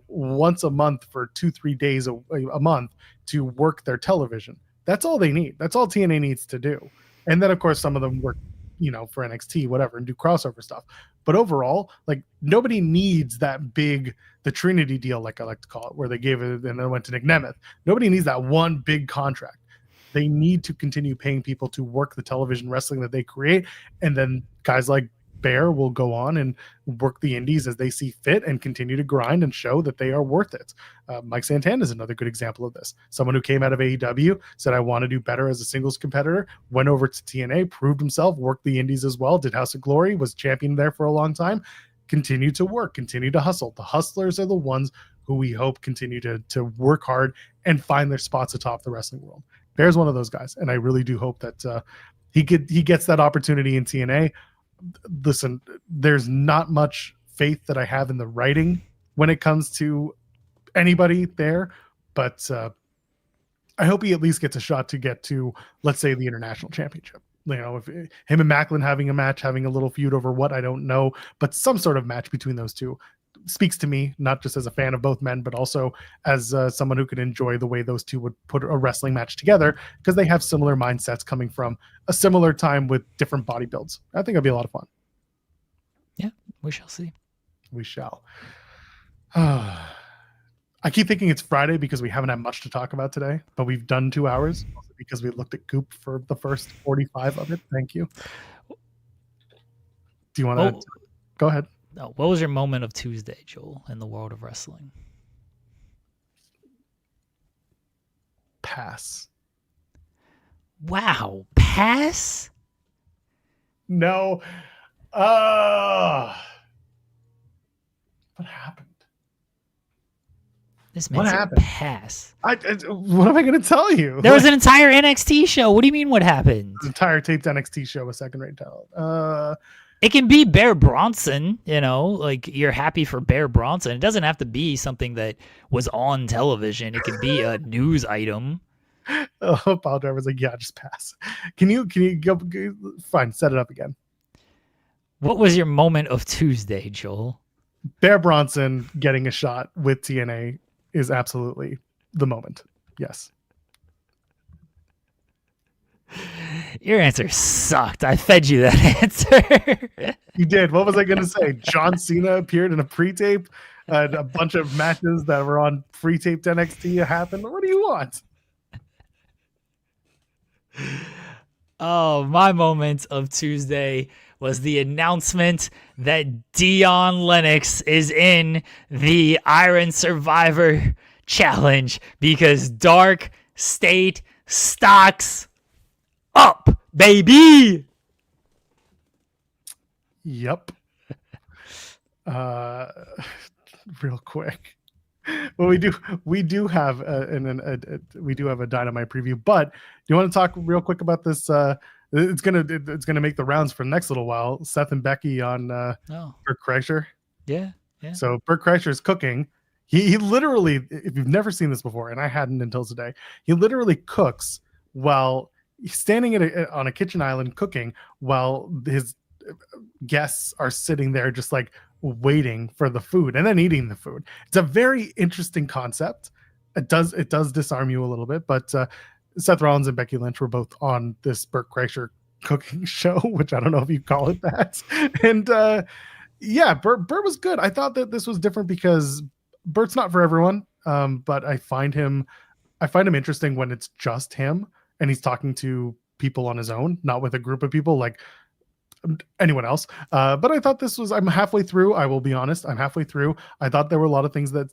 once a month for 2-3 days a month to work their television. That's all they need. That's all TNA needs to do. And then of course, some of them work, for NXT, whatever, and do crossover stuff. But overall, like, nobody needs that big, the Trinity deal, like I like to call it, where they gave it and then went to Nick Nemeth. Nobody needs that one big contract. They need to continue paying people to work the television wrestling that they create. And then guys like Bear will go on and work the indies as they see fit and continue to grind and show that they are worth it. Mike Santana is another good example of this. Someone who came out of AEW, said, I want to do better as a singles competitor, went over to TNA, proved himself, worked the indies as well, did House of Glory, was champion there for a long time, continue to work, continue to hustle. The hustlers are the ones who we hope continue to work hard and find their spots atop the wrestling world. Bear's one of those guys, and I really do hope that he gets that opportunity in TNA. Listen, there's not much faith that I have in the writing when it comes to anybody there, but I hope he at least gets a shot to get to, let's say, the international championship. If him and Macklin having a match, having a little feud over what, I don't know, but some sort of match between those two speaks to me, not just as a fan of both men, but also as someone who could enjoy the way those two would put a wrestling match together, because they have similar mindsets coming from a similar time with different body builds. I think it'll be a lot of fun. Yeah, we shall see. We shall. I keep thinking it's Friday because we haven't had much to talk about today, but we've done 2 hours because we looked at Goop for the first 45 of it. Thank you. Do you want to go ahead? No, what was your moment of Tuesday, Joel, in the world of wrestling? Pass. Wow, pass? No. What happened? This man said pass. What am I going to tell you? There was an entire NXT show. What do you mean what happened? The entire taped NXT show was second-rate talent. It can be Bear Bronson, like you're happy for Bear Bronson. It doesn't have to be something that was on television. It can be a news item. Paul Driver's like, yeah, just pass. Can you go? Fine, set it up again. What was your moment of Tuesday, Joel? Bear Bronson getting a shot with TNA is absolutely the moment. Yes. Your answer sucked. I fed you that answer. You did. What was I going to say? John Cena appeared in a pre-tape. A bunch of matches that were on pre-taped NXT happened. What do you want? Oh, my moment of Tuesday was the announcement that Dion Lennox is in the Iron Survivor Challenge because Dark State stocks up, baby. Yep. Real quick. Well, we do have we do have a Dynamite preview, but do you want to talk real quick about this? It's gonna make the rounds for the next little while. Seth and Becky on Bert Kreischer. Yeah. So Bert Kreischer's cooking. He literally, if you've never seen this before, and I hadn't until today, he literally cooks while he's standing on a kitchen island cooking while his guests are sitting there just like waiting for the food and then eating the food. It's a very interesting concept. It does disarm you a little bit, but Seth Rollins and Becky Lynch were both on this Bert Kreischer cooking show, which I don't know if you call it that. And yeah, Bert was good. I thought that this was different because Bert's not for everyone, but I find him interesting when it's just him and he's talking to people on his own, not with a group of people like anyone else. But I thought I'm halfway through. I will be honest. I'm halfway through. I thought there were a lot of things that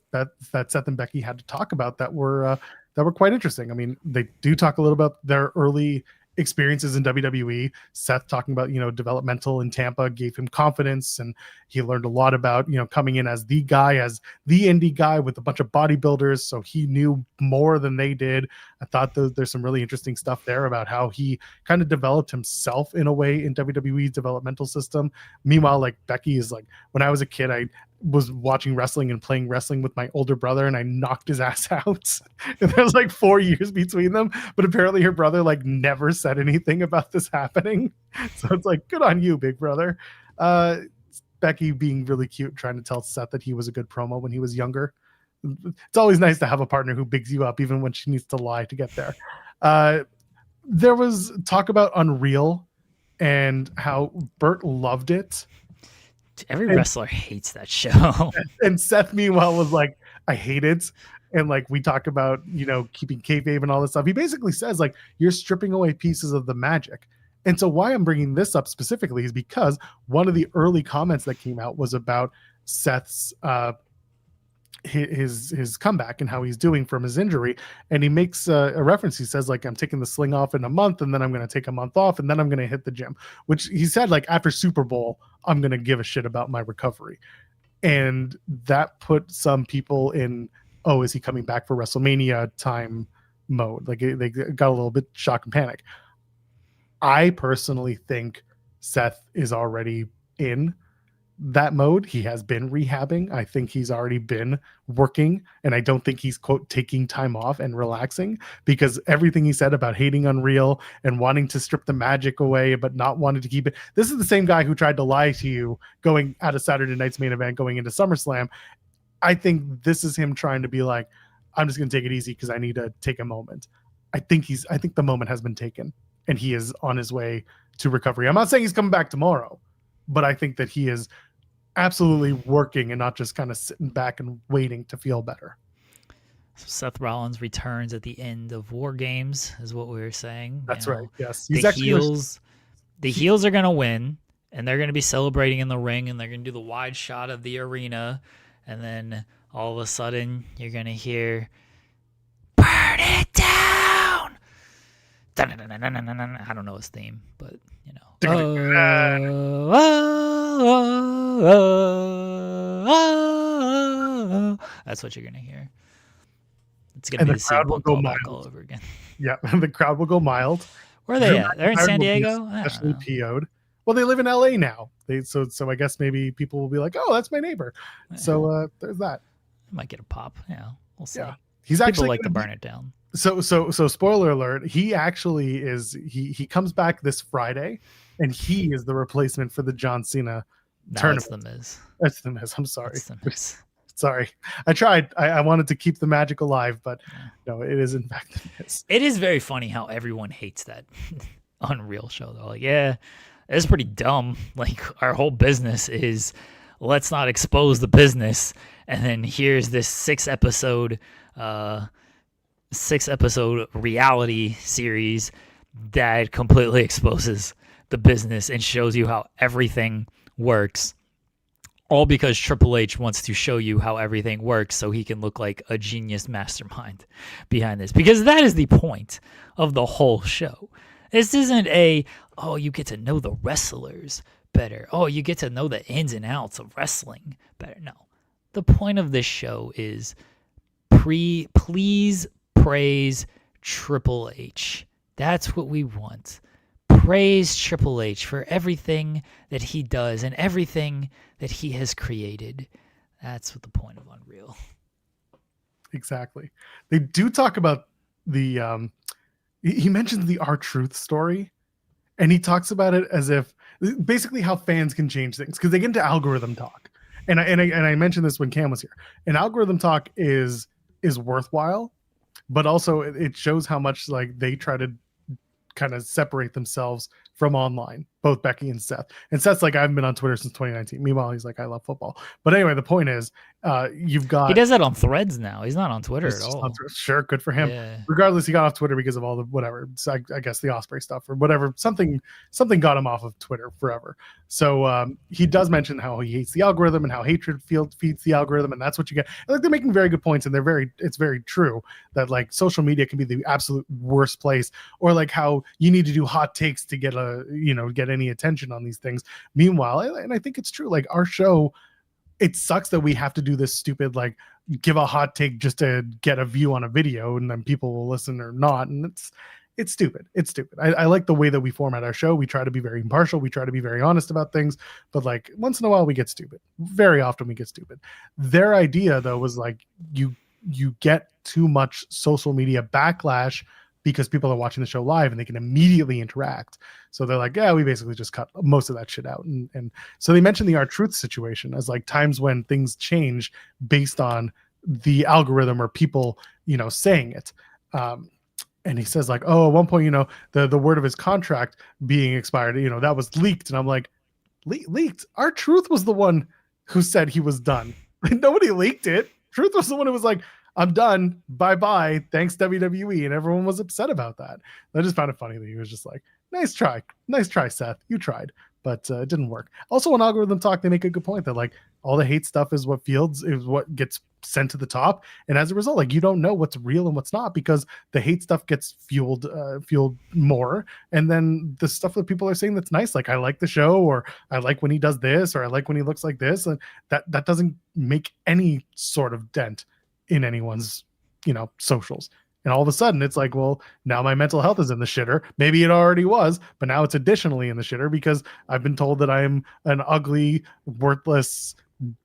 Seth and Becky had to talk about that were quite interesting. I mean, they do talk a little about their early experiences in WWE. Seth talking about, developmental in Tampa gave him confidence, and he learned a lot about, coming in as the indie guy with a bunch of bodybuilders. So he knew more than they did. I thought there's some really interesting stuff there about how he kind of developed himself in a way in WWE's developmental system. Meanwhile, like Becky is like, when I was a kid, I was watching wrestling and playing wrestling with my older brother, and I knocked his ass out. And there was like 4 years between them, but apparently her brother like never said anything about this happening. So it's like, good on you, big brother. Becky being really cute, trying to tell Seth that he was a good promo when he was younger. It's always nice to have a partner who bigs you up, even when she needs to lie to get there. There was talk about Unreal and how Bert loved it. Every wrestler hates that show. And Seth, meanwhile, was like, I hate it. And like, we talk about, keeping kayfabe and all this stuff. He basically says, like, you're stripping away pieces of the magic. And so why I'm bringing this up specifically is because one of the early comments that came out was about Seth's his comeback and how he's doing from his injury. And he makes a reference. He says, like, I'm taking the sling off in a month, and then I'm going to take a month off, and then I'm going to hit the gym, which he said, like, after Super Bowl, I'm going to give a shit about my recovery. And that put some people in, oh, is he coming back for WrestleMania time mode? Like, they got a little bit shock and panic. I personally think Seth is already in that mode. He has been rehabbing. I think he's already been working, and I don't think he's, quote, taking time off and relaxing, because everything he said about hating Unreal and wanting to strip the magic away but not wanting to keep it. This is the same guy who tried to lie to you going out of Saturday night's main event going into SummerSlam. I think this is him trying to be like, I'm just going to take it easy because I need to take a moment. I think the moment has been taken, and he is on his way to recovery. I'm not saying he's coming back tomorrow, but I think that he is absolutely working and not just kind of sitting back and waiting to feel better. So Seth Rollins returns at the end of War Games, is what we were saying. That's right. Yes, the heels are going to win, and they're going to be celebrating in the ring, and they're going to do the wide shot of the arena, and then all of a sudden you're going to hear, "Burn it down!" I don't know his theme, but that's what you're going to hear. It's going to be the same callback all over again. Yeah, the crowd will go mild. Where are they at? They're in San Diego? Especially PO'd. Well, they live in LA now. So I guess maybe people will be like, oh, that's my neighbor. So there's that. Might get a pop. Yeah, we'll see. Yeah. He's People actually like to burn it down. So spoiler alert, he actually is he comes back this Friday, and he is the replacement for the John Cena tournament. That's the Miz. That's the Miz. I'm sorry. That's the Miz. Sorry. I tried. I wanted to keep the magic alive, but no, it is in fact the Miz. It is very funny how everyone hates that Unreal show. They're like, yeah, it's pretty dumb. Like, our whole business is let's not expose the business. And then here's this 6-episode reality series that completely exposes the business and shows you how everything works, all because Triple H wants to show you how everything works so he can look like a genius mastermind behind this, because that is the point of the whole show. This isn't you get to know the wrestlers better, you get to know the ins and outs of wrestling better. No, the point of this show is please praise Triple H. That's what we want. Praise Triple H for everything that he does and everything that he has created. That's what the point of Unreal. Exactly. They do talk about the he mentions the R-Truth story, and he talks about it as if basically how fans can change things, because they get into algorithm talk. And I mentioned this when Cam was here. And algorithm talk is worthwhile, but also it shows how much like they try to kind of separate themselves from online, both Becky and Seth. And Seth's like, I haven't been on Twitter since 2019. Meanwhile, he's like, I love football. But anyway, the point is, you've got... He does that on Threads now. He's not on Twitter at all. Sure, good for him. Yeah. Regardless, he got off Twitter because of all the whatever. So I guess the Osprey stuff or whatever. Something got him off of Twitter forever. So he does mention how he hates the algorithm and how hatred feeds the algorithm, and that's what you get. And, like, they're making very good points, and it's very true that like social media can be the absolute worst place, or like how you need to do hot takes to get any attention on these things. Meanwhile, and I think it's true, like our show, it sucks that we have to do this stupid like give a hot take just to get a view on a video and then people will listen or not, and it's stupid. I like the way that we format our show. We try to be very impartial, we try to be very honest about things, but like once in a while we get stupid. Very often we get stupid. Their idea though was like you get too much social media backlash because people are watching the show live and they can immediately interact. So they're like, yeah, we basically just cut most of that shit out. And so they mentioned the R-Truth situation as like times when things change based on the algorithm or people, saying it. And he says like, at one point, the word of his contract being expired, that was leaked. And I'm like, leaked? R-Truth was the one who said he was done. Nobody leaked it. Truth was the one who was like, I'm done. Bye-bye. Thanks, WWE. And everyone was upset about that. I just found it funny that he was just like, nice try, Seth. You tried, but it didn't work. Also, on algorithm talk, they make a good point that like all the hate stuff is what gets sent to the top. And as a result, like you don't know what's real and what's not because the hate stuff gets fueled more. And then the stuff that people are saying that's nice, like I like the show, or I like when he does this, or I like when he looks like this. And that doesn't make any sort of dent in anyone's socials. And all of a sudden it's like, well, now my mental health is in the shitter. Maybe it already was, but now it's additionally in the shitter because I've been told that I'm an ugly, worthless,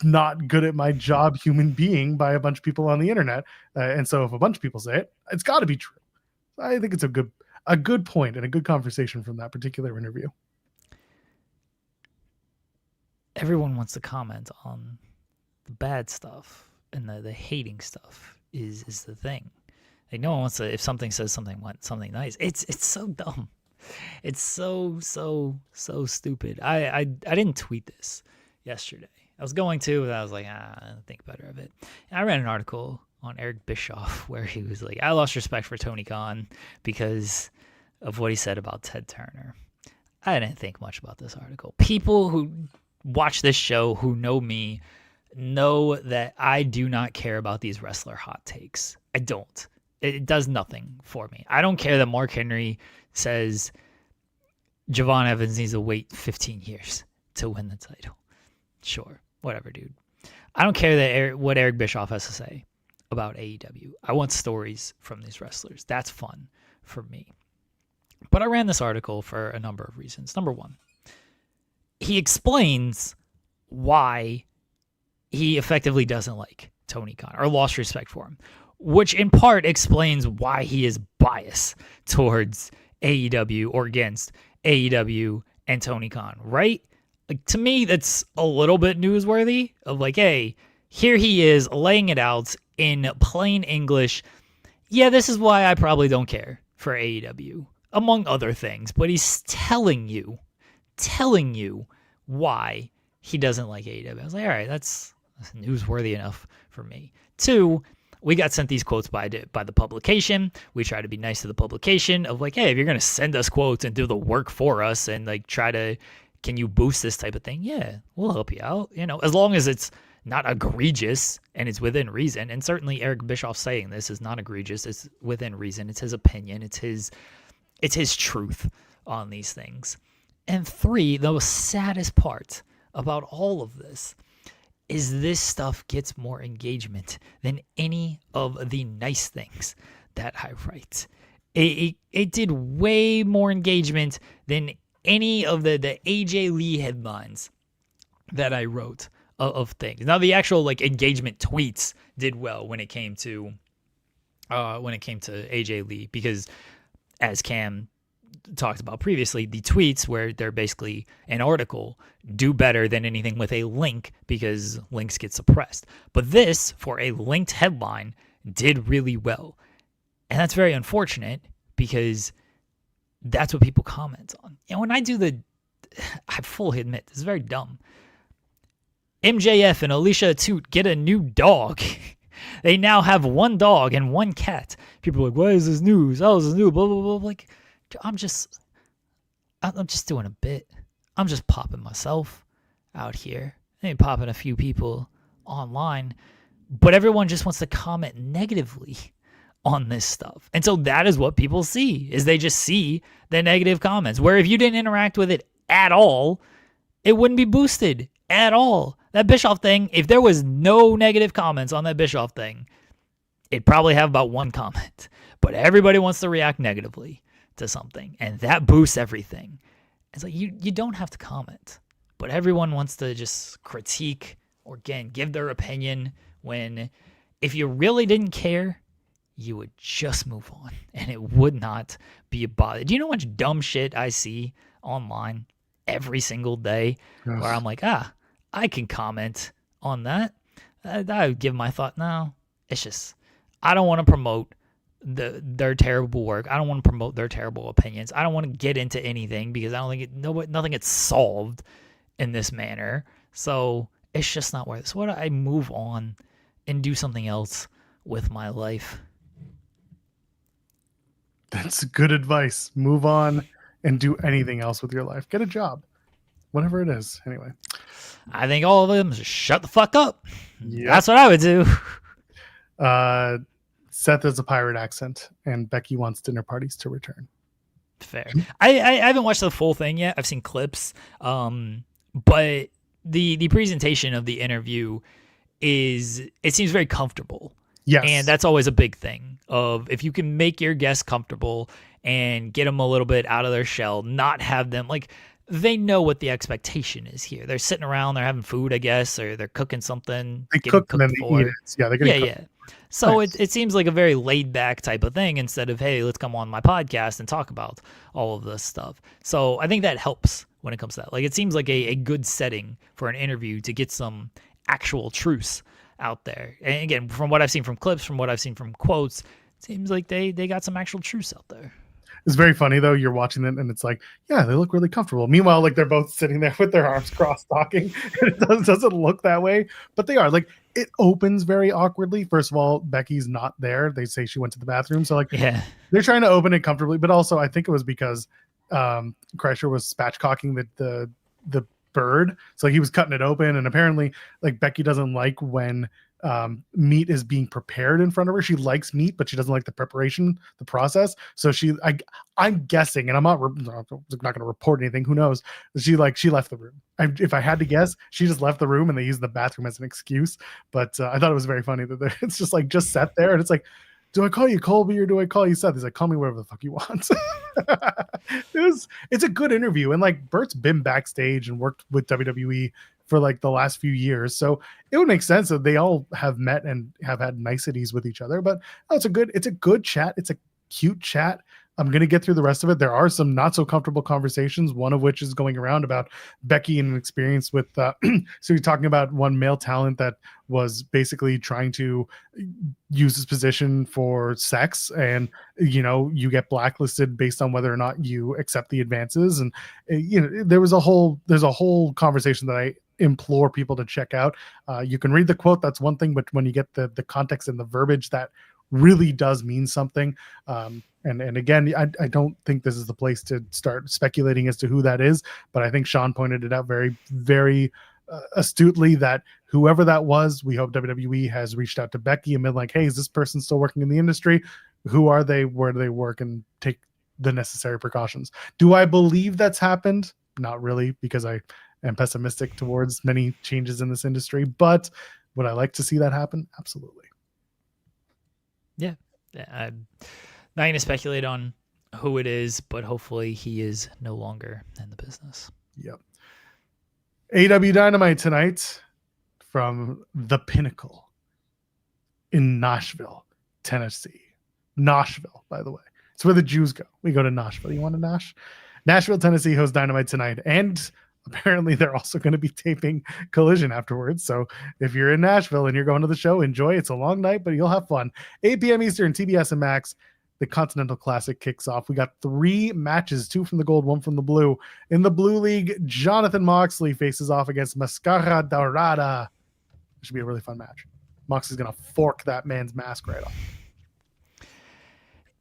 not good at my job human being by a bunch of people on the internet. And so if a bunch of people say it, it's got to be true. I think it's a good point and a good conversation from that particular interview. Everyone wants to comment on the bad stuff. And the hating stuff is the thing. Like no one wants to. If something says something nice, it's so dumb. It's so stupid. I didn't tweet this yesterday. I was going to, but I was like, I think better of it. And I read an article on Eric Bischoff where he was like, I lost respect for Tony Khan because of what he said about Ted Turner. I didn't think much about this article. People who watch this show who know me know that I do not care about these wrestler hot takes. I don't. It does nothing for me. I don't care that Mark Henry says Javon Evans needs to wait 15 years to win the title. Sure, whatever, dude. I don't care that what Eric Bischoff has to say about AEW. I want stories from these wrestlers. That's fun for me. But I ran this article for a number of reasons. Number one, he explains why he effectively doesn't like Tony Khan or lost respect for him, which in part explains why he is biased towards AEW or against AEW and Tony Khan, right? Like, to me, that's a little bit newsworthy of like, hey, here he is laying it out in plain English. Yeah, this is why I probably don't care for AEW, among other things, but he's telling you why he doesn't like AEW. I was like, all right, that's newsworthy enough for me. 2, we got sent these quotes by the publication. We try to be nice to the publication of like, hey, if you're going to send us quotes and do the work for us and like try to, can you boost this type of thing? Yeah, we'll help you out. You know, as long as it's not egregious and it's within reason. And certainly Eric Bischoff saying this is not egregious. It's within reason. It's his opinion. It's his truth on these things. And 3, the most saddest part about all of this is this stuff gets more engagement than any of the nice things that I write. It did way more engagement than any of the AJ Lee headlines that I wrote of things. Now the actual like engagement tweets did well when it came to AJ Lee, because as Cam talked about previously, the tweets where they're basically an article do better than anything with a link because links get suppressed. But this, for a linked headline, did really well. And that's very unfortunate because that's what people comment on. And when I do I fully admit, this is very dumb. MJF and Alicia Toot get a new dog. They now have one dog and one cat. People are like, why is this news? How is this new? Blah, blah, blah. Like, I'm just doing a bit. I'm just popping myself out here. I ain't popping a few people online, but everyone just wants to comment negatively on this stuff. And so that is what people see, is they just see the negative comments, where if you didn't interact with it at all, it wouldn't be boosted at all. That Bischoff thing, if there was no negative comments on that Bischoff thing, it'd probably have about 1 comment. But everybody wants to react negatively to something, and that boosts everything. It's like you don't have to comment, but everyone wants to just critique or again give their opinion, when if you really didn't care, you would just move on and it would not be a bother. Do you know how much dumb shit I see online every single day? Yes. Where I'm like, I can comment on that. I would give my thought. No, it's just, I don't want to promote their terrible work. I don't want to promote their terrible opinions. I don't want to get into anything because I don't think nothing gets solved in this manner. So it's just not worth it. So why don't I move on and do something else with my life? That's good advice. Move on and do anything else with your life. Get a job, whatever it is. Anyway, I think all of them just shut the fuck up. Yep. That's what I would do. Seth has a pirate accent, and Becky wants dinner parties to return. Fair. I haven't watched the full thing yet. I've seen clips, but the presentation of the interview it seems very comfortable. Yes, and that's always a big thing. Of if you can make your guests comfortable and get them a little bit out of their shell, not have them like they know what the expectation is here. They're sitting around, they're having food, I guess, or they're cooking something. They cook and then they eat it. Yeah, they're getting cooked. So nice. It seems like a very laid back type of thing instead of, hey, let's come on my podcast and talk about all of this stuff. So I think that helps when it comes to that. Like, it seems like a good setting for an interview to get some actual truths out there. And again, from what I've seen from clips, from what I've seen from quotes, it seems like they got some actual truths out there. It's very funny though. You're watching it and it's like, yeah, they look really comfortable. Meanwhile, like they're both sitting there with their arms crossed talking. And it doesn't look that way, but they are. Like, it opens very awkwardly. First of all, Becky's not there. They say she went to the bathroom. So like, yeah, they're trying to open it comfortably, but also I think it was because Kreischer was spatchcocking the bird. So he was cutting it open, and apparently like Becky doesn't like when meat is being prepared in front of her. She likes meat, but she doesn't like the preparation, the process. So I'm guessing, and I'm not going to report anything. Who knows? She left the room. If I had to guess, she just left the room and they used the bathroom as an excuse. But I thought it was very funny that it's just like just sat there, and it's like, do I call you Colby or do I call you Seth? He's like, call me whatever the fuck you want. It's a good interview. And like Bert's been backstage and worked with WWE for like the last few years. So it would make sense that they all have met and have had niceties with each other. But it's a good chat. It's a cute chat. I'm going to get through the rest of it. There are some not so comfortable conversations, one of which is going around about Becky and an experience with, so you're talking about one male talent that was basically trying to use his position for sex, and, you know, you get blacklisted based on whether or not you accept the advances. And, you know, there's a whole conversation that I implore people to check out. You can read the quote. That's one thing, but when you get the context and the verbiage, that really does mean something. And again, I don't think this is the place to start speculating as to who that is, but I think Sean pointed it out very, very astutely that whoever that was, we hope WWE has reached out to Becky and been like, hey, is this person still working in the industry? Who are they? Where do they work? And take the necessary precautions. Do I believe that's happened? Not really, because I am pessimistic towards many changes in this industry, but would I like to see that happen? Absolutely. Yeah. I'm not going to speculate on who it is, but hopefully he is no longer in the business. Yep. AEW Dynamite tonight from the Pinnacle in Nashville, Tennessee. Nashville, by the way. It's where the Jews go. We go to Nashville. You want to Nash? Nashville, Tennessee hosts Dynamite tonight. And apparently they're also going to be taping Collision afterwards. So if you're in Nashville and you're going to the show, enjoy. It's a long night, but you'll have fun. 8 p.m. Eastern, TBS and Max. The Continental Classic kicks off. We got 3 matches, 2 from the gold, 1 from the blue. In the blue league, Jonathan Moxley faces off against Mascara Dorada. It should be a really fun match. Moxley's going to fork that man's mask right off.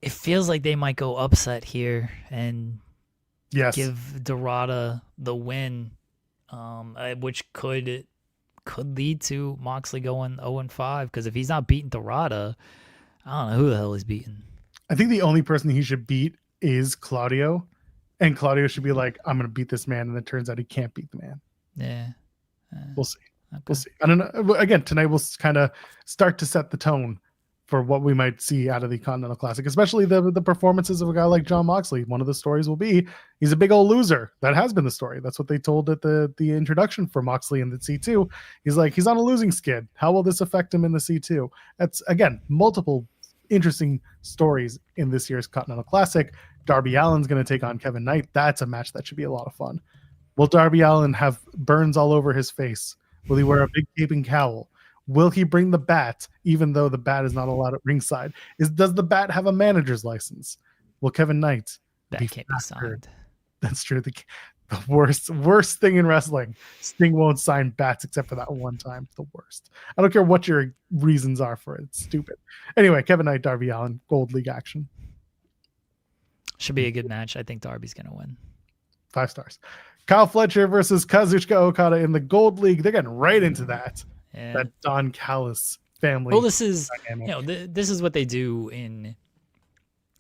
It feels like they might go upset here and give Dorada the win, which could lead to Moxley going 0-5. Because if he's not beating Dorada, I don't know who the hell he's beating. I think the only person he should beat is Claudio, and Claudio should be like, I'm going to beat this man, and it turns out he can't beat the man. Yeah. We'll see. Okay. We'll see. I don't know. Again, tonight we'll kind of start to set the tone for what we might see out of the Continental Classic, especially the performances of a guy like Jon Moxley. One of the stories will be he's a big old loser. That has been the story. That's what they told at the introduction for Moxley in the C2. He's like, he's on a losing skid. How will this affect him in the C2? That's, again, multiple interesting stories in this year's Continental Classic. Darby Allin's going to take on Kevin Knight. That's a match that should be a lot of fun. Will Darby Allin have burns all over his face? Will he wear a big cape and cowl? Will he bring the bat, even though the bat is not allowed at ringside? Does the bat have a manager's license? Will Kevin Knight that can't be signed? That's true. The worst thing in wrestling. Sting won't sign bats except for that one time. The worst. I don't care what your reasons are for it. It's stupid. Anyway, Kevin Knight, Darby Allin, Gold League action. Should be a good match. I think Darby's going to win. 5 stars. Kyle Fletcher versus Kazuchika Okada in the Gold League. They're getting right into that. Yeah. That Don Callis family. Well, this is this is what they do in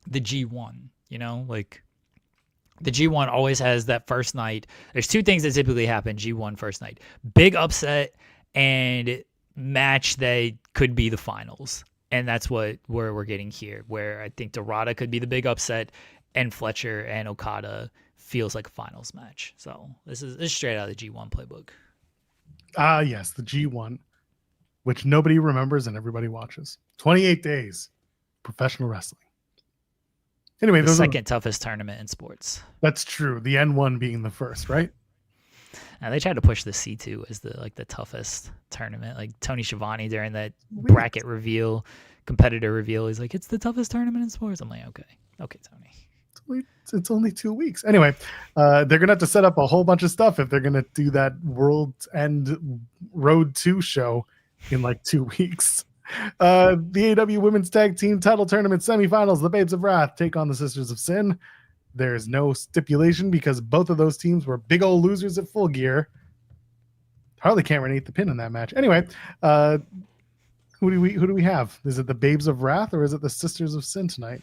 the G1. You know, like the G1 always has that first night. There's 2 things that typically happen G1 first night: big upset and match that could be the finals. And that's where we're getting here, where I think Dorada could be the big upset, and Fletcher and Okada feels like a finals match. So this is straight out of the G1 playbook. Yes, the G1, which nobody remembers and everybody watches. 28 days, professional wrestling. Anyway, the second toughest tournament in sports. That's true. The N1 being the first, right? Now they tried to push the C2 as the toughest tournament. Like Tony Schiavone during that bracket reveal, competitor reveal, he's like, it's the toughest tournament in sports. I'm like, okay, Tony. It's only 2 weeks. Anyway, they're going to have to set up a whole bunch of stuff if they're going to do that World's End Road 2 show in like 2 weeks. The AEW Women's Tag Team Title Tournament semifinals, the Babes of Wrath take on the Sisters of Sin. There's no stipulation because both of those teams were big old losers at Full Gear. Harley Cameron ate the pin in that match. Anyway, who do we have? Is it the Babes of Wrath or is it the Sisters of Sin tonight?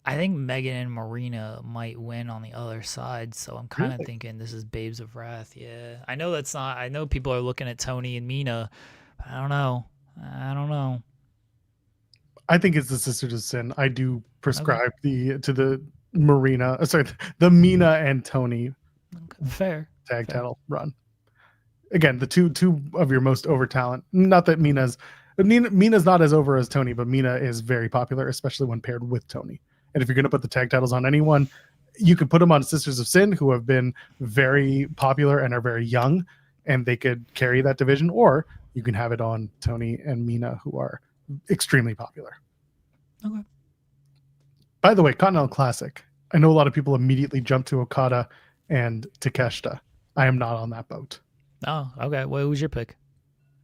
I think Megan and Marina might win on the other side, so I'm kind of thinking this is Babes of Wrath. Yeah, I know that's not. I know people are looking at Tony and Mina, but I don't know. I don't know. I think it's the Sisters of Sin. I do prescribe the Mina and Tony fair tag title run. Again, the two of your most over talent. Not that Mina's not as over as Tony, but Mina is very popular, especially when paired with Tony. And if you're going to put the tag titles on anyone, you could put them on Sisters of Sin, who have been very popular and are very young, and they could carry that division, or you can have it on Tony and Mina, who are extremely popular. Okay. By the way, Continental Classic. I know a lot of people immediately jump to Okada and Takeshita. I am not on that boat. Oh, okay. Well, who's your pick?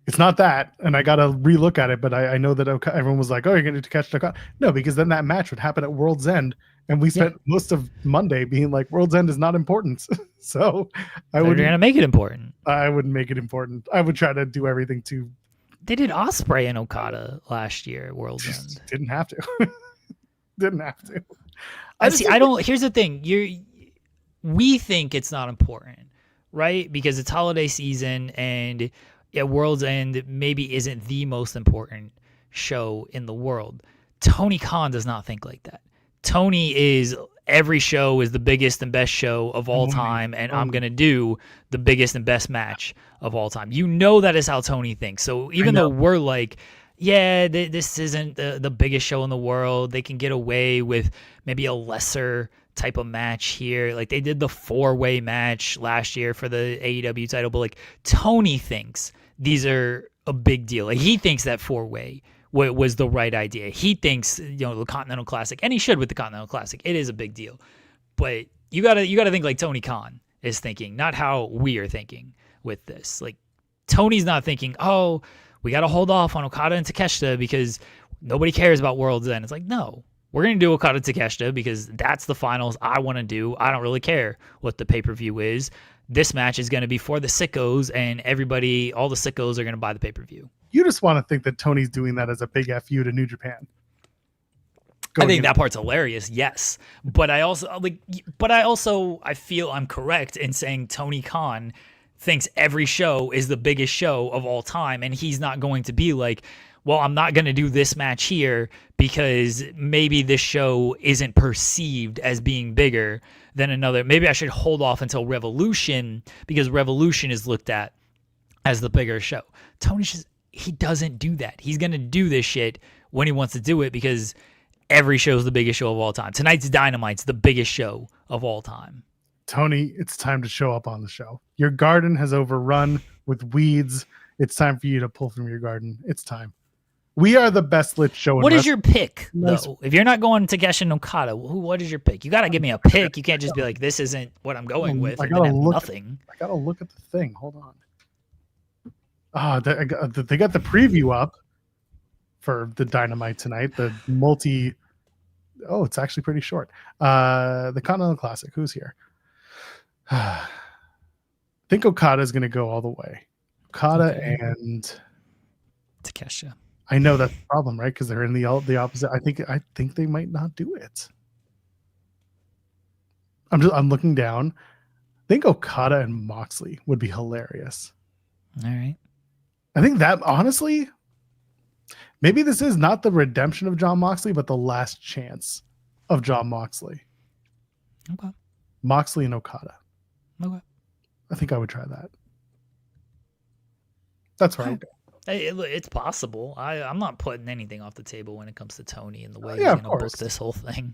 It's not that, and I got to relook at it, but I know that everyone was like, oh, you're going to Takeshita Okada. No, because then that match would happen at World's End, and we spent most of Monday being like, World's End is not important. So you're going to make it important. I wouldn't make it important. I would try to do everything to... They did Ospreay and Okada last year at World's End. Didn't have to. Didn't have to. Here's the thing. We think it's not important, right? Because it's holiday season, and at World's End maybe isn't the most important show in the world. Tony Khan does not think like that. Tony is every show is the biggest and best show of all time, and I'm going to do the biggest and best match of all time. You know that is how Tony thinks. So even though we're like, yeah, this isn't the biggest show in the world, they can get away with maybe a lesser type of match here. Like they did the 4-way match last year for the AEW title, but like Tony thinks these are a big deal. Like he thinks that 4-way was the right idea. He thinks, the Continental Classic, and he should with the Continental Classic. It is a big deal. But you gotta think like Tony Khan is thinking, not how we are thinking with this. Like Tony's not thinking, oh, we got to hold off on Okada and Takeshita because nobody cares about World's End. It's like, no, we're going to do Okada Takeshita because that's the finals I want to do. I don't really care what the pay-per-view is. This match is going to be for the sickos, and all the sickos are going to buy the pay-per-view. You just want to think that Tony's doing that as a big FU to New Japan. I think that part's hilarious, yes. But I feel I'm correct in saying Tony Khan thinks every show is the biggest show of all time, and he's not going to be like, well, I'm not going to do this match here because maybe this show isn't perceived as being bigger than another. Maybe I should hold off until Revolution because Revolution is looked at as the bigger show. Tony he doesn't do that. He's going to do this shit when he wants to do it because every show is the biggest show of all time. Tonight's Dynamite's the biggest show of all time. Tony, it's time to show up on the show. Your garden has overrun with weeds. It's time for you to pull from your garden. It's time. We are the best lit show. What is your pick, though? If you're not going to Takeshi and Okada, what is your pick? You got to give me a pick. You can't just be like, this isn't what I'm going with. I got to look at the thing. Hold on. They got the preview up for the Dynamite tonight. The it's actually pretty short. The Continental Classic. Who's here? I think Okada is going to go all the way. Okada and Takeshi. I know that's the problem, right? Because they're in the opposite. I think they might not do it. I'm looking down. I think Okada and Moxley would be hilarious. All right. I think that honestly, maybe this is not the redemption of John Moxley, but the last chance of John Moxley. Okay. Moxley and Okada. Okay. I think I would try that. That's right. It's possible. I'm not putting anything off the table when it comes to Tony and the way he's going to book this whole thing.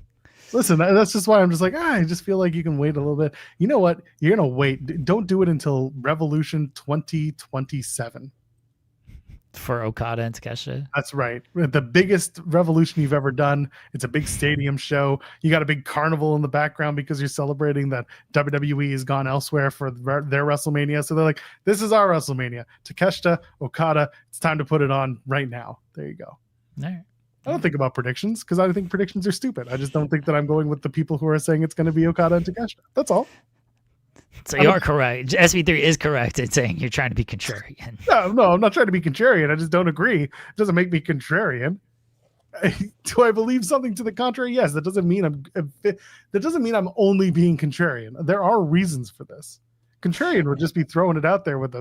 Listen, that's just why I'm just like, I just feel like you can wait a little bit. You know what? You're going to wait. Don't do it until Revolution 2027. For Okada and Takeshi. That's right. The biggest Revolution you've ever done. It's a big stadium show. You got a big carnival in the background because you're celebrating that WWE has gone elsewhere for their WrestleMania. So they're like, this is our WrestleMania. Takeshita, Okada, it's time to put it on right now. There you go. All right. I don't think about predictions because I think predictions are stupid. I just don't think that I'm going with the people who are saying it's going to be Okada and Takeshita. That's all. So you are correct. SB3 is correct in saying you're trying to be contrarian. No, I'm not trying to be contrarian. I just don't agree. It doesn't make me contrarian. Do I believe something to the contrary? Yes. That doesn't mean I'm only being contrarian. There are reasons for this. Contrarian would just be throwing it out there with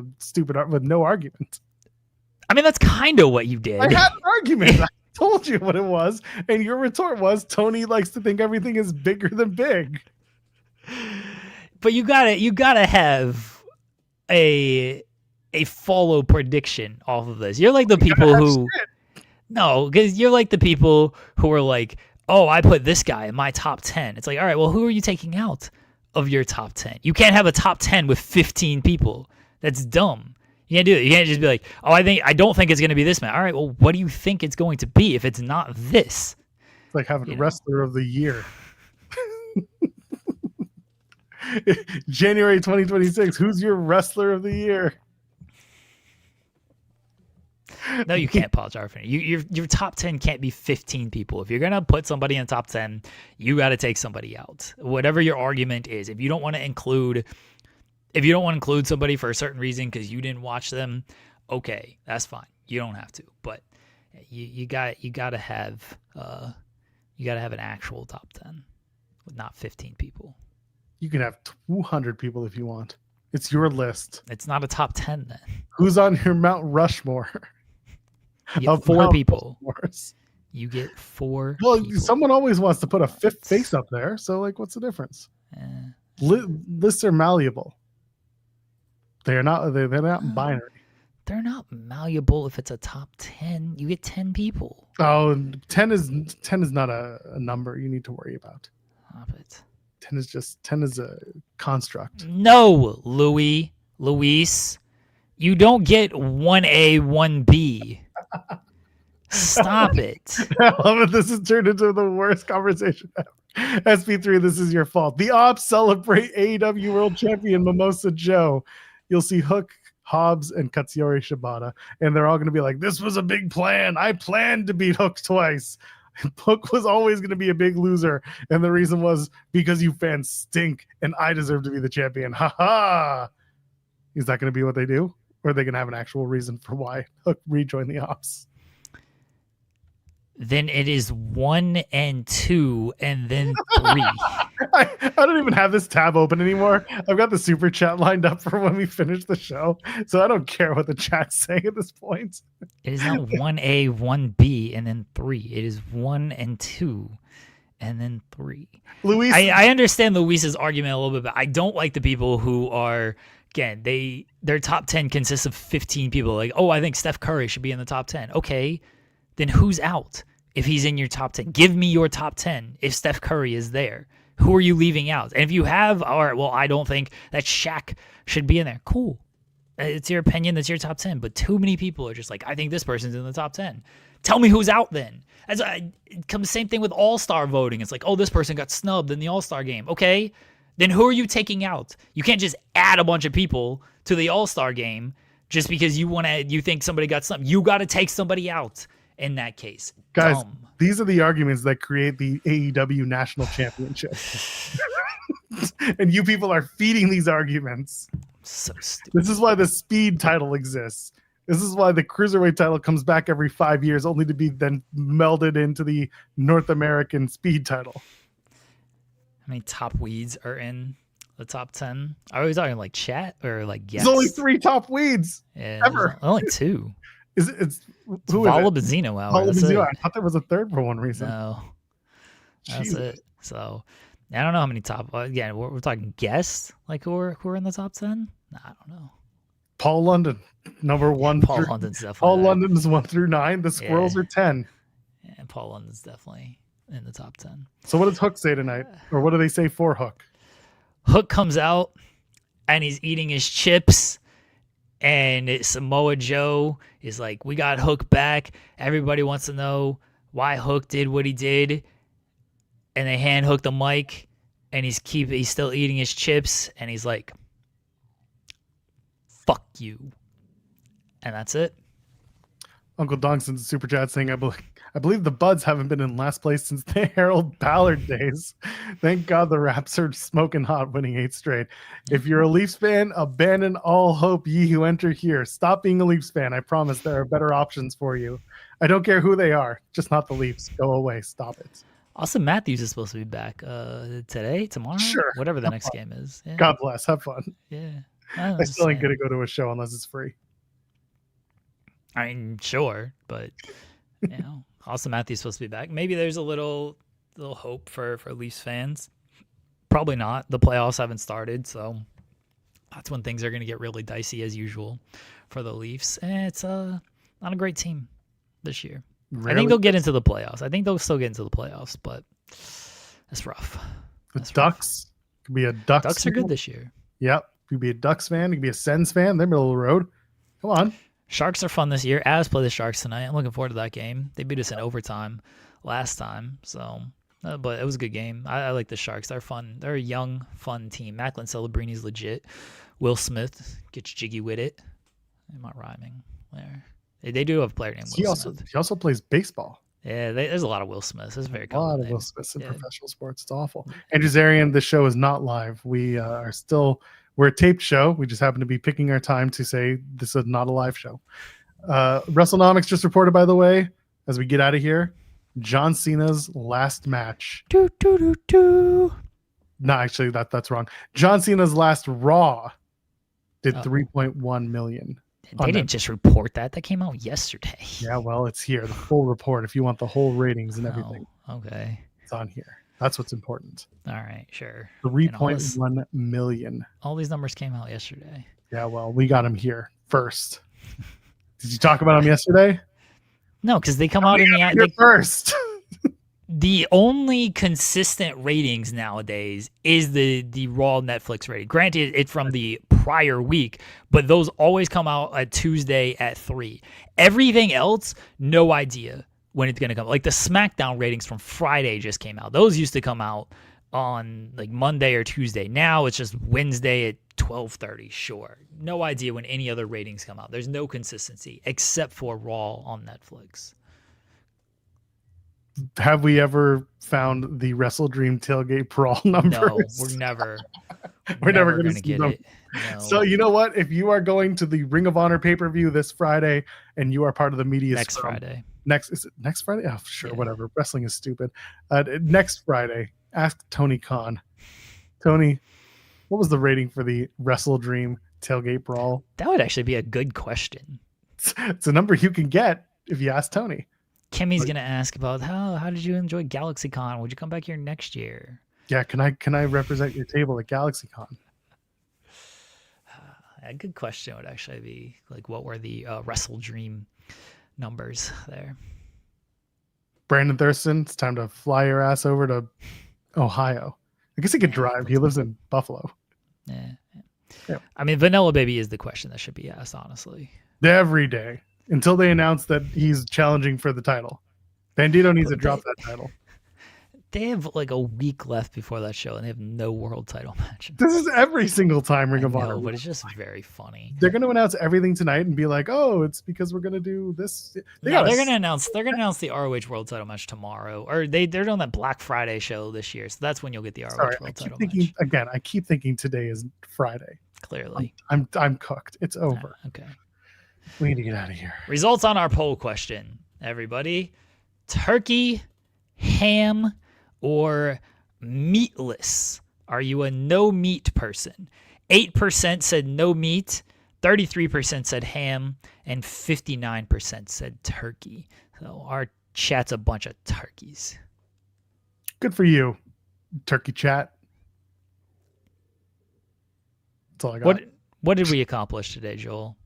no argument. I mean, that's kind of what you did. I had an argument. I told you what it was, and your retort was Tony likes to think everything is bigger than big. But you gotta have a follow prediction off of this. You're like the people who no, because you're like the people who are like, oh, I put this guy in my top 10. It's like, all right, well, who are you taking out of your top 10? You can't have a top 10 with 15 people. That's dumb. You can't do it. You can't just be like, oh, I don't think it's going to be this man. All right, well, what do you think it's going to be if it's not this? It's like having wrestler of the year. January 2026. Who's your wrestler of the year? No, you can't, Paul Jarfin. Your top 10 can't be 15 people. If you're going to put somebody in the top 10, you got to take somebody out. Whatever your argument is, if you don't want to include somebody for a certain reason because you didn't watch them, okay, that's fine. You don't have to. But you got to have an actual top 10 with not 15 people. You can have 200 people if you want. It's your list. It's not a top 10 then. Who's on your Mount Rushmore? You get 4 people. You get 4 Well, people. someone always wants to put a fifth face up there. So, like, what's the difference? Lists are malleable. They're not binary. They're not malleable if it's a top 10. You get 10 people. Oh, 10 is not a number you need to worry about. Stop it. 10 is a construct. No, Luis. You don't get 1A, 1B. Stop it. I love it. This has turned into the worst conversation ever. SP3, this is your fault. The Ops celebrate AEW World Champion Mimosa Joe. You'll see Hook, Hobbs, and Katsuyori Shibata. And they're all going to be like, this was a big plan. I planned to beat Hook twice. Hook was always going to be a big loser. And the reason was because you fans stink and I deserve to be the champion. Ha ha. Is that going to be what they do? Or are they going to have an actual reason for why Hook rejoined the Ops? Then it is 1 and 2 and then 3. I don't even have this tab open anymore. I've got the super chat lined up for when we finish the show. So I don't care what the chat's saying at this point. It is not 1A, 1B, and then 3. It is 1 and 2 and then 3. Luis, I understand Luis's argument a little bit, but I don't like the people who are, again, their top 10 consists of 15 people. Like, oh, I think Steph Curry should be in the top 10. Okay, then who's out if he's in your top 10? Give me your top 10 if Steph Curry is there. Who are you leaving out? And if you have, all right, well, I don't think that Shaq should be in there. Cool. It's your opinion. That's your top 10. But too many people are just like, I think this person's in the top 10. Tell me who's out then. It comes same thing with all-star voting. It's like, oh, this person got snubbed in the all-star game. Okay, then who are you taking out? You can't just add a bunch of people to the all-star game just because you think somebody got snubbed. You got to take somebody out in that case. Guys, Dumb. These are the arguments that create the AEW National Championship. And you people are feeding these arguments. So stupid. This is why the Speed title exists. This is why the Cruiserweight title comes back every 5 years, only to be then melded into the North American Speed title. How many top weeds are in the top 10? Are we talking like chat or like guests? There's only 3 top weeds ever. Only 2. It's who Vala is it? Benzino hour. Vala That's Benzino. it. I thought there was a third for one reason. No, that's Jesus. it. So I don't know how many top. Again, we're talking guests, like who are in the top 10. Nah, I don't know. Paul London, number 1. Paul London's definitely. Paul there. London is 1 through 9. The Squirrels are 10. Yeah, Paul London's definitely in the top 10. So what does Hook say tonight, or what do they say for Hook? Hook comes out and he's eating his chips. And Samoa Joe is like, we got Hook back. Everybody wants to know why Hook did what he did. And they hand Hook the mic, and he's still eating his chips, and he's like, fuck you. And that's it. Uncle Dongson's super chat saying, I believe the Buds haven't been in last place since the Harold Ballard days. Thank God the Raps are smoking hot, winning 8 straight. If you're a Leafs fan, abandon all hope, ye who enter here. Stop being a Leafs fan. I promise there are better options for you. I don't care who they are, just not the Leafs. Go away. Stop it. Austin Matthews is supposed to be back today, tomorrow, Sure. whatever the next game is. Yeah. God bless. Have fun. Yeah. I still ain't going to go to a show unless it's free. I mean, sure, but Austin Matthews supposed to be back. Maybe there's a little hope for Leafs fans. Probably not. The playoffs haven't started, so that's when things are going to get really dicey as usual for the Leafs. And it's not a great team this year. Really? I think they'll get into the playoffs. I think they'll still get into the playoffs, but it's rough. The Ducks could be a Ducks. Ducks are good this year. Yep. You could be a Ducks fan. You could be a Sens fan. They're middle of the road. Come on. Sharks are fun this year. Avs play the Sharks tonight. I'm looking forward to that game. They beat us in overtime last time, so but it was a good game. I like the Sharks. They're fun. They're a young, fun team. Macklin Celebrini's legit. Will Smith gets jiggy with it. Am I rhyming there? They do have a player named Will Smith. He also plays baseball. Yeah, there's a lot of Will Smiths. It's very common. A lot of Will Smiths in professional sports. It's awful. Andrew Zarian, this show is not live. We're a taped show. We just happen to be picking our time to say this is not a live show. WrestleNomics just reported, by the way, as we get out of here, John Cena's last match. No, actually, that's wrong. John Cena's last Raw did 3.1 million. They didn't just report that. That came out yesterday. Yeah, well, it's here. The full report, if you want the whole ratings and everything. Okay. It's on here. That's what's important. All right, sure. 3.1 million. All these numbers came out yesterday. Yeah, well, we got them here first. Did you talk about them yesterday? No, because they come out in the first. The only consistent ratings nowadays is the Raw Netflix rating. Granted, it's from the prior week, but those always come out at Tuesday at 3. Everything else, no idea when it's going to come. Like the SmackDown ratings from Friday just came out. Those used to come out on like Monday or Tuesday. Now it's just Wednesday at 12:30. Sure. No idea when any other ratings come out. There's no consistency except for Raw on Netflix. Have we ever found the Wrestle Dream tailgate brawl numbers? No, we're never going to get them. it. No. So you know what? If you are going to the Ring of Honor pay-per-view this Friday and you are part of the media Friday. Is it next Friday? Oh, sure, yeah. Whatever. Wrestling is stupid. Next Friday, ask Tony Khan. Tony, what was the rating for the Wrestle Dream tailgate brawl? That would actually be a good question. It's a number you can get if you ask Tony. Kimmy's gonna ask about how did you enjoy GalaxyCon? Would you come back here next year? Yeah, can I represent your table at GalaxyCon? A good question would actually be like, what were the Wrestle Dream numbers there? Brandon Thurston, it's time to fly your ass over to Ohio. I guess he could drive. He lives in Buffalo. Yeah. I mean, Vanilla Baby is the question that should be asked, honestly. Every day. Until they announce that he's challenging for the title. Bandito needs to drop that title. They have like a week left before that show, and they have no world title matches. This is every single time Ring of Honor. But it's just very funny. They're going to announce everything tonight and be like, "Oh, it's because we're going to do this." They're going to announce the ROH world title match tomorrow, or they're doing that Black Friday show this year, so that's when you'll get the ROH world title match. Again, I keep thinking today is Friday. Clearly, I'm cooked. It's over. Okay. We need to get out of here. Results on our poll question, everybody. Turkey, ham, or meatless? Are you a no meat person? 8% said no meat, 33% said ham, and 59% said turkey. So our chat's a bunch of turkeys. Good for you, turkey chat. That's all I got. What did we accomplish today, Joel?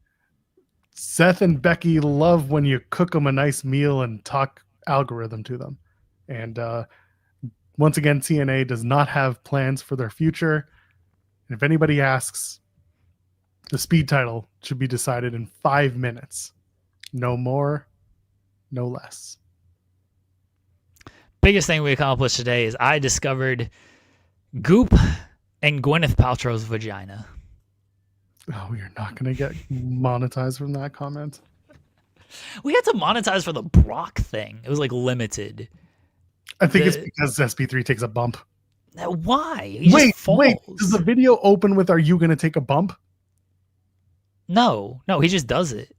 Seth and Becky love when you cook them a nice meal and talk algorithm to them. And once again, TNA does not have plans for their future. And if anybody asks, the speed title should be decided in 5 minutes. No more, no less. Biggest thing we accomplished today is I discovered Goop and Gwyneth Paltrow's vagina. Oh, you're not going to get monetized from that comment. We had to monetize for the Brock thing. It was like limited. I think it's because SP3 takes a bump. Why? Wait. Does the video open with "Are you going to take a bump"? No, he just does it.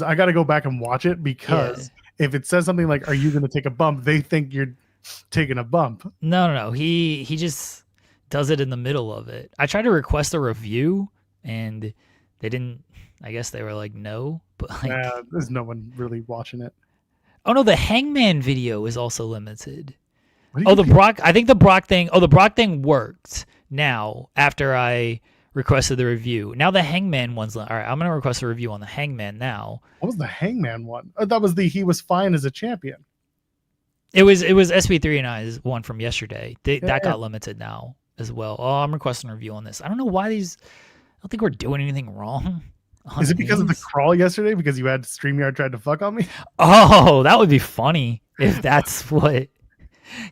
I got to go back and watch it because if it says something like "Are you going to take a bump," they think you're taking a bump. No. He just does it in the middle of it. I tried to request a review and they didn't I guess they were like, no. But like, there's no one really watching it. oh no, the Hangman video is also limited. What do Oh, you the think? Brock. I think the Brock thing. Oh, the Brock thing worked now after I requested the review. Now the Hangman one's. All right, I'm gonna request a review on the Hangman now. What was the Hangman one? That was he was fine as a champion. It was SB3 and I's one from yesterday. That Yeah. got limited now as well. Oh, I'm requesting a review on this. I don't know why these. I don't think we're doing anything wrong. Is it because of the crawl yesterday? Because you had StreamYard tried to fuck on me? Oh, that would be funny if that's what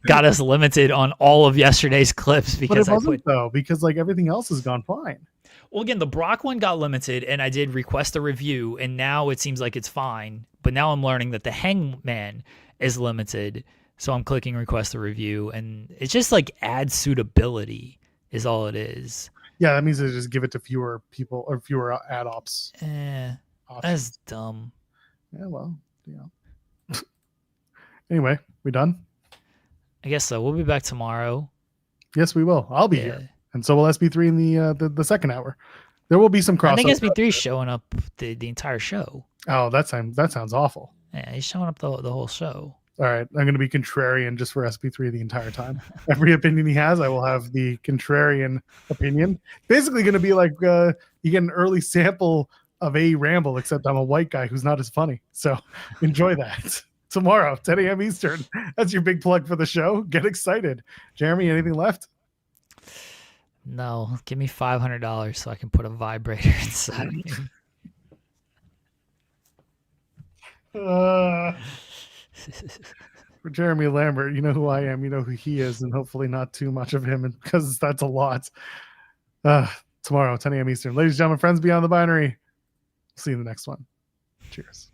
got us limited on all of yesterday's clips. Because but it wasn't though, because like everything else has gone fine. Well, again, the Brock one got limited, and I did request a review, and now it seems like it's fine. But now I'm learning that the Hangman is limited, so I'm clicking request a review, and it's just like ad suitability is all it is. Yeah, that means they just give it to fewer people or fewer ad ops. That's dumb. Yeah, well, yeah. Anyway, we done? I guess so. We'll be back tomorrow. Yes, we will. I'll be here, and so will SB3 in the second hour. There will be some crossover. I think SB3 is showing up the entire show. Oh, that sounds awful. Yeah, he's showing up the whole show. All right, I'm going to be contrarian just for SB3 the entire time. Every opinion he has, I will have the contrarian opinion. Basically going to be like you get an early sample of A Ramble, except I'm a white guy who's not as funny. So enjoy that. Tomorrow, 10 a.m. Eastern. That's your big plug for the show. Get excited. Jeremy, anything left? No, give me $500 so I can put a vibrator inside me. For Jeremy Lambert, you know who I am, you know who he is, and hopefully not too much of him, because that's a lot. Tomorrow, 10 a.m. Eastern. Ladies and gentlemen, friends beyond the binary. See you in the next one. Cheers.